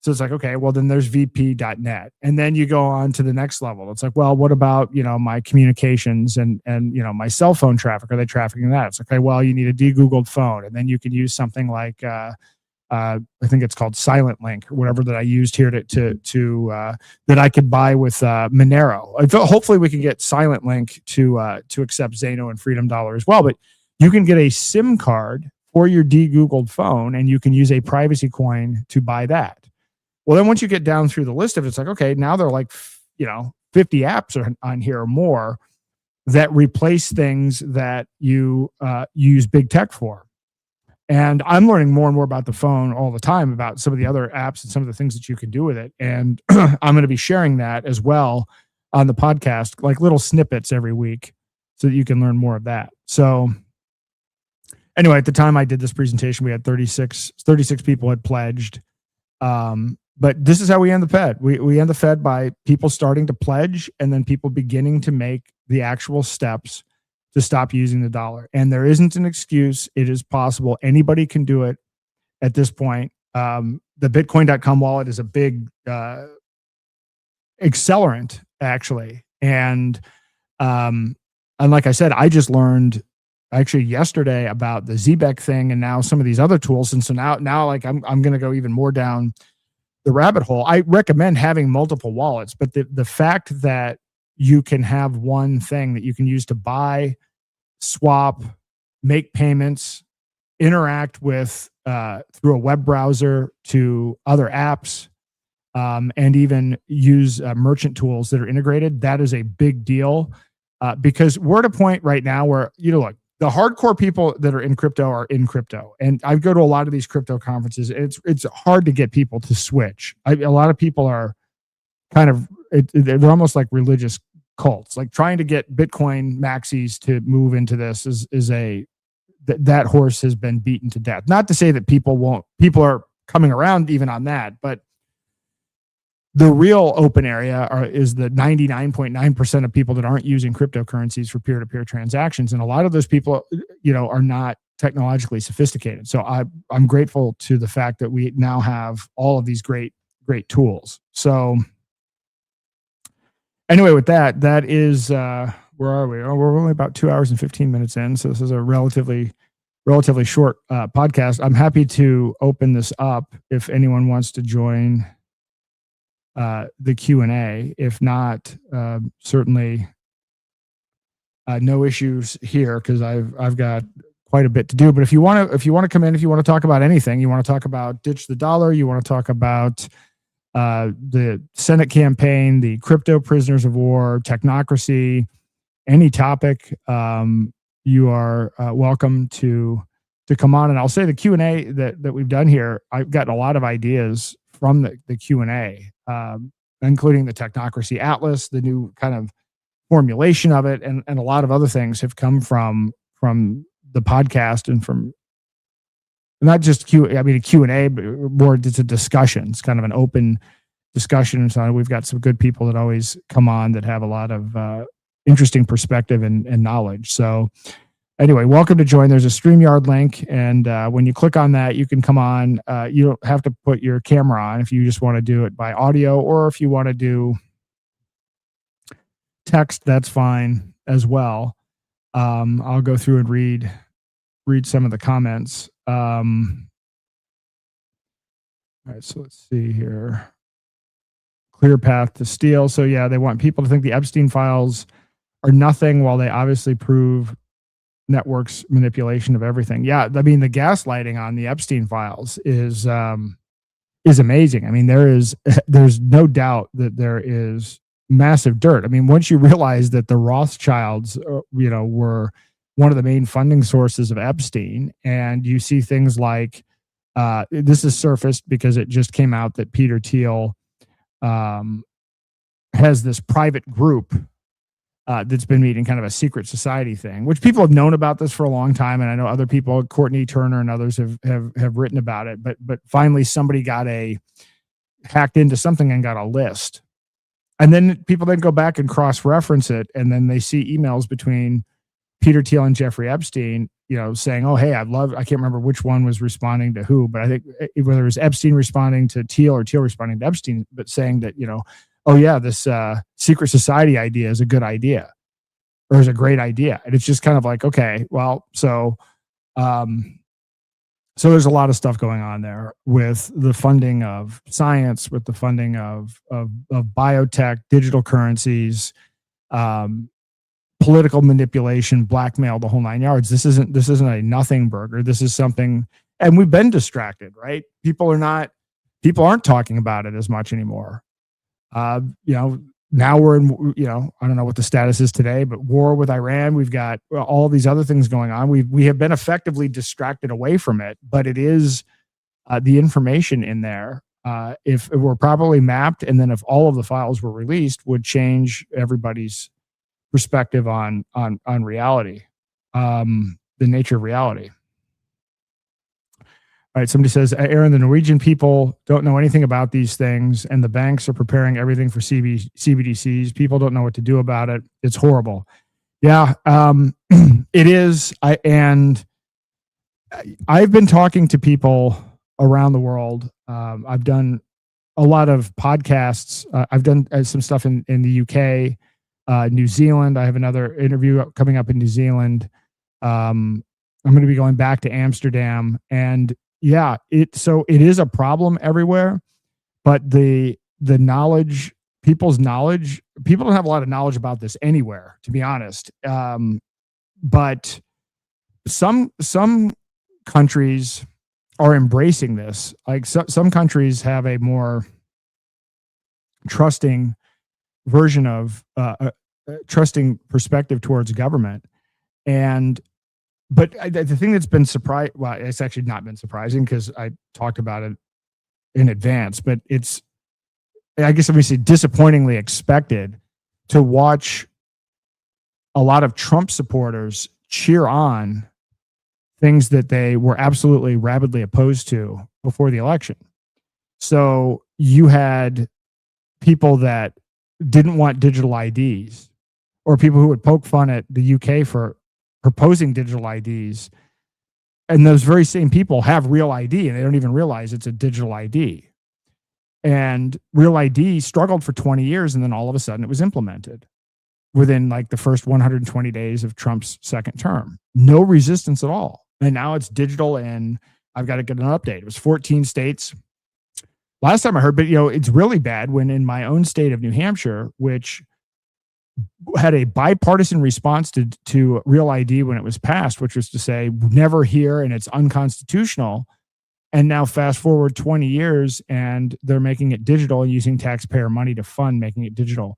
So it's like, okay, well, then there's vp.net. And then you go on to the next level. It's like, well, what about, my communications and my cell phone traffic? Are they trafficking that? It's like, okay, well, you need a de-Googled phone. And then you can use something like, I think it's called Silent Link or whatever that I used here to that I could buy with Monero. Hopefully we can get Silent Link to accept Zano and Freedom Dollar as well. But you can get a SIM card for your de-Googled phone, and you can use a privacy coin to buy that. Well, then once you get down through the list of it, it's like, okay, now there are like, 50 apps on here or more that replace things that you use big tech for. And I'm learning more and more about the phone all the time, about some of the other apps and some of the things that you can do with it. And I'm going to be sharing that as well on the podcast, like little snippets every week so that you can learn more of that. So anyway, at the time I did this presentation, we had 36 people had pledged. But this is how we end the Fed. We end the Fed by people starting to pledge and then people beginning to make the actual steps to stop using the dollar. And there isn't an excuse. It is possible. Anybody can do it at this point. The Bitcoin.com wallet is a big accelerant, actually. And like I said, I just learned actually yesterday about the ZBEC thing and now some of these other tools. And so now like I'm going to go even more down the rabbit hole. I recommend having multiple wallets, but the fact that you can have one thing that you can use to buy, swap, make payments, interact with through a web browser to other apps, and even use merchant tools that are integrated, that is a big deal because we're at a point right now where, look, the hardcore people that are in crypto are in crypto. And I go to a lot of these crypto conferences. It's hard to get people to switch. A lot of people are kind of, they're almost like religious cults. Like trying to get Bitcoin maxis to move into this that horse has been beaten to death. Not to say that people are coming around even on that, but the real open area is the 99.9% of people that aren't using cryptocurrencies for peer-to-peer transactions. And a lot of those people, are not technologically sophisticated. So I'm grateful to the fact that we now have all of these great tools. So anyway, with that is, where are we? Oh, we're only about 2 hours and 15 minutes in. So this is a relatively short podcast. I'm happy to open this up if anyone wants to join the Q&A. If not, certainly no issues here because I've got quite a bit to do. But if you want to come in, if you want to talk about anything, you want to talk about ditch the dollar, you want to talk about the Senate campaign, the crypto prisoners of war, technocracy, any topic, you are welcome to come on. And I'll say the Q&A that we've done here, I've gotten a lot of ideas from the Q&A, including the Technocracy Atlas, the new kind of formulation of it, and a lot of other things have come from the podcast and from not just a Q&A, but more it's a discussion. It's kind of an open discussion. And so we've got some good people that always come on that have a lot of interesting perspective and knowledge. So anyway, welcome to join. There's a StreamYard link, and when you click on that, you can come on. You don't have to put your camera on if you just want to do it by audio, or if you want to do text, that's fine as well. I'll go through and read some of the comments. All right, so let's see here. Clear path to steal. So yeah, they want people to think the Epstein files are nothing, while they obviously prove networks manipulation of everything. Yeah, I mean, the gaslighting on the Epstein files is amazing. I mean, there's no doubt that there is massive dirt. I mean, once you realize that the Rothschilds, were one of the main funding sources of Epstein, and you see things like this is surfaced because it just came out that Peter Thiel has this private group that's been meeting kind of a secret society thing, which people have known about this for a long time. And I know other people, Courtney Turner and others have written about it, but finally somebody hacked into something and got a list. And then people then go back and cross-reference it, and then they see emails between Peter Thiel and Jeffrey Epstein, saying, "Oh, hey, I can't remember which one was responding to who, but I think whether it was Epstein responding to Thiel or Thiel responding to Epstein, but saying that, oh yeah, this secret society idea is a good idea or is a great idea." And it's just kind of like, okay, well, so there's a lot of stuff going on there with the funding of science, with the funding of biotech, digital currencies, political manipulation, blackmail, the whole 9 yards. This isn't a nothing burger. This is something, and we've been distracted, right? People aren't talking about it as much anymore. Now we're in, I don't know what the status is today, but war with Iran. We've got all these other things going on. We have been effectively distracted away from it, but it is the information in there. If it were properly mapped, and then if all of the files were released, would change everybody's perspective on reality, the nature of reality. All right, somebody says, Aaron, the Norwegian people don't know anything about these things, and the banks are preparing everything for CBDCs. People don't know what to do about it. It's horrible. Yeah, it is. I've been talking to people around the world. I've done a lot of podcasts. I've done some stuff in the UK, New Zealand. I have another interview coming up in New Zealand. I'm going to be going back to Amsterdam, and yeah, it is a problem everywhere, but the knowledge, people don't have a lot of knowledge about this anywhere, to be honest. But some countries are embracing this. Like some countries have a more trusting version of trusting perspective towards government. But the thing that's been it's actually not been surprising because I talked about it in advance, but it's, I guess let me say, disappointingly expected to watch a lot of Trump supporters cheer on things that they were absolutely rabidly opposed to before the election. So you had people that didn't want digital IDs, or people who would poke fun at the UK for proposing digital IDs. And those very same people have real ID, and they don't even realize it's a digital ID. And real ID struggled for 20 years, and then all of a sudden it was implemented within like the first 120 days of Trump's second term. No resistance at all. And now it's digital, and I've got to get an update. It was 14 states last time I heard, but it's really bad when in my own state of New Hampshire, which had a bipartisan response to Real ID when it was passed, which was to say never here and it's unconstitutional. And now fast forward 20 years and they're making it digital and using taxpayer money to fund making it digital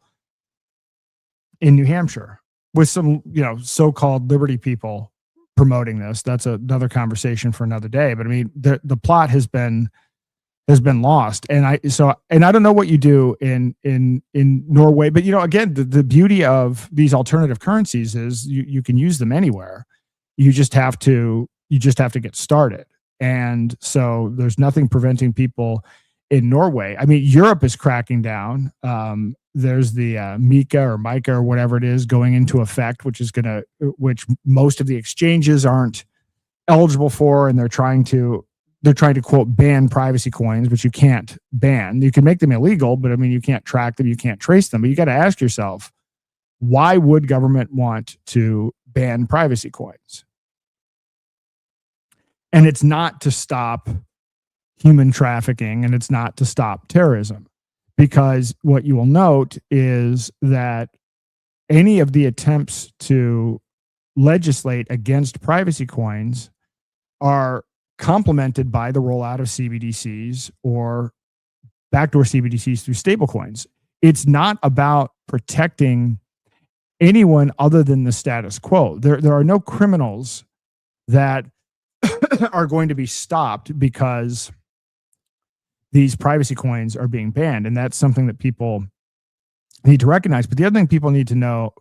in New Hampshire with some, so-called liberty people promoting this. That's another conversation for another day. But I mean, the plot has been lost. And I don't know what you do in Norway, but again, the beauty of these alternative currencies is you can use them anywhere. You just have to get started. And so there's nothing preventing people in Norway. I mean, Europe is cracking down. There's the MiCA or whatever it is going into effect, which which most of the exchanges aren't eligible for, and they're trying to quote ban privacy coins, which you can't ban. You can make them illegal, but I mean, you can't track them, you can't trace them. But you got to ask yourself, why would government want to ban privacy coins? And it's not to stop human trafficking, and it's not to stop terrorism, because what you will note is that any of the attempts to legislate against privacy coins are complemented by the rollout of CBDCs or backdoor CBDCs through stablecoins. It's not about protecting anyone other than the status quo. There are no criminals that are going to be stopped because these privacy coins are being banned. And that's something that people need to recognize. But the other thing people need to know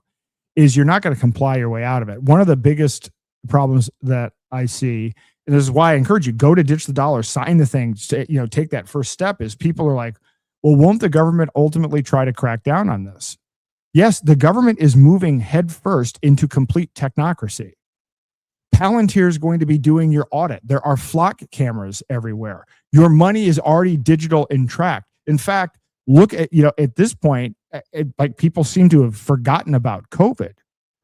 is you're not going to comply your way out of it. One of the biggest problems that I see, and this is why I encourage you, go to Ditch the Dollar, sign the thing, take that first step, is people are like, well, won't the government ultimately try to crack down on this? Yes, the government is moving headfirst into complete technocracy. Palantir is going to be doing your audit. There are flock cameras everywhere. Your money is already digital and tracked. In fact, look at, at this point, like people seem to have forgotten about COVID.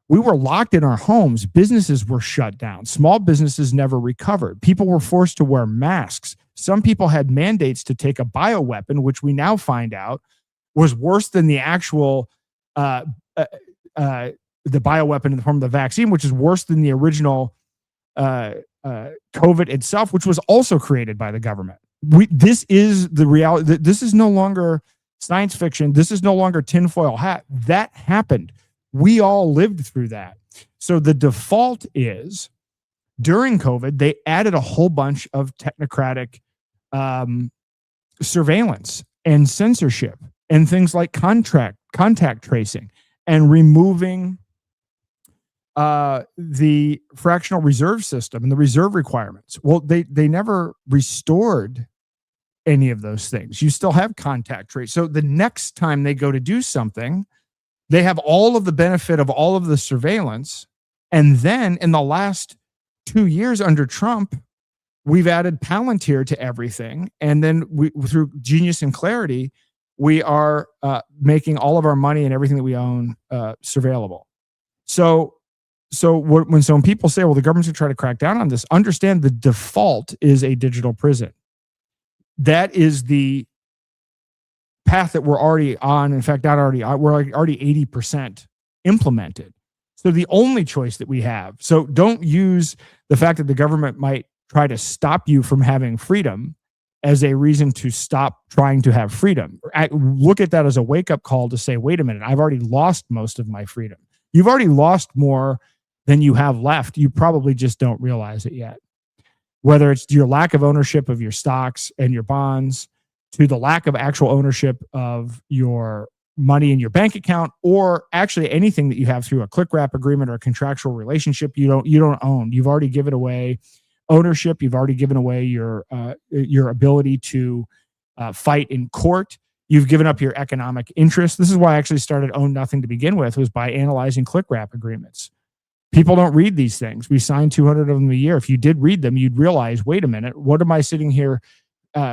We were locked in our homes. Businesses were shut down. Small businesses never recovered. People were forced to wear masks. Some people had mandates to take a bioweapon, which we now find out was worse than the actual the bioweapon in the form of the vaccine, which is worse than the original COVID itself, which was also created by the government. This is the reality. This is no longer science fiction. This is no longer tinfoil hat. That happened. We all lived through that. So the default is, during COVID, they added a whole bunch of technocratic surveillance and censorship and things like contact tracing and removing the fractional reserve system and the reserve requirements. Well, they never restored any of those things. You still have contact trace. So the next time they go to do something, they have all of the benefit of all of the surveillance. And then in the last 2 years under Trump, we've added Palantir to everything. And then through genius and clarity, we are making all of our money and everything that we own surveillable. So when people say, well, the government's going to try to crack down on this, understand the default is a digital prison. That is the path that we're already on. In fact, not already, we're already 80% implemented. So the only choice that we have, so don't use the fact that the government might try to stop you from having freedom as a reason to stop trying to have freedom. Look at that as a wake-up call to say, wait a minute, I've already lost most of my freedom. You've already lost more than you have left. You probably just don't realize it yet. Whether it's your lack of ownership of your stocks and your bonds, to the lack of actual ownership of your money in your bank account, or actually anything that you have through a click wrap agreement or a contractual relationship you don't own. You've already given away ownership. You've already given away your ability to fight in court. You've given up your economic interest. This is why I actually started Own Nothing to begin with, was by analyzing click wrap agreements. People don't read these things. We sign 200 of them a year. If you did read them, you'd realize, wait a minute, what am I sitting here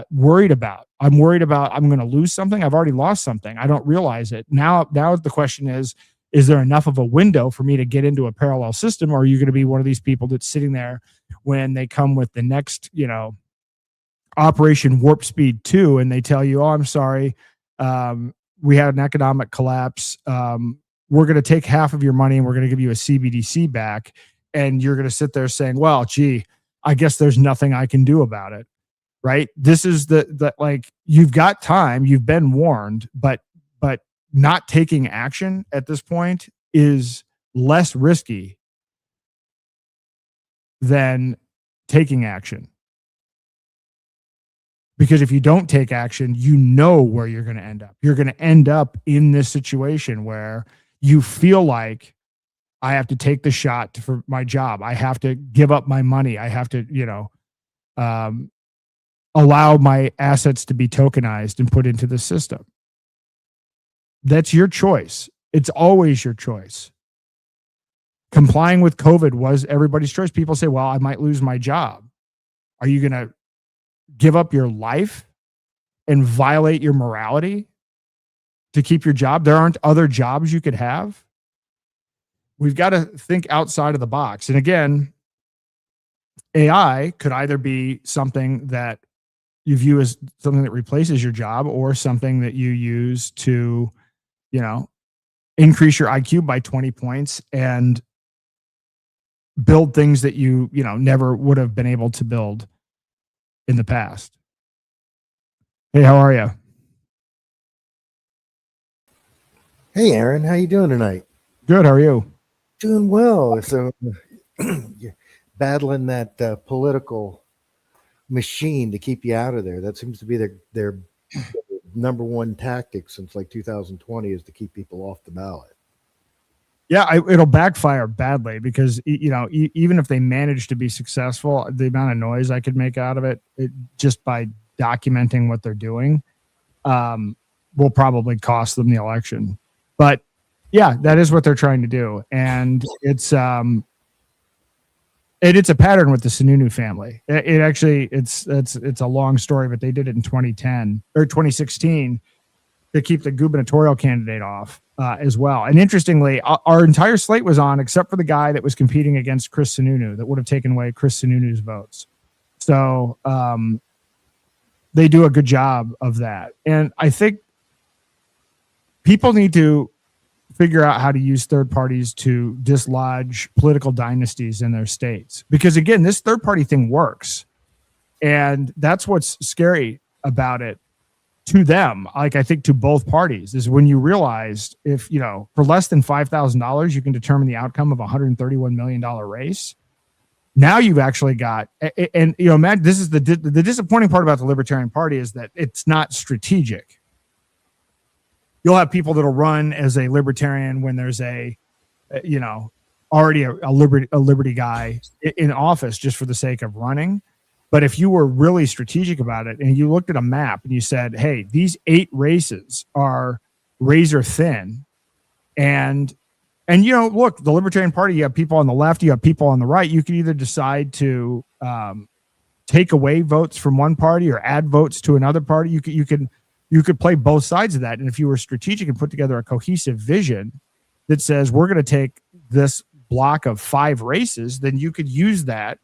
worried about? I'm worried about I'm going to lose something. I've already lost something. I don't realize it. Now the question is there enough of a window for me to get into a parallel system? Or are you going to be one of these people that's sitting there when they come with the next, Operation Warp Speed 2, and they tell you, oh, I'm sorry, we had an economic collapse. We're going to take half of your money and we're going to give you a CBDC back. And you're going to sit there saying, well, gee, I guess there's nothing I can do about it. Right? This is the like, you've got time, you've been warned, but not taking action at this point is less risky than taking action. Because if you don't take action, you know where you're going to end up. You're going to end up in this situation where you feel like, I have to take the shot for my job. I have to give up my money. I have to, allow my assets to be tokenized and put into the system. That's your choice. It's always your choice. Complying with COVID was everybody's choice. People say, well, I might lose my job. Are you going to give up your life and violate your morality to keep your job? There aren't other jobs you could have. We've got to think outside of the box. And again, AI could either be something that you view as something that replaces your job, or something that you use to, increase your IQ by 20 points and build things that you never would have been able to build in the past. Hey, how are you? Hey, Aaron, how you doing tonight? Good. How are you? Doing well. So you're battling that political machine to keep you out of there. That seems to be their number one tactic since like 2020, is to keep people off the ballot. Yeah, it'll backfire badly because even if they manage to be successful, the amount of noise I could make out of it just by documenting what they're doing will probably cost them the election. But yeah, that is what they're trying to do, and it's a pattern with the Sununu family. It's a long story, but they did it in 2010 or 2016 to keep the gubernatorial candidate off as well. And interestingly, our entire slate was on except for the guy that was competing against Chris Sununu that would have taken away Chris Sununu's votes. So they do a good job of that. And I think people need to figure out how to use third parties to dislodge political dynasties in their states. Because again, this third party thing works. And that's what's scary about it to them. Like, I think to both parties is when you realized if, for less than $5,000, you can determine the outcome of a $131 million race. Now you've actually got, and Matt, this is the disappointing part about the Libertarian Party is that it's not strategic. You'll have people that'll run as a libertarian when there's already a liberty guy in office just for the sake of running. But if you were really strategic about it and you looked at a map and you said, hey, these 8 races are razor thin. And look, the Libertarian Party, you have people on the left, you have people on the right. You can either decide to take away votes from one party or add votes to another party. You could play both sides of that. And if you were strategic and put together a cohesive vision that says we're going to take this block of 5 races, then you could use that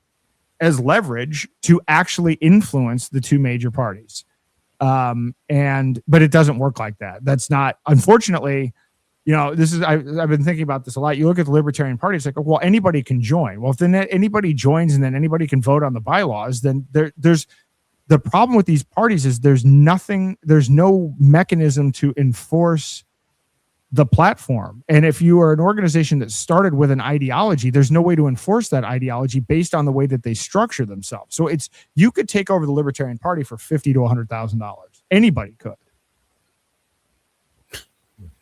as leverage to actually influence the 2 major parties. But it doesn't work like that. That's not, unfortunately, I've been thinking about this a lot. You look at the Libertarian Party, it's like, well, anybody can join. Well, if then anybody joins and then anybody can vote on the bylaws, then there's the problem with these parties is there's no mechanism to enforce the platform. And if you are an organization that started with an ideology, there's no way to enforce that ideology based on the way that they structure themselves. So you could take over the Libertarian Party for $50,000 to $100,000. Anybody could.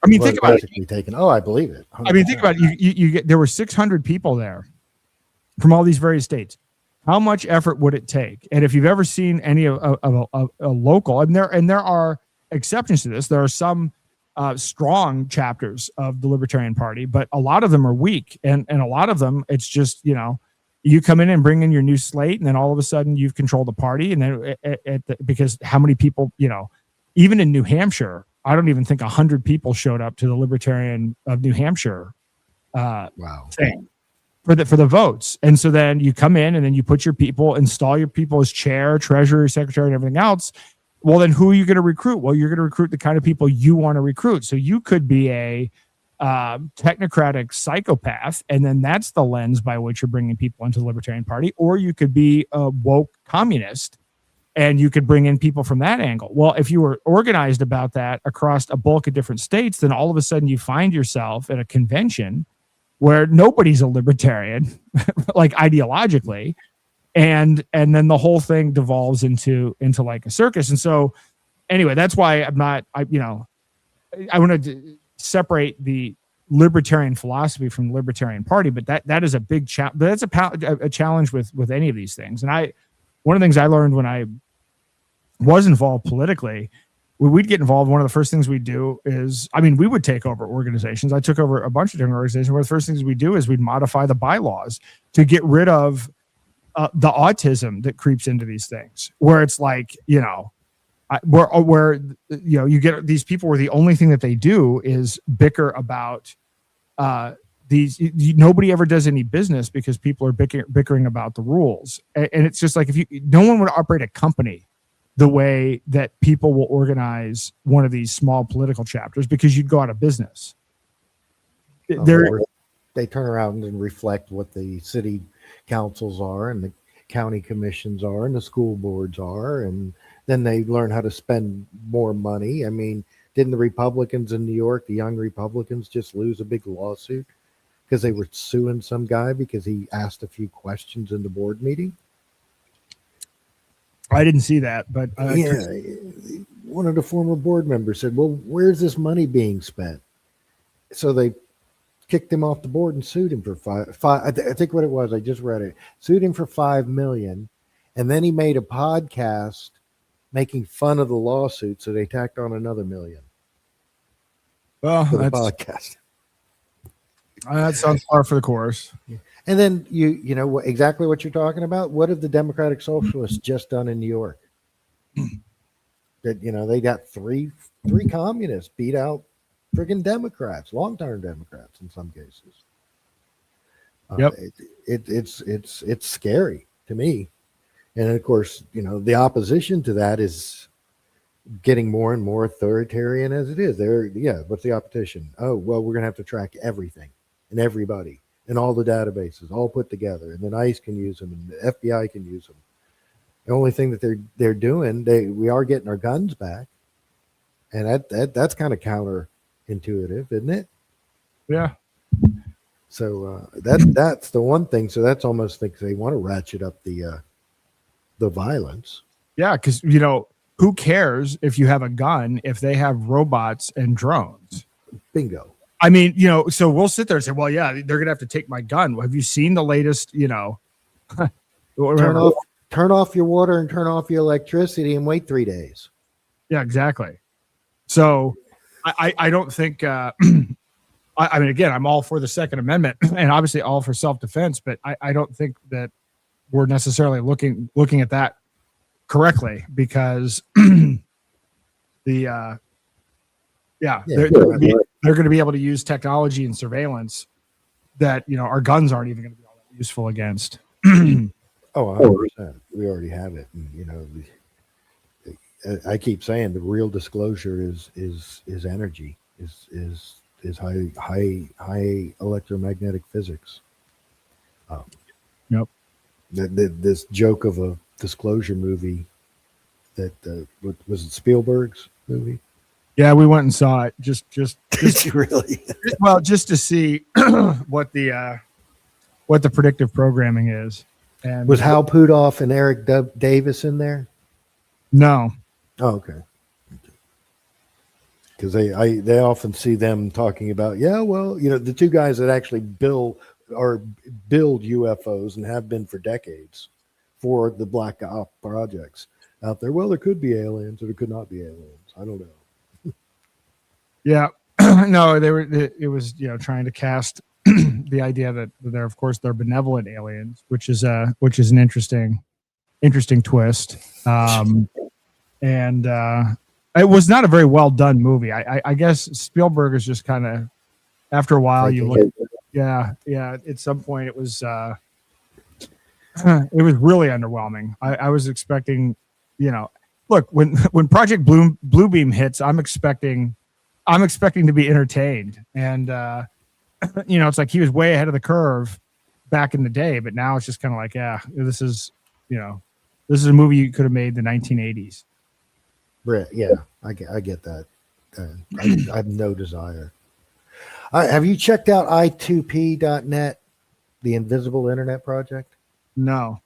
I mean, think about it. I believe it. 100%. I mean, think about it. There were 600 people there from all these various states. How much effort would it take? And if you've ever seen any of a local, and there are exceptions to this, there are some strong chapters of the Libertarian Party, but a lot of them are weak, and a lot of them it's just you come in and bring in your new slate, and then all of a sudden you've controlled the party, and then because how many people even in New Hampshire, I don't even think 100 people showed up to the Libertarian of New Hampshire thing for the votes. And so then you come in and then you put your people, install your people as chair, treasurer, secretary, and everything else. Well, then who are you going to recruit? Well, you're going to recruit the kind of people you want to recruit. So you could be a technocratic psychopath, and then that's the lens by which you're bringing people into the Libertarian Party, or you could be a woke communist, and you could bring in people from that angle. Well, if you were organized about that across a bulk of different states, then all of a sudden you find yourself at a convention where nobody's a libertarian, like ideologically, and then the whole thing devolves into like a circus. And so, anyway, that's why I want to separate the libertarian philosophy from the Libertarian Party, but that is a big challenge. That's a challenge with any of these things. And one of the things I learned when I was involved politically, when we'd get involved, one of the first things we'd do is, we would take over organizations. I took over a bunch of different organizations. One of the first things we do is we'd modify the bylaws to get rid of the autism that creeps into these things, where it's like, where you get these people where the only thing that they do is bicker about nobody ever does any business because people are bickering about the rules. And it's just like, no one would operate a company the way that people will organize one of these small political chapters, because you'd go out of business. They turn around and reflect what the city councils are and the county commissions are and the school boards are, and then they learn how to spend more money. I mean, didn't the Republicans in New York, the young Republicans, just lose a big lawsuit because they were suing some guy because he asked a few questions in the board meeting? I didn't see that, but one of the former board members said, well, where's this money being spent? So they kicked him off the board and sued him for five. I think what it was, I just read it. Sued him for $5 million, and then he made a podcast making fun of the lawsuit, so they tacked on another $1 million Well, for the that's, podcast. that sounds par for the course. And then you know exactly what you're talking about. What have the Democratic Socialists just done in New York? That they got three communists beat out friggin' Democrats, long-term Democrats in some cases. Yep. It's scary to me. And of course, the opposition to that is getting more and more authoritarian as it is. What's the opposition? Oh, well, we're going to have to track everything and everybody and all the databases all put together. And then ICE can use them and the FBI can use them. The only thing that they're doing, we are getting our guns back. And that's kind of counterintuitive, isn't it? Yeah. So that's the one thing. So that's almost like they want to ratchet up the violence. Yeah, because who cares if you have a gun if they have robots and drones? Bingo. I mean, so we'll sit there and say, well, yeah, they're gonna have to take my gun. Have you seen the latest? Turn off your water and turn off your electricity and wait 3 days. Yeah, exactly. So I don't think. I mean, again, I'm all for the Second Amendment and obviously all for self-defense, but I don't think that we're necessarily looking at that correctly because they're going to be able to use technology and surveillance that our guns aren't even going to be all that useful against. Oh, 100%. We already have it. And, I keep saying the real disclosure is energy, is high electromagnetic physics. Yep. This joke of a disclosure movie that was it Spielberg's movie? Yeah, we went and saw it just Really? well, just to see what the predictive programming is. And Was Hal Puthoff and Eric Davis in there? No. Oh, okay. Because they often see them talking about, the two guys that actually build UFOs and have been for decades for the Black Op projects out there. Well, there could be aliens or there could not be aliens. I don't know. Yeah. No, it was trying to cast the idea that they're benevolent aliens, which is an interesting twist. And it was not a very well done movie. I guess Spielberg is just kind of, after a while you look, at some point it was really underwhelming. I was expecting, look, when Project Bluebeam hits, I'm expecting to be entertained. And it's like he was way ahead of the curve back in the day, but now it's just kind of like, this is a movie you could have made in the 1980s. Yeah, I get that. I have no desire. Have you checked out i2p.net, the Invisible Internet Project? No.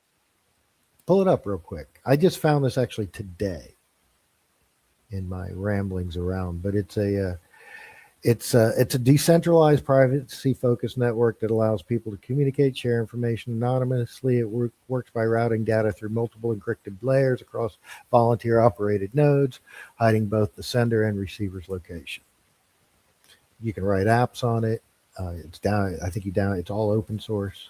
Pull it up real quick. I just found this actually today in my ramblings around, but it's a decentralized, privacy-focused network that allows people to communicate, share information anonymously. It works by routing data through multiple encrypted layers across volunteer-operated nodes, hiding both the sender and receiver's location. You can write apps on it. It's all open source.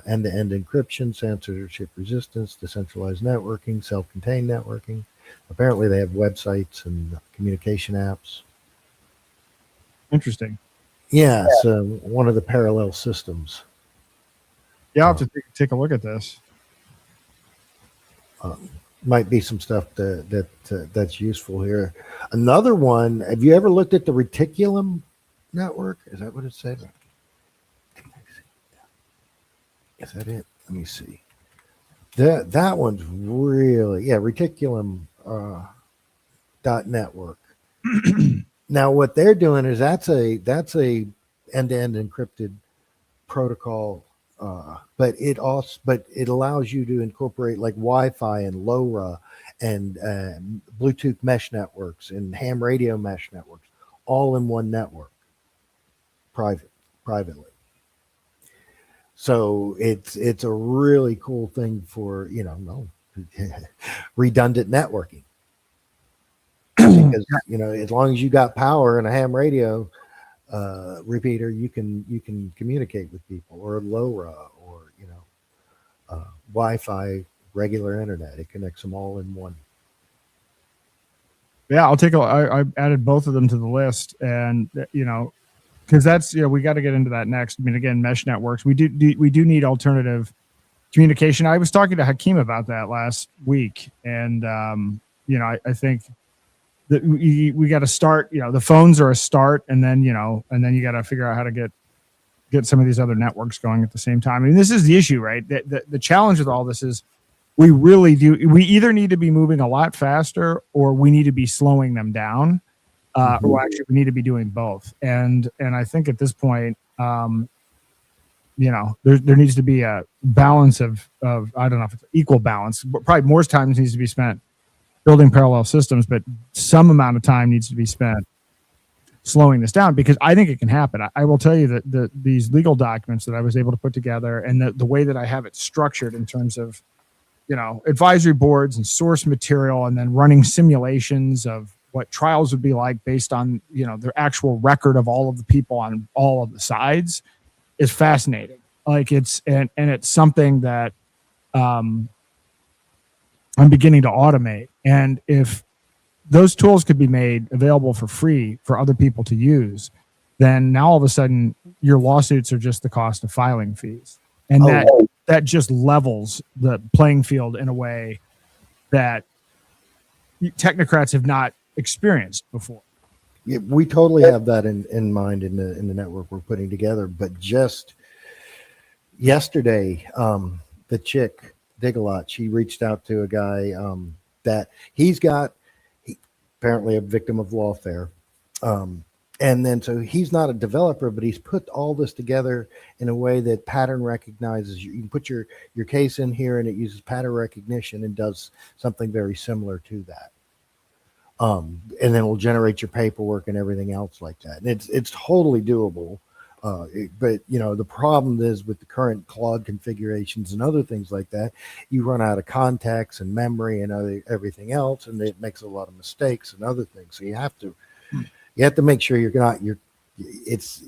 End-to-end encryption, censorship resistance, decentralized networking, self-contained networking. Apparently, they have websites and communication apps. Interesting. Yeah, it's one of the parallel systems. Yeah, I'll have to take a look at this. Might be some stuff that's useful here. Another one. Have you ever looked at the Reticulum network? Is that what it said? Is that it? Let me see. That one's really Reticulum .network. Now, what they're doing is that's a end-to-end encrypted protocol, but it allows you to incorporate like Wi-Fi and LoRa and Bluetooth mesh networks and ham radio mesh networks all in one network privately. So it's a really cool thing for, redundant networking. Because, as long as you got power and a ham radio repeater, you can communicate with people, or LoRa, or Wi-Fi, regular internet. It connects them all in one. Yeah, I added both of them to the list, and because that's we got to get into that next. I mean, again, mesh networks. We do need alternative communication. I was talking to Hakeem about that last week, and I think that we got to start. The phones are a start, and then you got to figure out how to get some of these other networks going at the same time. I mean, this is the issue, right? The challenge with all this is we really do. We either need to be moving a lot faster, or we need to be slowing them down. Or actually, we need to be doing both. And I think at this point, there needs to be a balance of I don't know if it's equal balance, but probably more time needs to be spent building parallel systems, but some amount of time needs to be spent slowing this down, because I think it can happen. I will tell you that these legal documents that I was able to put together, and the way that I have it structured in terms of advisory boards and source material, and then running simulations of what trials would be like based on their actual record of all of the people on all of the sides, is fascinating. Like it's something that I'm beginning to automate. And if those tools could be made available for free for other people to use, then now all of a sudden your lawsuits are just the cost of filing fees, and that just levels the playing field in a way that technocrats have not experienced before. Yeah, we totally have that in mind in the network we're putting together. But just yesterday, the chick Dig-a-Lot, she reached out to a guy that he's apparently a victim of lawfare, and then so he's not a developer, but he's put all this together in a way that pattern recognizes. You can put your case in here, and it uses pattern recognition and does something very similar to that. And then we'll generate your paperwork and everything else like that. And it's totally doable. But the problem is with the current Claude configurations and other things like that, you run out of context and memory and everything else, and it makes a lot of mistakes and other things. So you have to make sure it's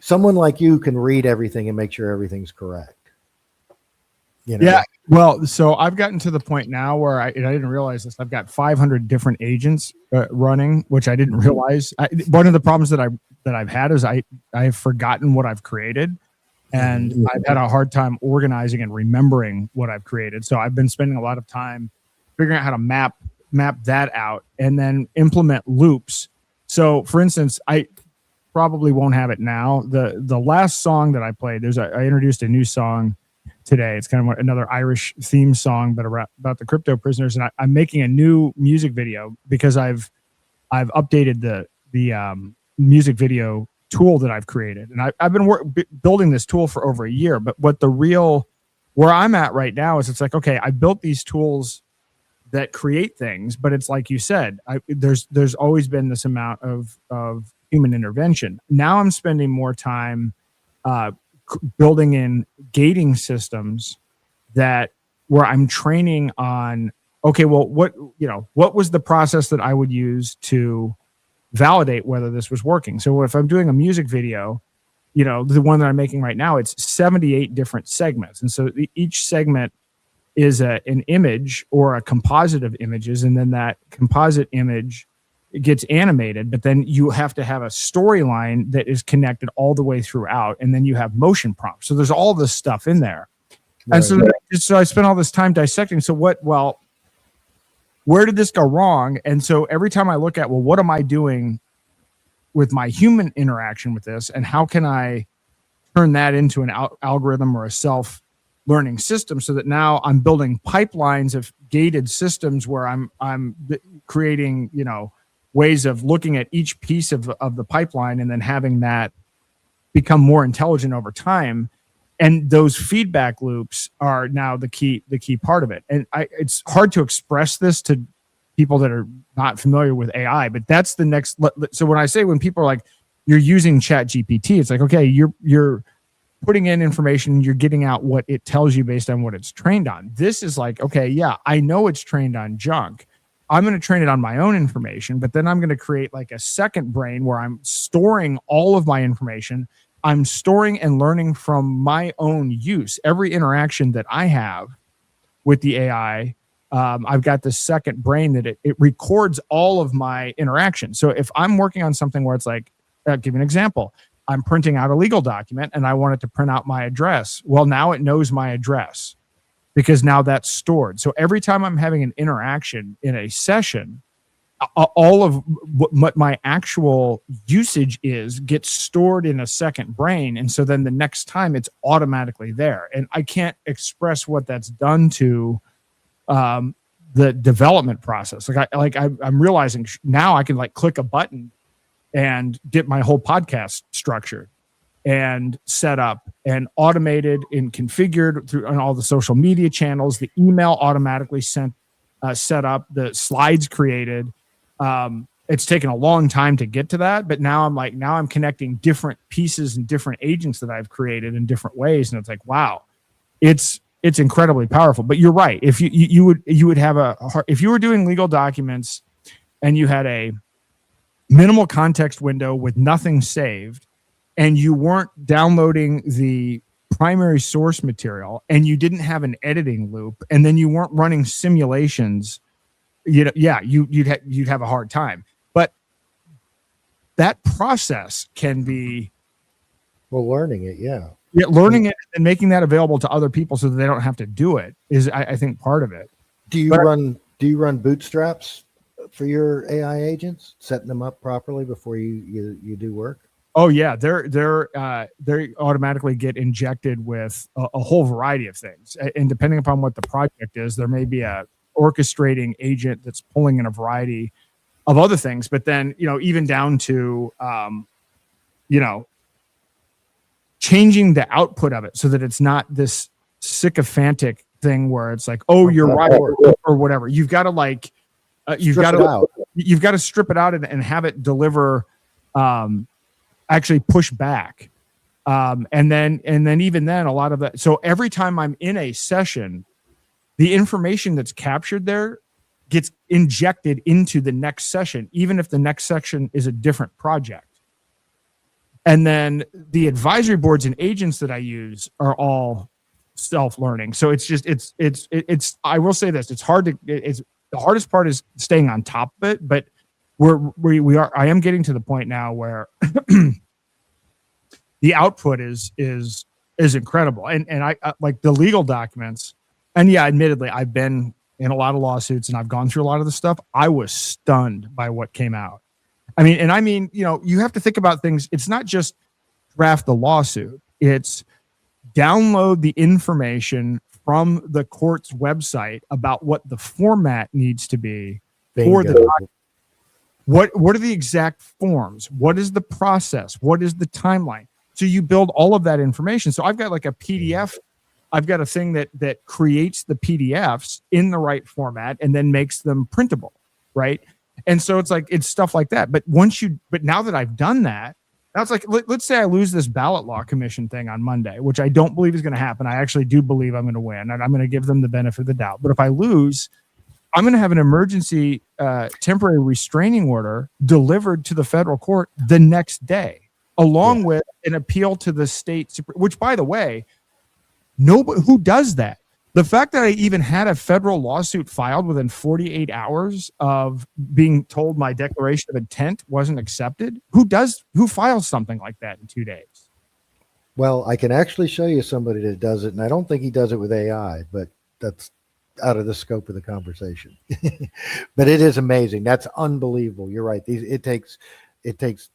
someone like you can read everything and make sure everything's correct. Yeah. Well, so I've gotten to the point now where I didn't realize this. I've got 500 different agents running, which I didn't realize. One of the problems that I've had is I've forgotten what I've created, and I've had a hard time organizing and remembering what I've created. So I've been spending a lot of time figuring out how to map that out and then implement loops. So, for instance, I probably won't have it now. The last song that I played, I introduced a new song today. It's kind of another Irish theme song, but about the crypto prisoners. And I'm making a new music video because I've updated the music video tool that I've created. And I've been building this tool for over a year. But where I'm at right now is it's like, okay, I built these tools that create things, but it's like you said, there's always been this amount of human intervention. Now I'm spending more time building in gating systems where I'm training on, okay, well, what was the process that I would use to validate whether this was working? So if I'm doing a music video, the one that I'm making right now, it's 78 different segments. And so each segment is an image or a composite of images. And then that composite image gets animated, but then you have to have a storyline that is connected all the way throughout. And then you have motion prompts. So there's all this stuff in there. Right. And so I spent all this time dissecting. So where did this go wrong? And so every time I look at, what am I doing with my human interaction with this? And how can I turn that into an algorithm or a self-learning system so that now I'm building pipelines of gated systems where I'm creating, ways of looking at each piece of the pipeline and then having that become more intelligent over time. And those feedback loops are now the key part of it. And it's hard to express this to people that are not familiar with AI, but that's the next. So when people are like, you're using Chat GPT. It's like, okay, you're putting in information, you're getting out what it tells you based on what it's trained on. This is like, okay, yeah, I know it's trained on junk. I'm going to train it on my own information, but then I'm going to create like a second brain where I'm storing all of my information. I'm storing and learning from my own use. Every interaction that I have with the AI, I've got this second brain that it records all of my interactions. So if I'm working on something where it's like, I'll give you an example. I'm printing out a legal document and I want it to print out my address. Well, now it knows my address because now that's stored. So every time I'm having an interaction in a session, all of what my actual usage is gets stored in a second brain. And so then the next time it's automatically there. And I can't express what that's done to the development process. I'm realizing now I can like click a button and get my whole podcast structured and set up and automated and configured through on all the social media channels, the email automatically set up, the slides created. It's taken a long time to get to that, but now I'm connecting different pieces and different agents that I've created in different ways. And it's like, wow, it's incredibly powerful. But you're right. If you would have if you were doing legal documents and you had a minimal context window with nothing saved, and you weren't downloading the primary source material, and you didn't have an editing loop, and then you weren't running simulations, you'd have a hard time. But that process can be learning it, learning it and making that available to other people so that they don't have to do it is, I think, part of it. Do you run bootstraps for your AI agents, setting them up properly before you do work? Oh yeah, they automatically get injected with a whole variety of things, and depending upon what the project is, there may be a orchestrating agent that's pulling in a variety of other things. But then even down to changing the output of it so that it's not this sycophantic thing where it's like, oh, you're right, or whatever. You've got to you've got to strip it out and have it deliver. Actually push back. And then even then, a lot of that. So every time I'm in a session, the information that's captured there gets injected into the next session, even if the next section is a different project. And then the advisory boards and agents that I use are all self-learning. So it's just, I will say this, the hardest part is staying on top of it, but I am getting to the point now where the output is incredible. And I like the legal documents. And yeah, admittedly, I've been in a lot of lawsuits and I've gone through a lot of the stuff. I was stunned by what came out. I mean, you have to think about things. It's not just draft the lawsuit. It's download the information from the court's website about what the format needs to be for the document. What are the exact forms? What is the process? What is the timeline? So you build all of that information. So I've got like a PDF. I've got a thing that creates the PDFs in the right format and then makes them printable, right? And so it's stuff like that. But now that I've done that, now it's like, let's say I lose this ballot law commission thing on Monday, which I don't believe is going to happen. I actually do believe I'm going to win, and I'm going to give them the benefit of the doubt. But if I lose, I'm going to have an emergency temporary restraining order delivered to the federal court the next day, along with an appeal to the state, which, by the way, nobody who does that. The fact that I even had a federal lawsuit filed within 48 hours of being told my declaration of intent wasn't accepted, who files something like that in 2 days? Well, I can actually show you somebody that does it, and I don't think he does it with AI, but that's out of the scope of the conversation. But it is amazing. That's unbelievable. You're right. It takes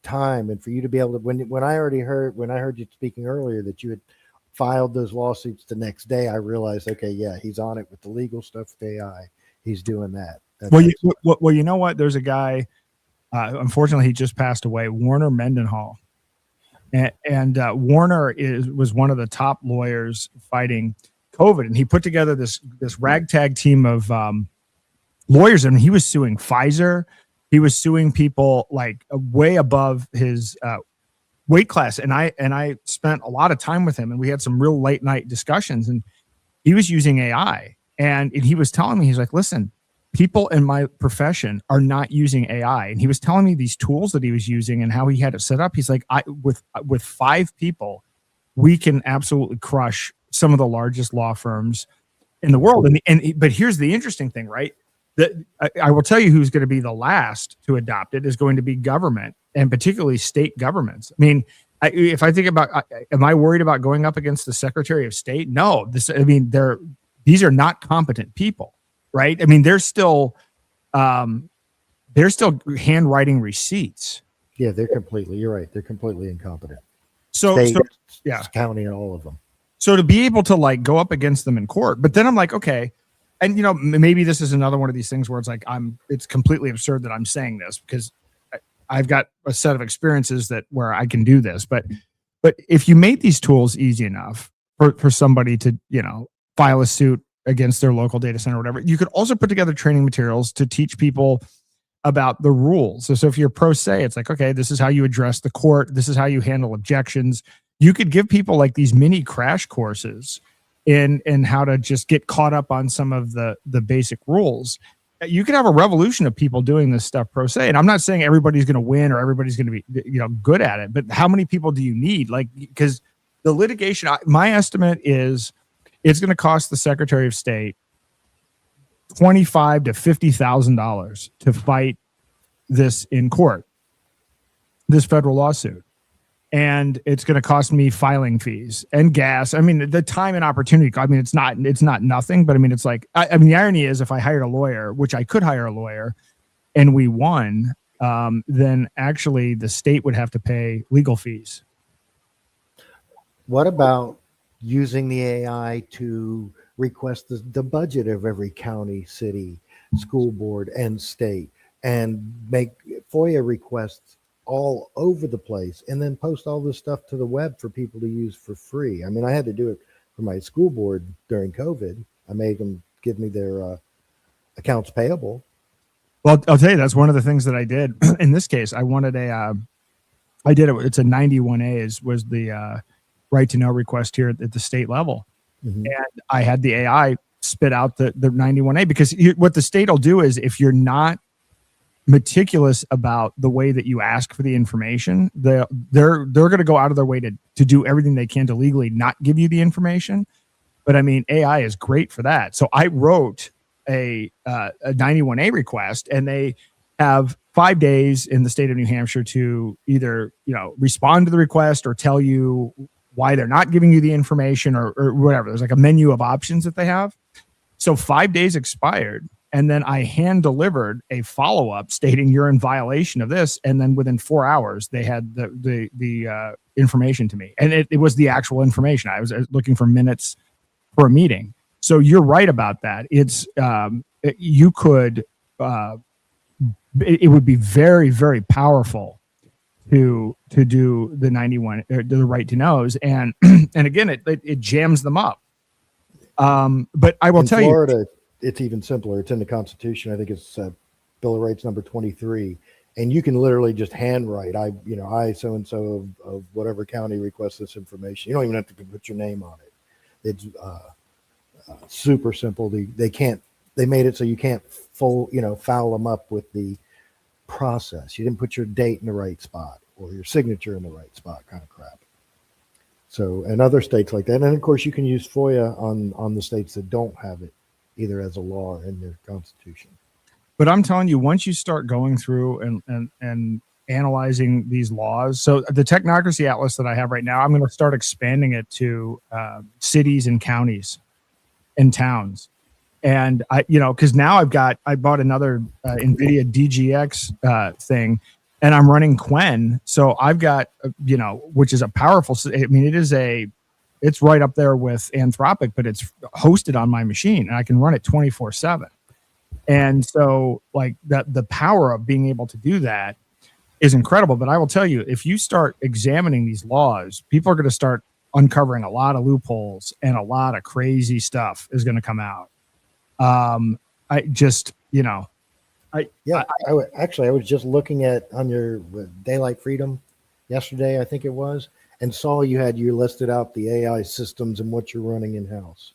time, and for you to be able to, when I heard you speaking earlier that you had filed those lawsuits the next day, I realized, okay, yeah, he's on it with the legal stuff with AI. He's doing that. Well, you know what? There's a guy, unfortunately, he just passed away, Warner Mendenhall. And Warner was one of the top lawyers fighting COVID. And he put together this ragtag team of lawyers, and he was suing Pfizer. He was suing people like way above his weight class, and I spent a lot of time with him, and we had some real late night discussions, and he was using AI, and he was telling me, he's like, listen, people in my profession are not using AI. And he was telling me these tools that he was using and how he had it set up. He's like, with 5 people, we can absolutely crush some of the largest law firms in the world. But here's the interesting thing, right? That I will tell you who's going to be the last to adopt it is going to be government, and particularly state governments. I mean, if I think about, am I worried about going up against the Secretary of State? No, these are not competent people. Right. I mean, they're still handwriting receipts. Yeah, you're right. They're completely incompetent. So County and all of them. So to be able to like go up against them in court, but then I'm like, okay. And, you know, maybe this is another one of these things where it's like, it's completely absurd that I'm saying this because I've got a set of experiences where I can do this. But if you made these tools easy enough for somebody to, you know, file a suit against their local data center or whatever, you could also put together training materials to teach people about the rules. So if you're pro se, it's like, okay, this is how you address the court. This is how you handle objections. You could give people like these mini crash courses in how to just get caught up on some of the basic rules. You could have a revolution of people doing this stuff pro se. And I'm not saying everybody's going to win or everybody's going to be, you know, good at it, but how many people do you need? Like, because the litigation, my estimate is, it's going to cost the Secretary of State $25,000 to $50,000 to fight this in court, this federal lawsuit, and it's going to cost me filing fees and gas. I mean, the time and opportunity. I mean, it's not nothing, but I mean, it's like, I mean, the irony is, if I hired a lawyer, which I could hire a lawyer, and we won, then actually the state would have to pay legal fees. What about using the AI to request the budget of every county, city, school board, and state, and make FOIA requests all over the place, and then post all this stuff to the web for people to use for free? I mean, I had to do it for my school board during COVID. I made them give me their accounts payable. Well, I'll tell you, that's one of the things that I did. In this case, I wanted it's a 91A was the right to know request here at the state level. Mm-hmm. And I had the AI spit out the 91A, because what the state will do is, if you're not meticulous about the way that you ask for the information, they're going to go out of their way to do everything they can to legally not give you the information. But I mean, AI is great for that. So I wrote a 91A request, and they have 5 days in the state of New Hampshire to either, you know, respond to the request or tell you why they're not giving you the information, or whatever. There's like a menu of options that they have. So 5 days expired, and then I hand delivered a follow-up stating you're in violation of this. And then within 4 hours, they had the information to me, and it was the actual information. I was looking for minutes for a meeting. So you're right about that. It's you could it would be very, very powerful to do the 91, the right to knows, and again, it jams them up. But I will tell Florida, it's even simpler. It's in the Constitution. I think it's Bill of Rights number 23, and you can literally just handwrite. I so and so of whatever county requests this information. You don't even have to put your name on it. It's super simple. They made it so you can't foul them up with the process. You didn't put your date in the right spot or your signature in the right spot, kind of crap. So, and other states like that. And of course, you can use FOIA on the states that don't have it either as a law or in their constitution. But I'm telling you, once you start going through and analyzing these laws, so the Technocracy Atlas that I have right now, I'm going to start expanding it to cities and counties and towns. And because now I bought another NVIDIA DGX thing, and I'm running Quen. So I've got, which is a powerful, I mean, it's right up there with Anthropic, but it's hosted on my machine, and I can run it 24/7. And so like the power of being able to do that is incredible. But I will tell you, if you start examining these laws, people are going to start uncovering a lot of loopholes, and a lot of crazy stuff is going to come out. I was just looking at on your Daylight Freedom yesterday, I think it was, and saw you listed out the AI systems and what you're running in house,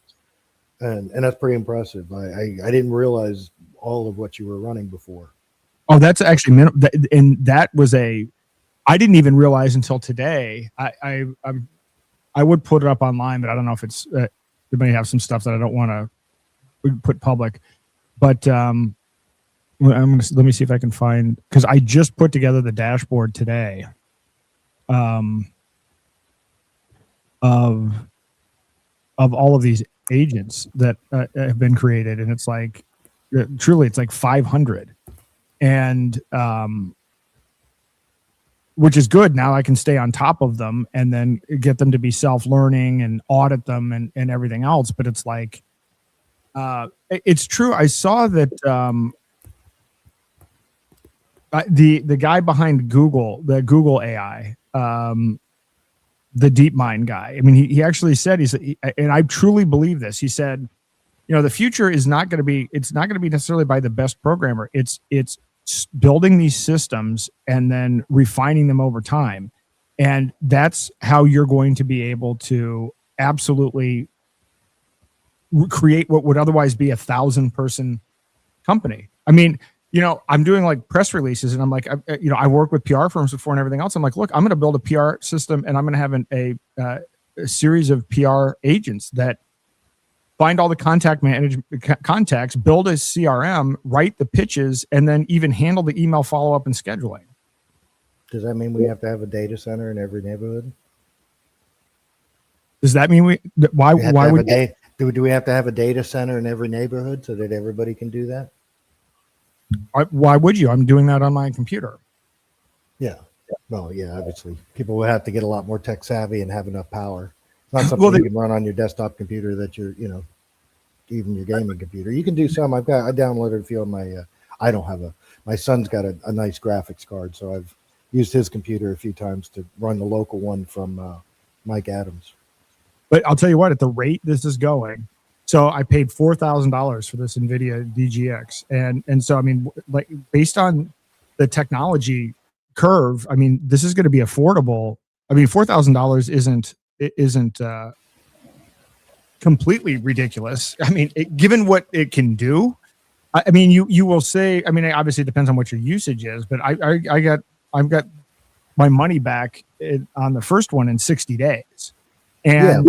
and that's pretty impressive. I didn't realize all of what you were running before. Oh, that's actually and that was I didn't even realize until today. I would put it up online, but I don't know if it's they may have some stuff that I don't want to put public. But let me see if I can find, because I just put together the dashboard today of all of these agents that have been created, and it's like truly it's like 500, and which is good. Now I can stay on top of them and then get them to be self-learning and audit them and everything else. But it's like, it's true. I saw that the guy behind Google, the Google AI, the DeepMind guy. I mean, he actually said, and I truly believe this. He said, the future is not going to be, it's not going to be necessarily by the best programmer. It's building these systems and then refining them over time. And that's how you're going to be able to absolutely create what would otherwise be 1,000-person company. I mean, I'm doing like press releases, and I'm like, I work with PR firms before and everything else. I'm like, look, I'm going to build a PR system, and I'm going to have a series of PR agents that find all the contacts, build a CRM, write the pitches, and then even handle the email follow-up and scheduling. Does that mean we have to have a data center in every neighborhood? Does that mean why would do we have to have a data center in every neighborhood so that everybody can do that? Why would you? I'm doing that on my computer. Yeah. Well, yeah, obviously people will have to get a lot more tech savvy and have enough power. It's not something you can run on your desktop computer that you're, even your gaming computer. You can do some. I downloaded a few on my, I don't have my son's got a nice graphics card, so I've used his computer a few times to run the local one from Mike Adams. But I'll tell you what, at the rate this is going, so I paid $4,000 for this NVIDIA DGX. And so, I mean, like based on the technology curve, I mean, this is going to be affordable. I mean, $4,000 isn't completely ridiculous. I mean, given what it can do, I mean, you will say, I mean, obviously it depends on what your usage is, but I've got my money back on the first one in 60 days. And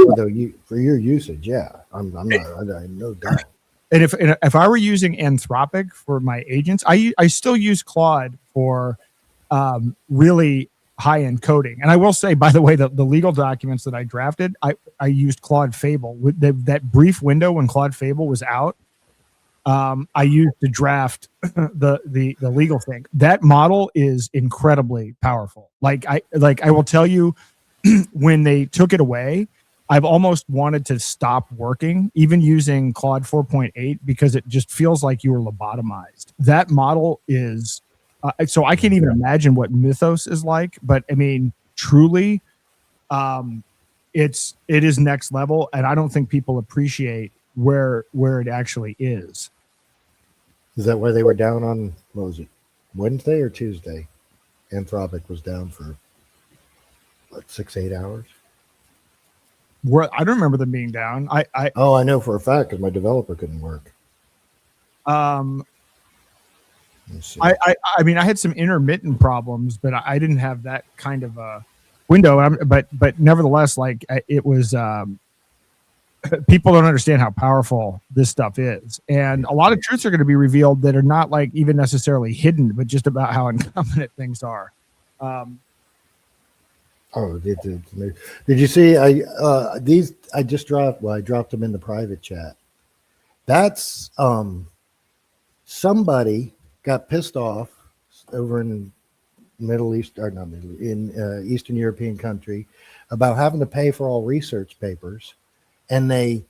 for your usage, yeah, I'm not, no doubt. And if I were using Anthropic for my agents, I still use Claude for really high-end coding. And I will say, by the way, the legal documents that I drafted, I used Claude Fable. With that brief window when Claude Fable was out, I used to draft the legal thing. That model is incredibly powerful. Like I will tell you, when they took it away, I've almost wanted to stop working, even using Claude 4.8, because it just feels like you were lobotomized. That model is, so I can't even imagine what Mythos is like, but I mean, truly, it is next level, and I don't think people appreciate where it actually is. Is that why they were down on, what was it, Wednesday or Tuesday? Anthropic was down for 6-8 hours. I don't remember them being down. I know for a fact because my developer couldn't work. I mean, I had some intermittent problems, but I didn't have that kind of a window. But nevertheless, like it was, people don't understand how powerful this stuff is, and a lot of truths are going to be revealed that are not like even necessarily hidden, but just about how incompetent things are. Did you see? I just dropped. Well, I dropped them in the private chat. That's somebody got pissed off over in Middle East, or not Middle, in Eastern European country, about having to pay for all research papers, and they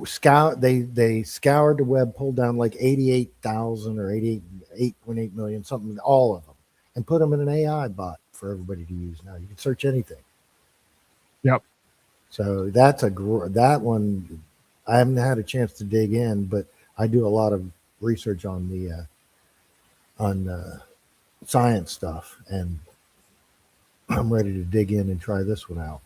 scoured the web, pulled down like 88,000 or 8.8 million, something, all of them, and put them in an AI bot for everybody to use. Now you can search anything. Yep. So that's that one. I haven't had a chance to dig in, but I do a lot of research on the science stuff, and I'm ready to dig in and try this one out.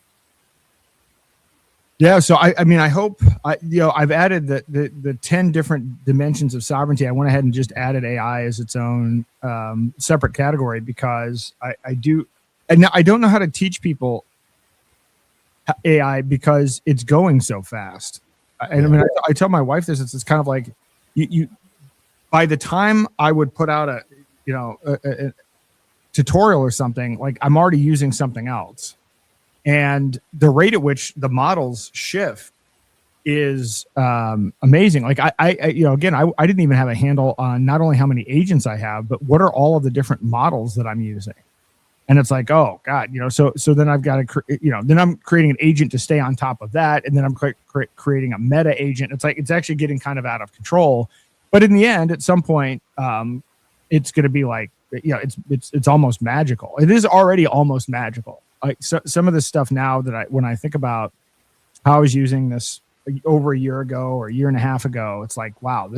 Yeah, so I mean, I hope I've added the 10 different dimensions of sovereignty. I went ahead and just added AI as its own separate category because I do, and now I don't know how to teach people AI because it's going so fast. And I mean, I tell my wife this. It's kind of like you by the time I would put out a tutorial or something, like I'm already using something else. And the rate at which the models shift is amazing. Like I didn't even have a handle on not only how many agents I have, but what are all of the different models that I'm using. And it's like, oh God, so then I've got to, then I'm creating an agent to stay on top of that. And then I'm creating a meta agent. It's like, it's actually getting kind of out of control. But in the end, at some point, it's going to be like, it's almost magical. It is already almost magical. Like some of this stuff now that when I think about how I was using this over a year ago or a year and a half ago, it's like, wow,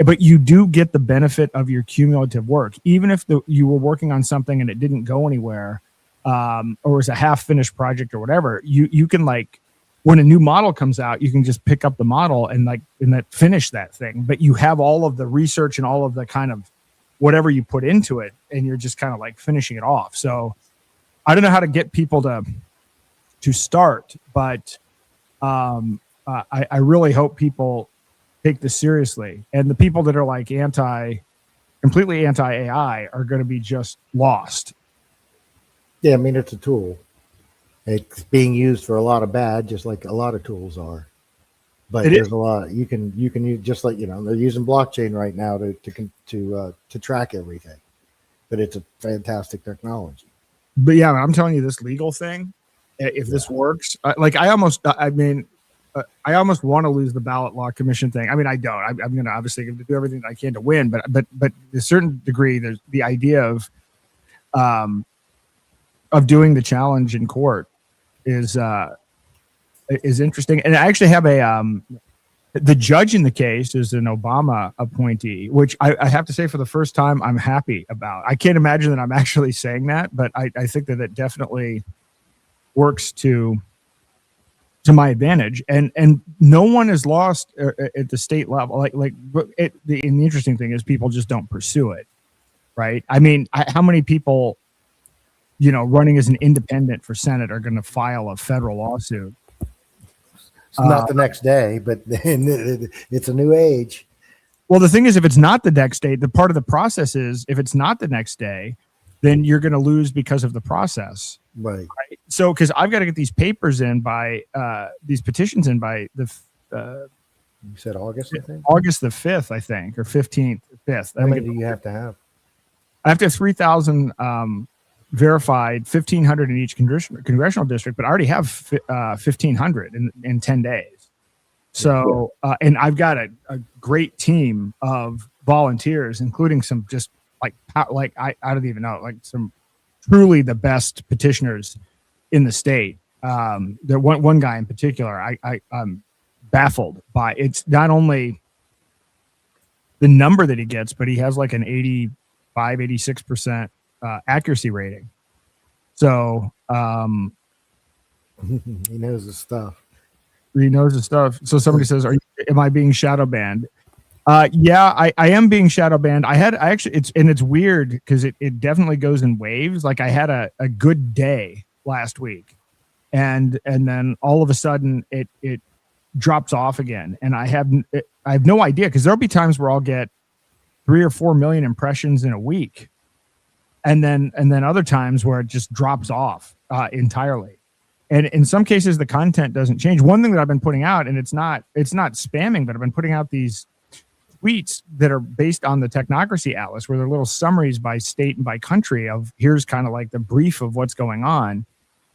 but you do get the benefit of your cumulative work. Even if you were working on something and it didn't go anywhere, or was a half finished project or whatever, you can, like, when a new model comes out, you can just pick up the model and finish that thing. But you have all of the research and all of the kind of whatever you put into it, and you're just kind of like finishing it off. So I don't know how to get people to start, but I really hope people take this seriously. And the people that are like completely anti AI are going to be just lost. Yeah, I mean, it's a tool. It's being used for a lot of bad, just like a lot of tools are. But there's a lot you can use, just like they're using blockchain right now to track everything. But it's a fantastic technology. But yeah, I'm telling you, this legal thing, if this works, I almost want to lose the ballot law commission thing. I mean, I don't. I'm going to obviously do everything I can to win, but to a certain degree, there's the idea of doing the challenge in court is interesting. And I actually have the judge in the case is an Obama appointee, which I have to say, for the first time, I'm happy about. I can't imagine that I'm actually saying that, but I think that it definitely works to my advantage. And no one is lost at the state level. The interesting thing is people just don't pursue it, right? I mean, how many people, running as an independent for Senate are going to file a federal lawsuit? It's not the next day, but it's a new age. Well, the thing is, if it's not the next day, the part of the process is, if it's not the next day, then you're going to lose because of the process. Right. So, because I've got to get these papers in by these petitions in by the you said August, I think? August the 5th, I think, or 15th, 5th. How many do you have to have? I have to have 3,000 verified, 1,500 in each congressional district, but I already have 1,500 in 10 days. So, and I've got a great team of volunteers, including some just I don't even know, like some truly the best petitioners in the state. There one guy in particular, I'm baffled by. It's not only the number that he gets, but he has like an 86% accuracy rating. So he knows his stuff. So somebody says, am I being shadow banned? Yeah, I am being shadow banned. It's weird because it definitely goes in waves. Like I had a good day last week, and then all of a sudden it drops off again. And I have no idea, because there'll be times where I'll get 3 or 4 million impressions in a week. And then other times where it just drops off entirely. And in some cases, the content doesn't change. One thing that I've been putting out, and it's not spamming, but I've been putting out these tweets that are based on the Technocracy Atlas, where they're little summaries by state and by country of here's kind of like the brief of what's going on.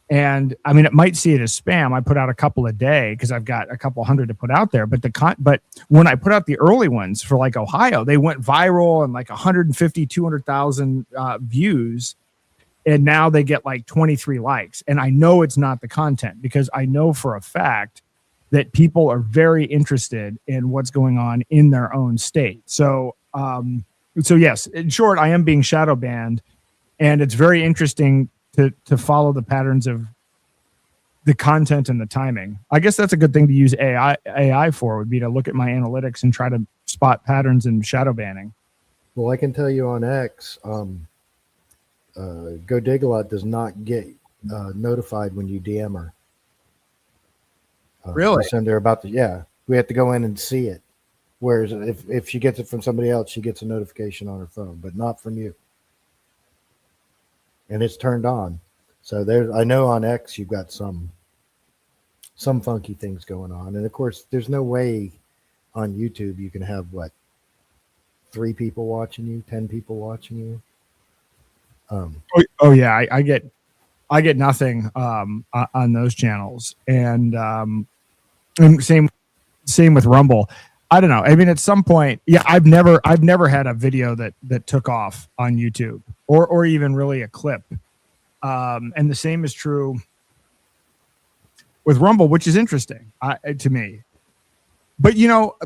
And I mean, it might see it as spam. I put out a couple a day because I've got a couple hundred to put out there. But but when I put out the early ones for like Ohio, they went viral and like 150, 200,000 views. And now they get like 23 likes. And I know it's not the content, because I know for a fact that people are very interested in what's going on in their own state. So yes, in short, I am being shadow banned. And it's very interesting to follow the patterns of the content and the timing. I guess that's a good thing to use AI for, would be to look at my analytics and try to spot patterns in shadow banning. Well, I can tell you on X, Go Dig a Lot does not get notified when you DM her. Really? We send her about we have to go in and see it. Whereas if she gets it from somebody else, she gets a notification on her phone, but not from you. And it's turned on. So I know on X you've got some funky things going on. And of course, there's no way on YouTube you can have 3 people watching you, 10 people watching you. Oh yeah, I get nothing on those channels, and same with Rumble. I don't know. I mean, at some point, yeah, I've never had a video that took off on YouTube or even really a clip. And the same is true with Rumble, which is interesting to me. But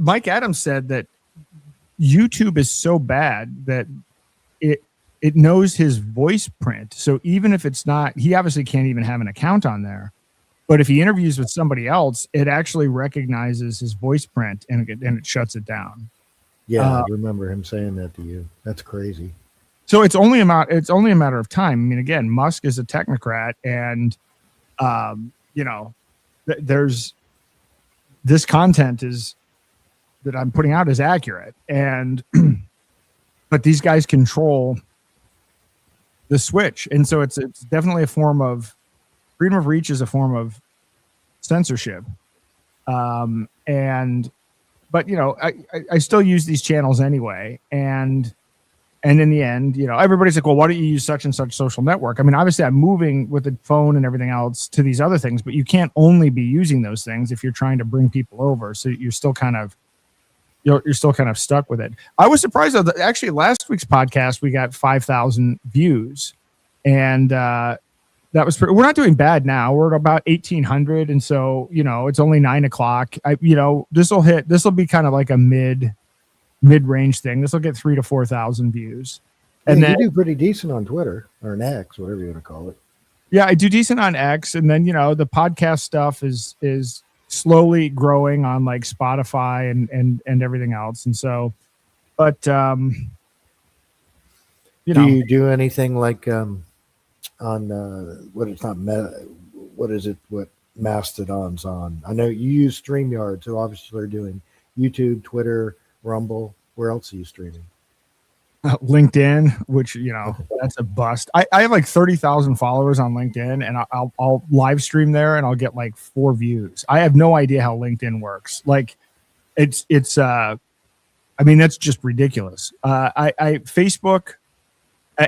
Mike Adams said that YouTube is so bad that it knows his voice print. So even if it's not, he obviously can't even have an account on there. But if he interviews with somebody else, it actually recognizes his voice print and it shuts it down. Yeah, I remember him saying that to you. That's crazy. So it's only a matter of time. I mean, again, Musk is a technocrat, and there's this content that I'm putting out is accurate, and but these guys control the switch, and so it's definitely a form of freedom of reach, is a form of censorship. But I still use these channels anyway, and in the end, everybody's like, well, why don't you use such and such social network? I mean, obviously I'm moving with the phone and everything else to these other things, but you can't only be using those things if you're trying to bring people over. So you're still kind of stuck with it. I was surprised though, actually last week's podcast, we got 5,000 views, and that was we're not doing bad now. We're at about 1,800. And so, it's only 9:00. This will be kind of like a mid-range thing. This will get 3,000 to 4,000 views. And then you do pretty decent on Twitter or an X, whatever you want to call it. Yeah, I do decent on X. And then, the podcast stuff is slowly growing on like Spotify and everything else. And so, but, do you do anything like, on what Mastodon's on? I know you use StreamYard, so obviously they're doing YouTube, Twitter, Rumble. Where else are you streaming? LinkedIn, which that's a bust. I have like 30,000 followers on LinkedIn, and I'll live stream there and I'll get like 4 views. I have no idea how LinkedIn works. Like it's I mean, that's just ridiculous. Facebook.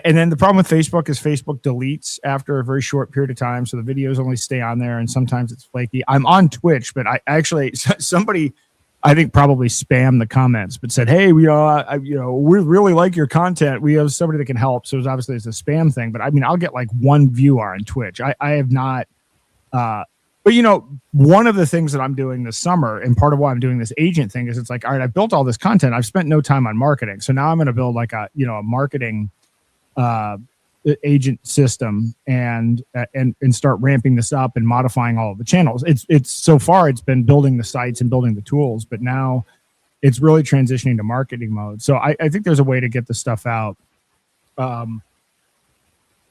And then the problem with Facebook is Facebook deletes after a very short period of time. So the videos only stay on there, and sometimes it's flaky. I'm on Twitch, but somebody, I think, probably spammed the comments, but said, hey, we really like your content. We have somebody that can help. So it's a spam thing, but I mean, I'll get like 1 viewer on Twitch. I have not, but one of the things that I'm doing this summer, and part of why I'm doing this agent thing, is it's like, all right, I've built all this content. I've spent no time on marketing. So now I'm going to build like a marketing agent system and start ramping this up and modifying all of the channels. It's so far it's been building the sites and building the tools, but now it's really transitioning to marketing mode. So I think there's a way to get the stuff out a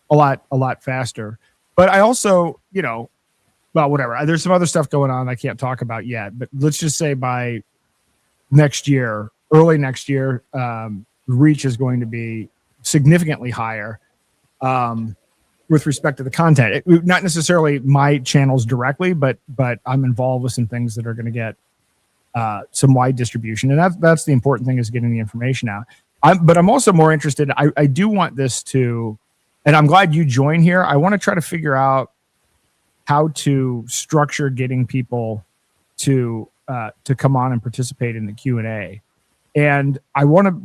lot faster. But I also, whatever. There's some other stuff going on I can't talk about yet, but let's just say by next year, early next year, reach is going to be significantly higher with respect to the content. Not necessarily my channels directly, but I'm involved with some things that are going to get some wide distribution, and that's the important thing, is getting the information out. But I'm also more interested. I do want this to, and I'm glad you joined here. I want to try to figure out how to structure getting people to come on and participate in the Q&A, and I want to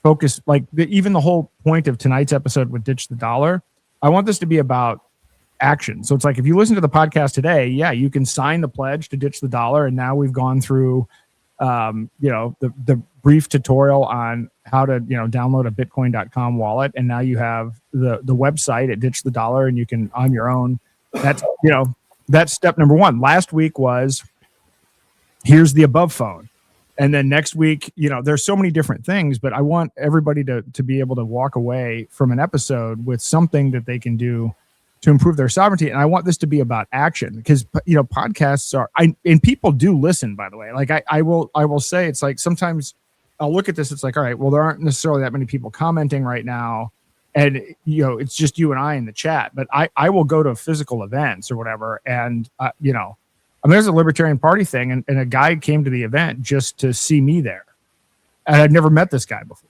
focus, like even the whole point of tonight's episode with Ditch the Dollar, I want this to be about action. So it's like, if you listen to the podcast today, yeah, you can sign the pledge to Ditch the Dollar. And now we've gone through the brief tutorial on how to, download a bitcoin.com wallet. And now you have the website at Ditch the Dollar, and you can on your own. That's, that's step number one. Last week was, here's the above phone. And then next week, there's so many different things, but I want everybody to be able to walk away from an episode with something that they can do to improve their sovereignty. And I want this to be about action, because, podcasts and people do listen, by the way. Like I will say, it's like, sometimes I'll look at this. It's like, all right, well, there aren't necessarily that many people commenting right now. And, it's just you and I in the chat, but I will go to physical events or whatever. And, there's a Libertarian Party thing, and a guy came to the event just to see me there. And I'd never met this guy before.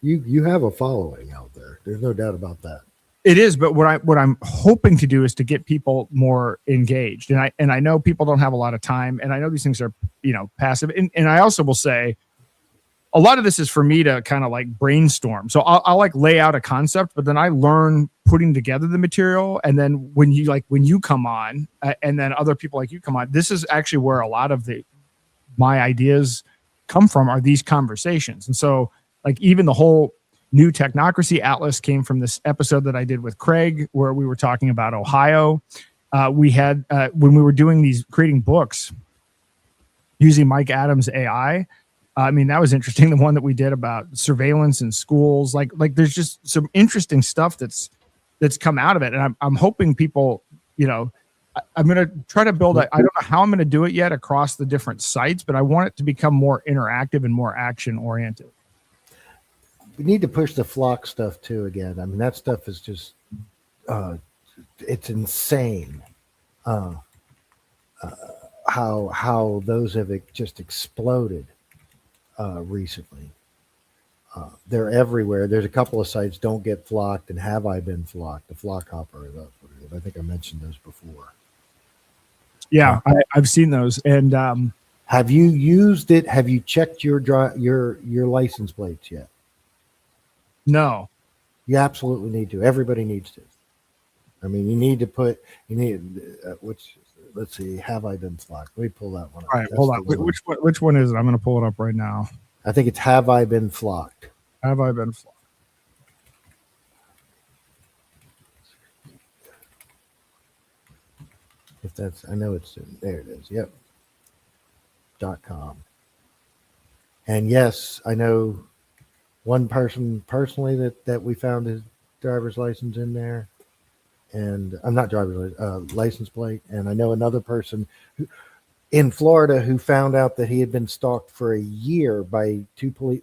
You have a following out there. There's no doubt about that. It is, but what I'm hoping to do is to get people more engaged. And I know people don't have a lot of time, and I know these things are, passive. And I also will say, a lot of this is for me to kind of like brainstorm. So I'll like lay out a concept, but then I learn putting together the material. And then when you come on, and then other people like you come on, this is actually where a lot of my ideas come from, are these conversations. And so, like, even the whole New Technocracy Atlas came from this episode that I did with Craig, where we were talking about Ohio. We had, when we were creating books using Mike Adams' AI, that was interesting. The one that we did about surveillance in schools, like there's just some interesting stuff that's come out of it. And I'm hoping people, I'm going to try to build I don't know how I'm going to do it yet across the different sites, but I want it to become more interactive and more action oriented. We need to push the flock stuff too again. That stuff is just, it's insane. How those have just exploded recently. They're everywhere. There's a couple of sites, Don't Get Flocked and Have I Been Flocked? The Flock Hopper. I think I mentioned those before. Yeah, I've seen those. And have you used it? Have you checked your license plates yet? No. You absolutely need to. Everybody needs to. You need to let's see, Have I Been Flocked? Let me pull that one up. All right, hold on. Which one is it? I'm going to pull it up right now. I think it's Have I Been Flocked? Have I Been Flocked? If that's, I know it's there. It is. Yep. .com. And yes, I know one person personally that we found his driver's license in there, and I'm not license plate. And I know another person in Florida who found out that he had been stalked for a year by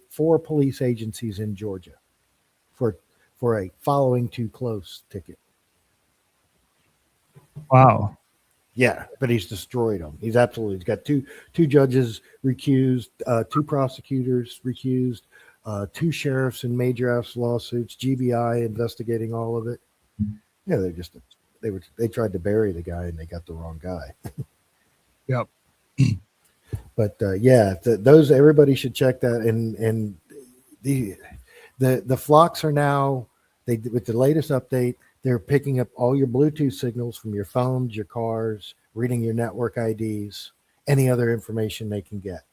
four police agencies in Georgia for a following too close ticket. Wow. Yeah, but he's destroyed them. He's got two judges recused, two prosecutors recused, two sheriffs in major F's lawsuits, GBI investigating all of it. Yeah, they tried to bury the guy and they got the wrong guy. Yep. But those, everybody should check that. And the flocks are now, with the latest update, they're picking up all your Bluetooth signals from your phones, your cars, reading your network IDs, any other information they can get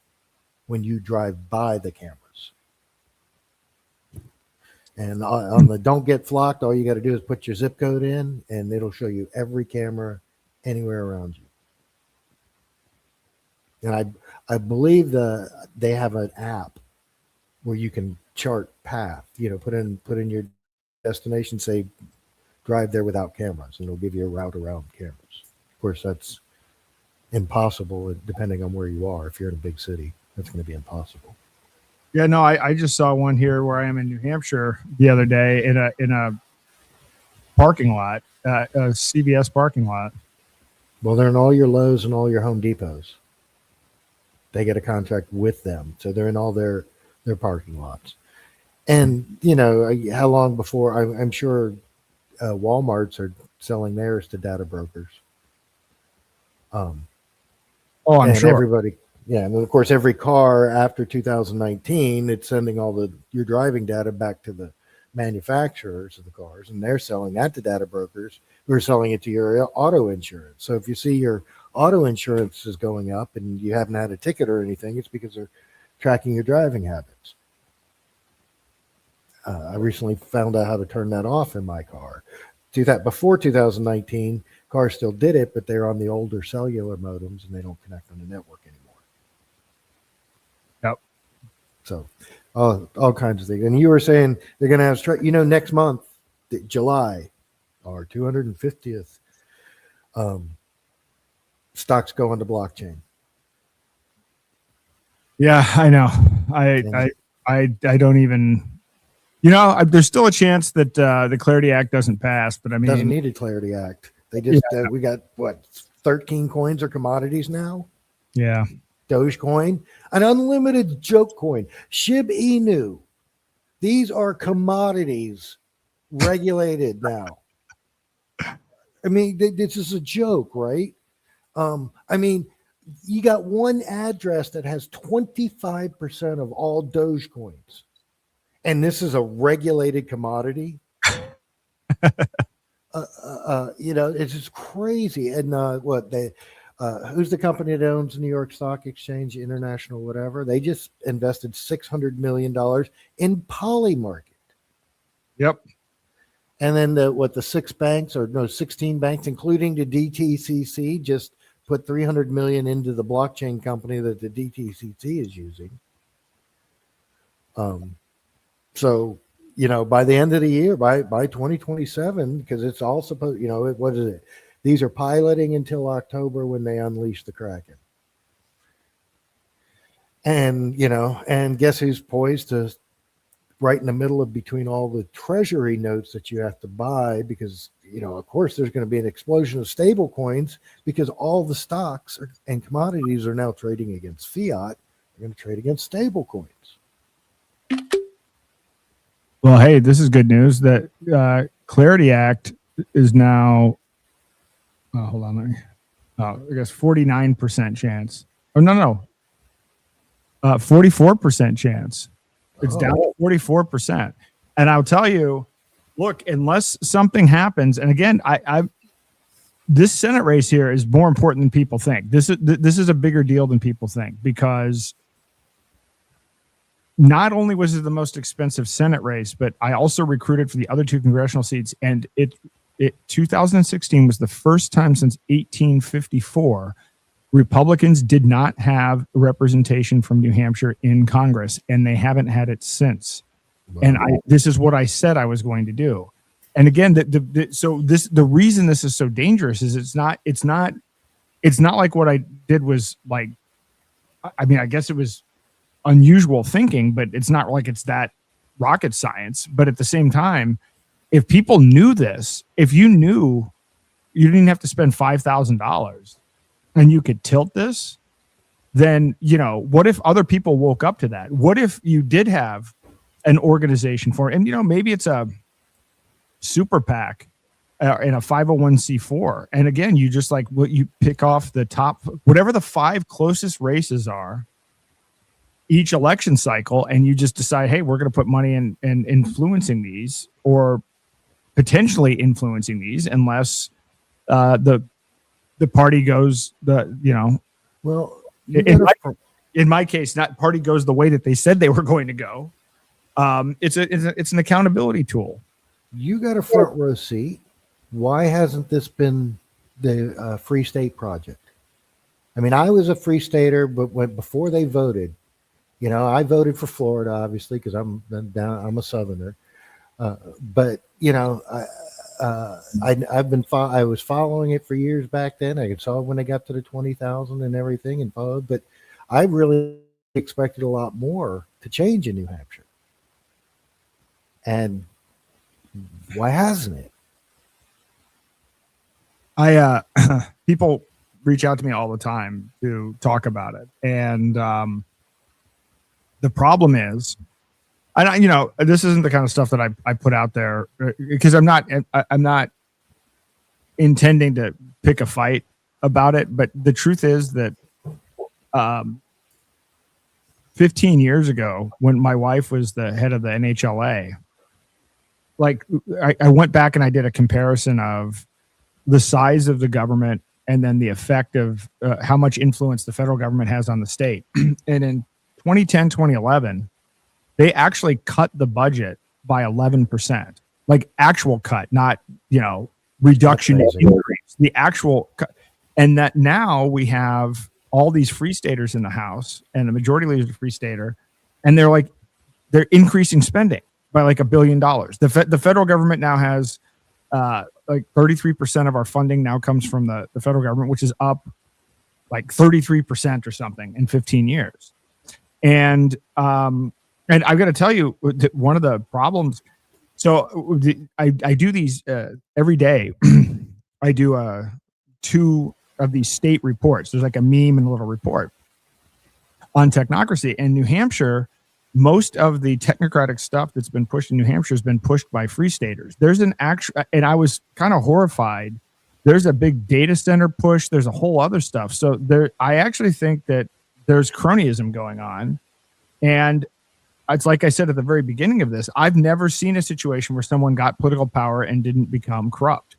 when you drive by the cameras. And on the Don't Get Flocked, all you got to do is put your zip code in, and it'll show you every camera anywhere around you. And I believe they have an app where you can chart path. Put in your destination, say drive there without cameras, and it'll give you a route around cameras. Of course, that's impossible depending on where you are. If you're in a big city, that's going to be impossible. Yeah, no, I just saw one here where I am in New Hampshire the other day in a parking lot, a CVS parking lot. Well, they're in all your Lowe's and all your Home Depots. They get a contract with them, so they're in all their parking lots. And how long before? I'm sure Walmarts are selling theirs to data brokers. I'm sure Everybody. Yeah, and of course, every car after 2019, it's sending all your driving data back to the manufacturers of the cars, and they're selling that to data brokers who are selling it to your auto insurance. So if you see your auto insurance is going up and you haven't had a ticket or anything, it's because they're tracking your driving habits. I recently found out how to turn that off in my car. Do that before 2019, cars still did it, but they're on the older cellular modems and they don't connect on the network anymore. Yep. So all kinds of things. And you were saying they're going to have next month, July, our 250th, stocks go on the blockchain. Yeah, I know. I don't even. There's still a chance that the Clarity Act doesn't pass, but I mean, doesn't need a Clarity Act. They just we got 13 coins or commodities now. Yeah, Dogecoin, an unlimited joke coin, Shib Inu. These are commodities regulated now. I mean, this is a joke, right? I mean, you got one address that has 25% of all Dogecoins. And this is a regulated commodity. It's just crazy. And who's the company that owns the New York Stock Exchange, International, whatever? They just invested $600 million in Polymarket. Yep. And then the 16 banks, including the DTCC, just put $300 million into the blockchain company that the DTCC is using. So, by the end of the year, by 2027, because it's all supposed, what is it? These are piloting until October when they unleash the Kraken. And, and guess who's poised to right in the middle of between all the treasury notes that you have to buy because, of course, there's going to be an explosion of stable coins because all the stocks and commodities are now trading against fiat. They're going to trade against stable coins. Well, hey, this is good news that Clarity Act is now, hold on, I guess 49% chance. Oh, no. 44% chance. It's down to 44%. And I'll tell you, look, unless something happens, and again, this Senate race here is more important than people think. This is a bigger deal than people think because not only was it the most expensive Senate race, but I also recruited for the other two congressional seats. And 2016 was the first time since 1854 Republicans did not have representation from New Hampshire in Congress, and they haven't had it since. Wow. And this is what I said I was going to do. And again, the reason this is so dangerous is it's not like what I did was like, I mean, I guess it was unusual thinking, but it's not like it's that rocket science. But at the same time, if people knew this, if you knew you didn't have to spend $5,000 and you could tilt this, then, what if other people woke up to that? What if you did have an organization for it? And, maybe it's a super PAC in a 501c4. And again, you just you pick off the top, whatever the 5 closest races are each election cycle, and you just decide, hey, we're going to put money in influencing these or potentially influencing these unless the party goes well, in my case, not party goes the way that they said they were going to go. It's an accountability tool. You got a front row seat. Why hasn't this been the Free State Project? I mean, I was a Free Stater, but before they voted, I voted for Florida, obviously, because I'm a Southerner. But I was following it for years back then. I saw when they got to the 20,000 and everything and followed, but I really expected a lot more to change in New Hampshire. And why hasn't it? People reach out to me all the time to talk about it. And the problem is, and this isn't the kind of stuff that I put out there because I'm not intending to pick a fight about it. But the truth is that 15 years ago, when my wife was the head of the NHLA, I went back and I did a comparison of the size of the government and then the effect of how much influence the federal government has on the state. And in 2010, 2011, they actually cut the budget by 11%, like actual cut, not, reduction in increase, the actual cut. And that now we have all these free staters in the House, and the majority leader is a free stater, and they're increasing spending by like $1 billion. The federal government now has like 33% of our funding now comes from the federal government, which is up like 33% or something in 15 years. And I've got to tell you that one of the problems. So I do these every day. I do 2 of these state reports. There's like a meme and a little report on technocracy. In New Hampshire, most of the technocratic stuff that's been pushed in New Hampshire has been pushed by free staters. There's an actual, and I was kind of horrified. There's a big data center push. There's a whole other stuff. So I actually think that there's cronyism going on. And it's like I said at the very beginning of this, I've never seen a situation where someone got political power and didn't become corrupt.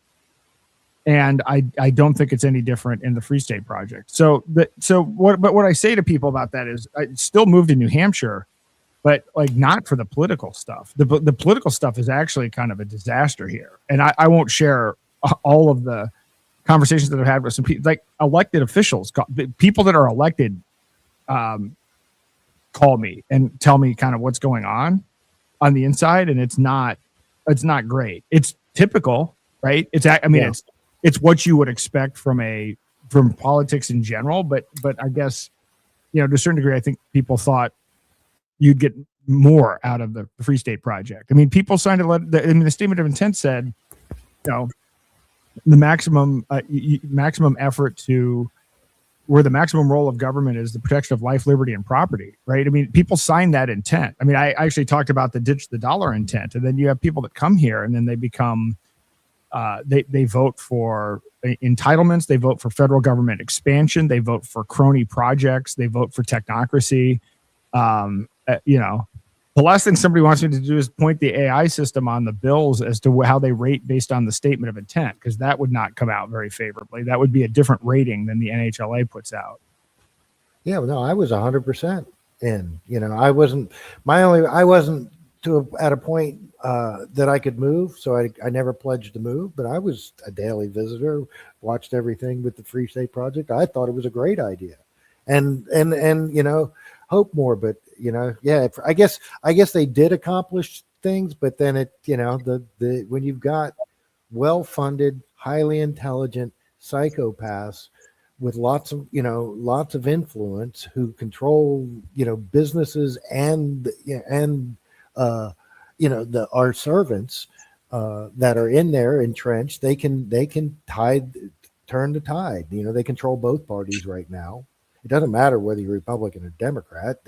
And I don't think it's any different in the Free State Project. But what I say to people about that is I still moved to New Hampshire, but like not for the political stuff. The political stuff is actually kind of a disaster here. And I won't share all of the conversations that I've had with some people, like elected officials, people that are elected, call me and tell me kind of what's going on the inside. And it's not great. It's typical, right? It's what you would expect from politics in general. But I guess, to a certain degree, I think people thought you'd get more out of the Free State Project. I mean, people signed the statement of intent said, the maximum effort to where the maximum role of government is the protection of life, liberty, and property, right? I mean, people sign that intent. I mean, I actually talked about the ditch the dollar intent, and then you have people that come here and then they become, they vote for entitlements, they vote for federal government expansion, they vote for crony projects, they vote for technocracy. The last thing somebody wants me to do is point the AI system on the bills as to how they rate based on the statement of intent, because that would not come out very favorably. That would be a different rating than the NHLA puts out. Yeah, no, I was 100% in. I wasn't at a point that I could move, so I never pledged to move. But I was a daily visitor, watched everything with the Free State Project. I thought it was a great idea, and hope more. But I guess they did accomplish things, but then when you've got well-funded, highly intelligent psychopaths with lots of influence who control businesses and our servants that are in there entrenched, they can turn the tide. They control both parties right now. It doesn't matter whether you're Republican or Democrat.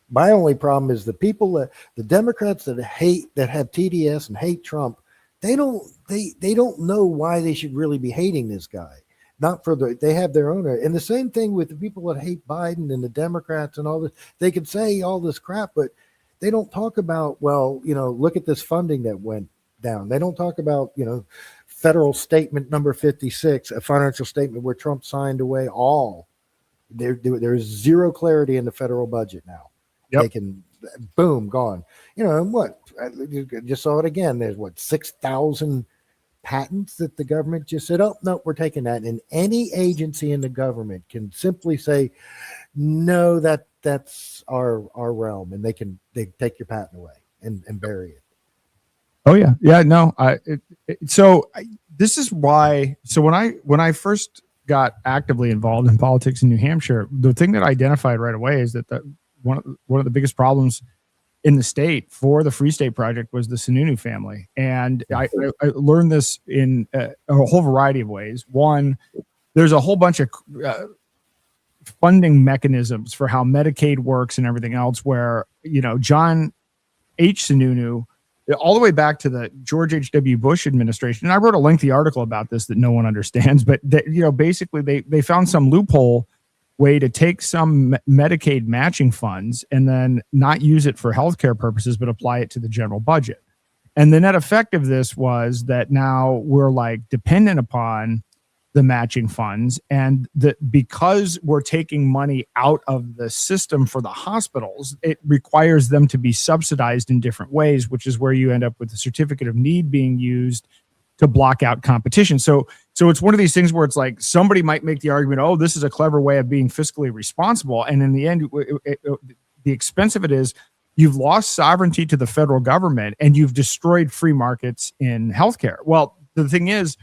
My only problem is the Democrats that have TDS and hate Trump. They don't know why they should really be hating this guy. They have their own. And the same thing with the people that hate Biden and the Democrats and all this. They can say all this crap, but they don't talk about, look at this funding that went down. They don't talk about, federal statement number 56, a financial statement where Trump signed away all. There's zero clarity in the federal budget now. Yep. They can, boom, gone. And what? I just saw it again. There's 6,000 patents that the government just said, oh, no, we're taking that. And any agency in the government can simply say, no, that's our realm. And they take your patent away and bury it. Oh yeah. Yeah, no. This is why. So when I first got actively involved in politics in New Hampshire, the thing that I identified right away is that one of the biggest problems in the state for the Free State Project was the Sununu family. And I learned this in a whole variety of ways. One, there's a whole bunch of funding mechanisms for how Medicaid works and everything else where, John H. Sununu, all the way back to the George H.W. Bush administration. And I wrote a lengthy article about this that no one understands, but basically they found some loophole way to take some Medicaid matching funds and then not use it for healthcare purposes, but apply it to the general budget. And the net effect of this was that now we're like dependent upon the matching funds, and that because we're taking money out of the system for the hospitals, it requires them to be subsidized in different ways, which is where you end up with the certificate of need being used to block out competition. So it's one of these things where it's like somebody might make the argument, oh, this is a clever way of being fiscally responsible. And in the end, the expense of it is you've lost sovereignty to the federal government and you've destroyed free markets in healthcare. Well, the thing is,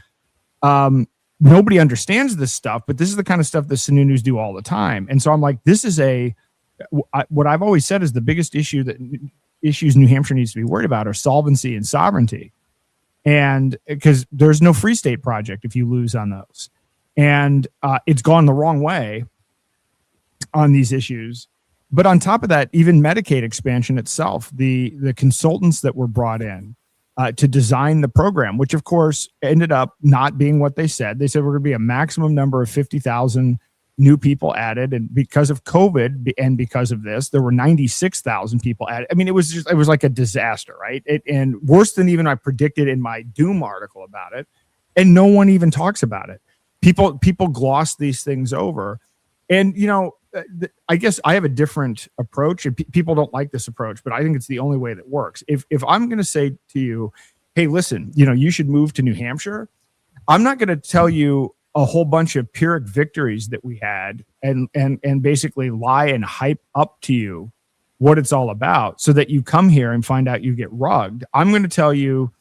nobody understands this stuff, but this is the kind of stuff that Sununu's do all the time. And so I'm like, this is what I've always said is the biggest issues New Hampshire needs to be worried about are solvency and sovereignty. And because there's no Free State project if you lose on those. And it's gone the wrong way on these issues. But on top of that, even Medicaid expansion itself, the consultants that were brought in to design the program, which of course ended up not being what they said. They said we're going to be a maximum number of 50,000 new people added. And because of COVID and because of this, there were 96,000 people added. I mean, it was like a disaster, right? And worse than even I predicted in my Doom article about it. And no one even talks about it. People gloss these things over. And, you know, I guess I have a different approach, and people don't like this approach, but I think it's the only way that works. If I'm going to say to you, hey, listen, you know, you should move to New Hampshire, I'm not going to tell you a whole bunch of Pyrrhic victories that we had and basically lie and hype up to you what it's all about so that you come here and find out you get rugged. I'm going to tell you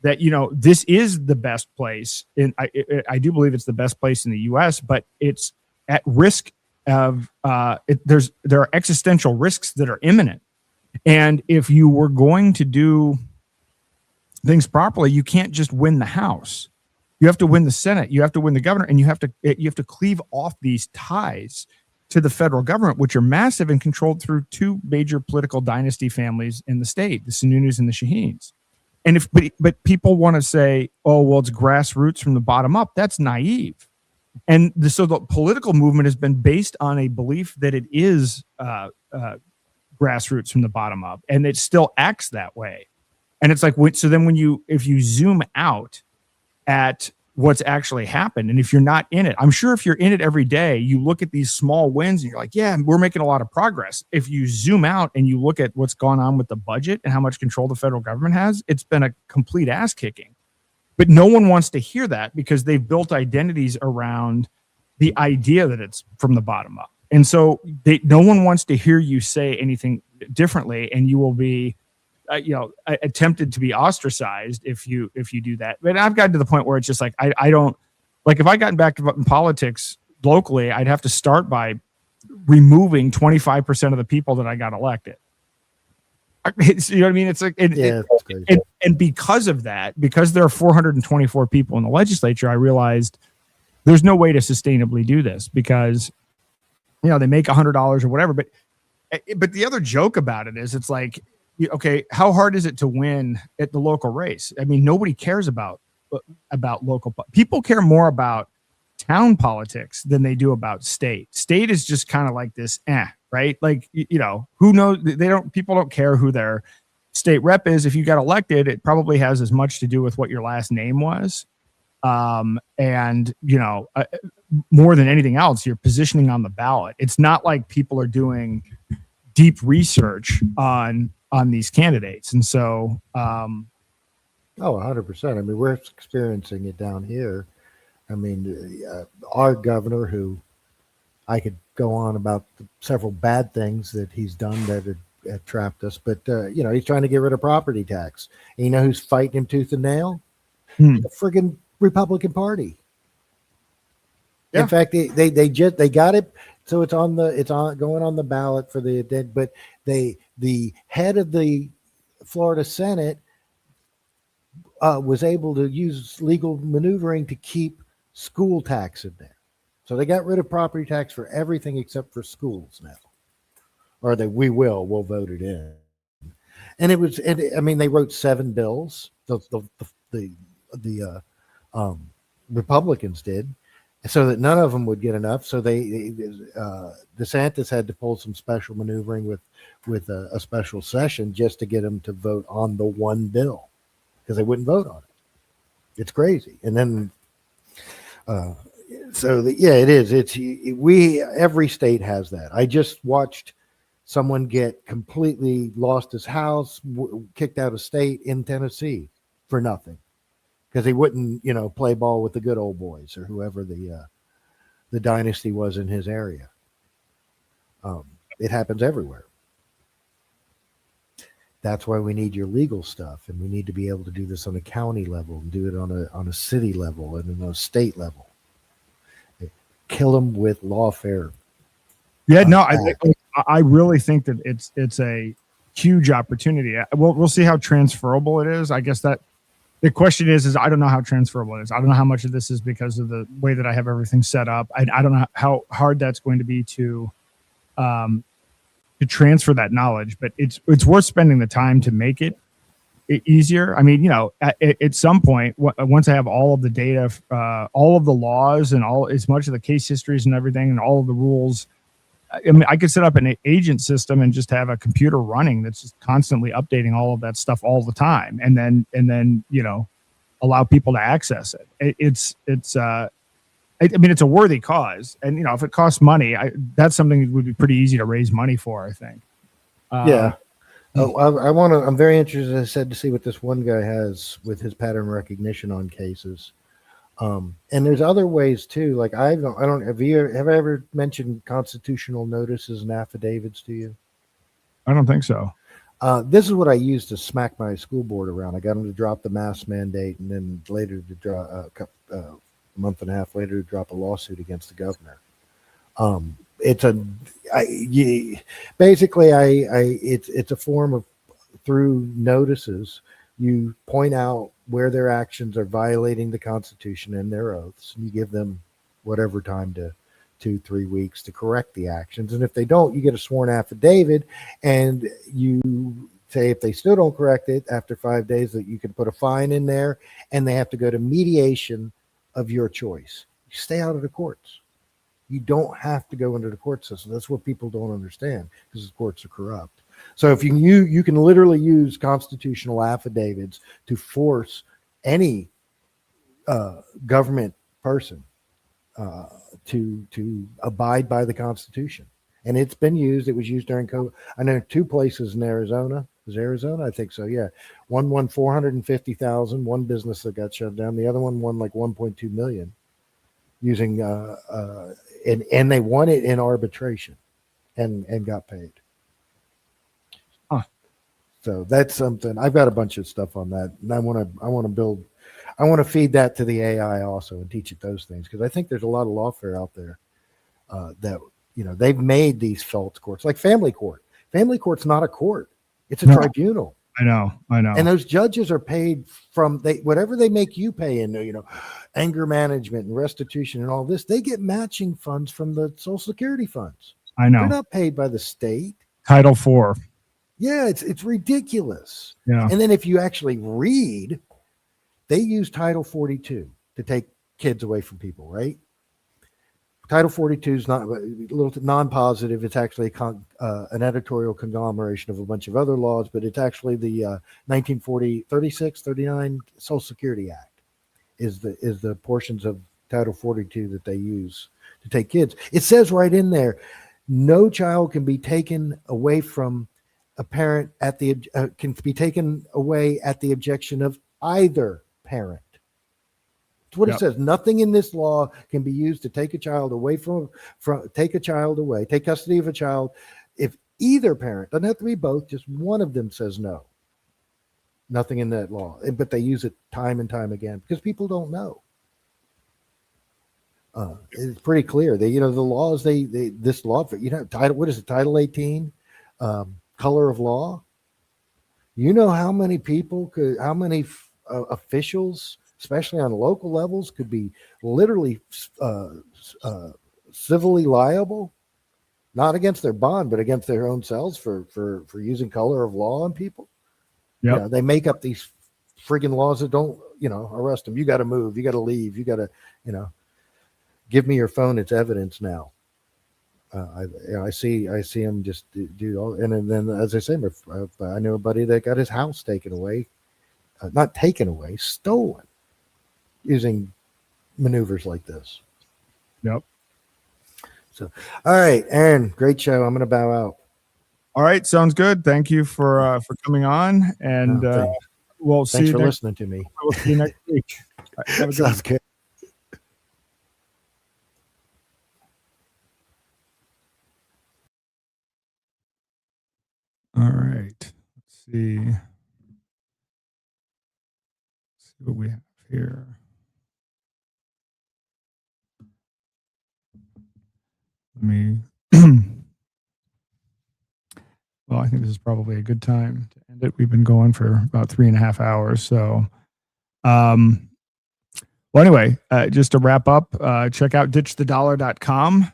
that, you know, this is the best place. I do believe it's the best place in the U.S., but it's at risk of there are existential risks that are imminent. And if you were going to do things properly, you can't just win the House. You have to win the Senate, you have to win the governor, and you have to cleave off these ties to the federal government, which are massive and controlled through two major political dynasty families in the state, the Sununus and the Shaheens. And but people want to say, oh, well, it's grassroots from the bottom up. That's naive. And so the political movement has been based on a belief that it is grassroots from the bottom up, and it still acts that way. And it's like, so then if you zoom out at what's actually happened, and if you're not in it, I'm sure if you're in it every day, you look at these small wins and you're like, yeah, we're making a lot of progress. If you zoom out and you look at what's gone on with the budget and how much control the federal government has, it's been a complete ass kicking. But no one wants to hear that because they've built identities around the idea that it's from the bottom up. And so no one wants to hear you say anything differently, and you will be attempted to be ostracized if you do that. But I've gotten to the point where it's just like, I don't like, if I gotten back to politics locally, I'd have to start by removing 25% of the people that I got elected. You know what I mean? It's like, and because of that, because there are 424 people in the legislature, I realized there's no way to sustainably do this because, you know, they make $100 or whatever. But the other joke about it is it's like, okay, how hard is it to win at the local race? I mean, nobody cares about local. People care more about town politics than they do about state. State is just kind of like this, right? Like, you know, who knows? People don't care who their state rep is. If you got elected, it probably has as much to do with what your last name was. And, you know, more than anything else, you're positioning on the ballot. It's not like people are doing deep research on these candidates. And so, 100%. I mean, we're experiencing it down here. I mean, our governor, who I could go on about several bad things that he's done that have trapped us, but, you know, he's trying to get rid of property tax. And you know who's fighting him tooth and nail? The friggin' Republican Party. Yeah. In fact, they got it. So it's going on the ballot for but the head of the Florida Senate was able to use legal maneuvering to keep school tax in there. So they got rid of property tax for everything except for schools now, or we'll vote it in. And I mean, they wrote 7 bills. The Republicans did, so that none of them would get enough. So DeSantis had to pull some special maneuvering with a special session just to get them to vote on the one bill. because they wouldn't vote on it. It's crazy. And then, it is. Every state has that. I just watched someone get completely lost his house, kicked out of state in Tennessee for nothing because he wouldn't, play ball with the good old boys or whoever the dynasty was in his area. It happens everywhere. That's why we need your legal stuff, and we need to be able to do this on a county level and do it on a city level and on a state level. Kill them with lawfare. Yeah, no, I really think that it's a huge opportunity. We'll see how transferable it is. I guess that the question is I don't know how transferable it is. I don't know how much of this is because of the way that I have everything set up. I don't know how hard that's going to be to transfer that knowledge, but it's worth spending the time to make it easier. I mean, at some point, once I have all of the data, all of the laws and as much of the case histories and everything and all of the rules, I mean, I could set up an agent system and just have a computer running that's just constantly updating all of that stuff all the time, and then allow people to access it. It's a worthy cause, and if it costs money, that's something that would be pretty easy to raise money for, I think. Yeah. I'm very interested, as I said, to see what this one guy has with his pattern recognition on cases. And there's other ways too. Like have I ever mentioned constitutional notices and affidavits to you? I don't think so. This is what I used to smack my school board around. I got them to drop the mask mandate, and then later to draw a month and a half later to drop a lawsuit against the governor. It's a form of, through notices, you point out where their actions are violating the Constitution and their oaths, and you give them whatever time to 2-3 weeks to correct the actions. And if they don't, you get a sworn affidavit, and you say if they still don't correct it after 5 days, that you can put a fine in there, and they have to go to mediation of your choice. You stay out of the courts. You don't have to go into the court system. That's what people don't understand, because the courts are corrupt. So if you can literally use constitutional affidavits to force any government person to abide by the Constitution. And it's been used. It was used during COVID. I know 2 places in Arizona. Was Arizona? I think so. Yeah. One won 450,000. One business that got shut down. The other one won like 1.2 million using and they won it in arbitration and got paid. So that's something. I've got a bunch of stuff on that, and I want to feed that to the AI also and teach it those things, because I think there's a lot of lawfare out there that they've made these false courts, like family court. Family court's not a court; it's a tribunal. I know. And those judges are paid from whatever they make you pay in, anger management and restitution and all this. They get matching funds from the Social Security funds. I know. They're not paid by the state. Title IV. Yeah, it's ridiculous. Yeah. And then if you actually read, they use Title 42 to take kids away from people, right? Title 42 is not a little non-positive. It's actually an editorial conglomeration of a bunch of other laws, but it's actually the 39 Social Security Act is the portions of Title 42 that they use to take kids. It says right in there, no child can be taken away from a parent can be taken away at the objection of either parent. That's what it says. Nothing in this law can be used to take a child away take custody of a child if either parent, doesn't have to be both, just one of them says no. Nothing in that law, but they use it time and time again because people don't know. It's pretty clear. The laws this law for title. What is it? Title 18. Color of law. How many people how many officials, especially on local levels, could be literally civilly liable, not against their bond, but against their own selves for using color of law on people. Yeah, they make up these friggin' laws that don't, arrest them. You got to move. You got to leave. You got to, give me your phone. It's evidence now. I see him just do all, and then as I say, I know a buddy that got his house taken away not taken away, stolen, using maneuvers like this. Yep. So, all right, Aaron, great show. I'm going to bow out. All right, sounds good. Thank you for coming on, and we'll see Thanks you for next. listening to me. We'll see you next week. All right, have a good one. Sounds good. All right. Let's see. What we have here. Let me. Well, I think this is probably a good time to end it. We've been going for about 3.5 hours. So, well, anyway, just to wrap up, check out ditchthedollar.com,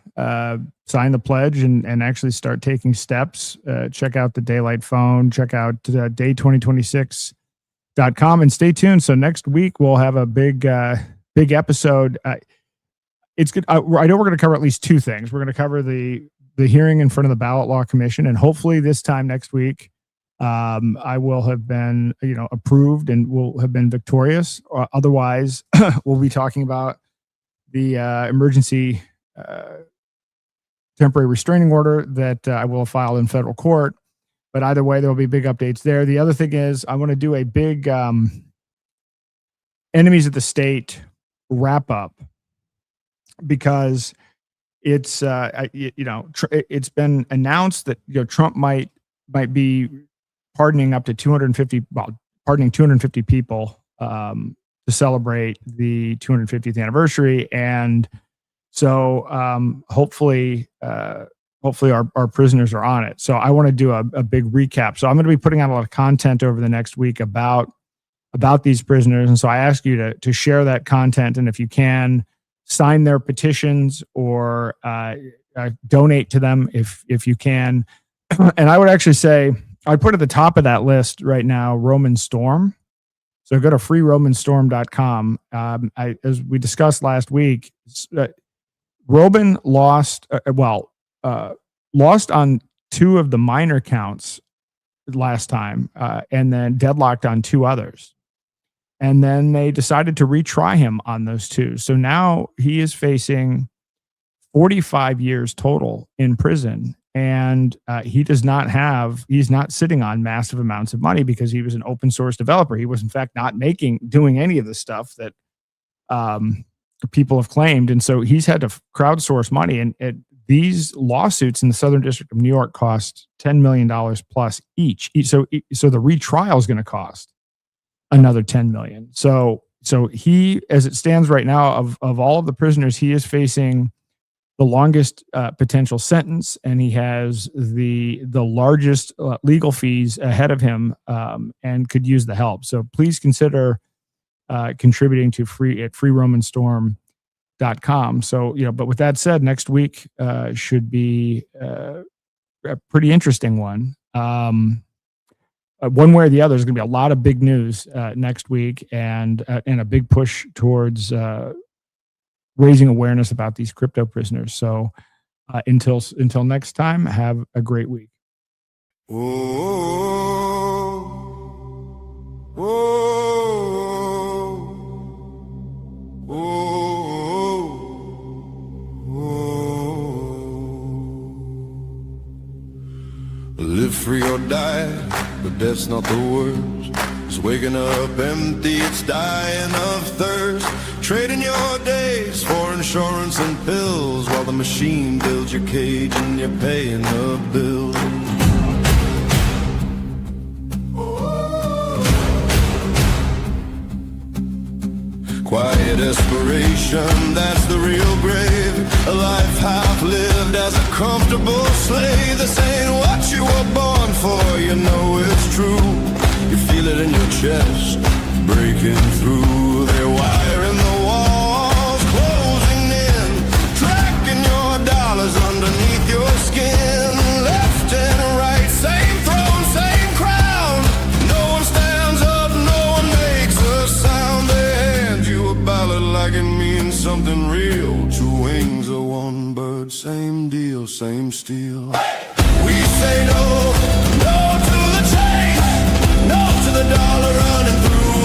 sign the pledge, and actually start taking steps. Check out the Daylight Phone, check out day2026.com, and stay tuned. So next week we'll have a big episode. It's good. I know we're going to cover at least two things. We're going to cover the hearing in front of the Ballot Law Commission, and hopefully this time next week, I will have been, approved and will have been victorious. Otherwise, we'll be talking about the emergency temporary restraining order that I will have filed in federal court. But either way, there will be big updates there. The other thing is I want to do a big enemies of the state wrap up, because it's it's been announced that Trump might be pardoning up to 250 people to celebrate the 250th anniversary, and so hopefully our prisoners are on it. So I want to do a big recap. So I'm going to be putting out a lot of content over the next week about these prisoners, and so I ask you to share that content, and if you can, sign their petitions or donate to them if you can. And I would actually say I'd put at the top of that list right now Roman Storm. So go to freeromanstorm.com. As we discussed last week, Roman lost on 2 of the minor counts last time, and then deadlocked on 2 others. And then they decided to retry him on those 2. So now he is facing 45 years total in prison. And he's not sitting on massive amounts of money because he was an open source developer. He was in fact not doing any of the stuff that people have claimed. And so he's had to crowdsource money. And these lawsuits in the Southern District of New York cost $10 million plus each. So the retrial is going to cost another $10 million. So he, as it stands right now, of all of the prisoners, he is facing the longest potential sentence, and he has the largest legal fees ahead of him, and could use the help. So please consider contributing to freeromanstorm.com. So, but with that said, next week should be a pretty interesting one. One way or the other, there's going to be a lot of big news next week, and a big push towards raising awareness about these crypto prisoners. So until next time, have a great week. Live free or die, but that's not the worst. It's waking up empty, it's dying of thirst. Trading your days for insurance and pills, while the machine builds your cage and you're paying the bill. Quiet desperation, that's the real grave. A life half lived as a comfortable slave. This ain't what you were born for, you know it's true. You feel it in your chest, breaking through. They're wiring the walls, closing in, tracking your dollars underneath your skin. Left and right, same throne, same crown. No one stands up, no one makes a sound. They hand you a ballot like it means something real. 2 wings of one bird, same deal, same steel. We say no, no to the change, no to the dollar running through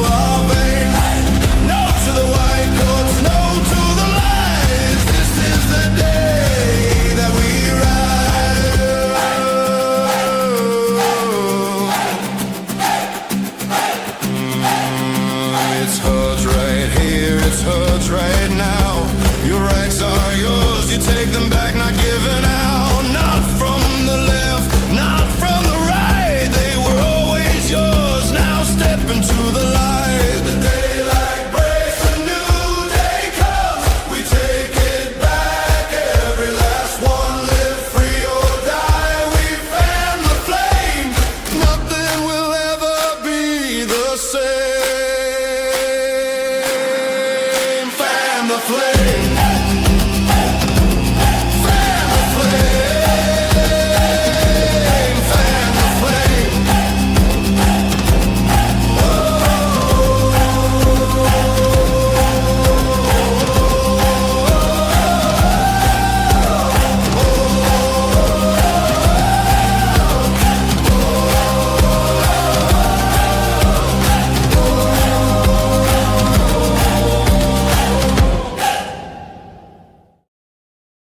It's hers right here, it's hers right now. Your rights are yours, you take them back, not giving out. Not from the left, not from the right. They were always yours, now step into the light. The daylight breaks, a new day comes. We take it back, every last one. Live free or die, we fan the flame. Nothing will ever be the same. Fan the flame.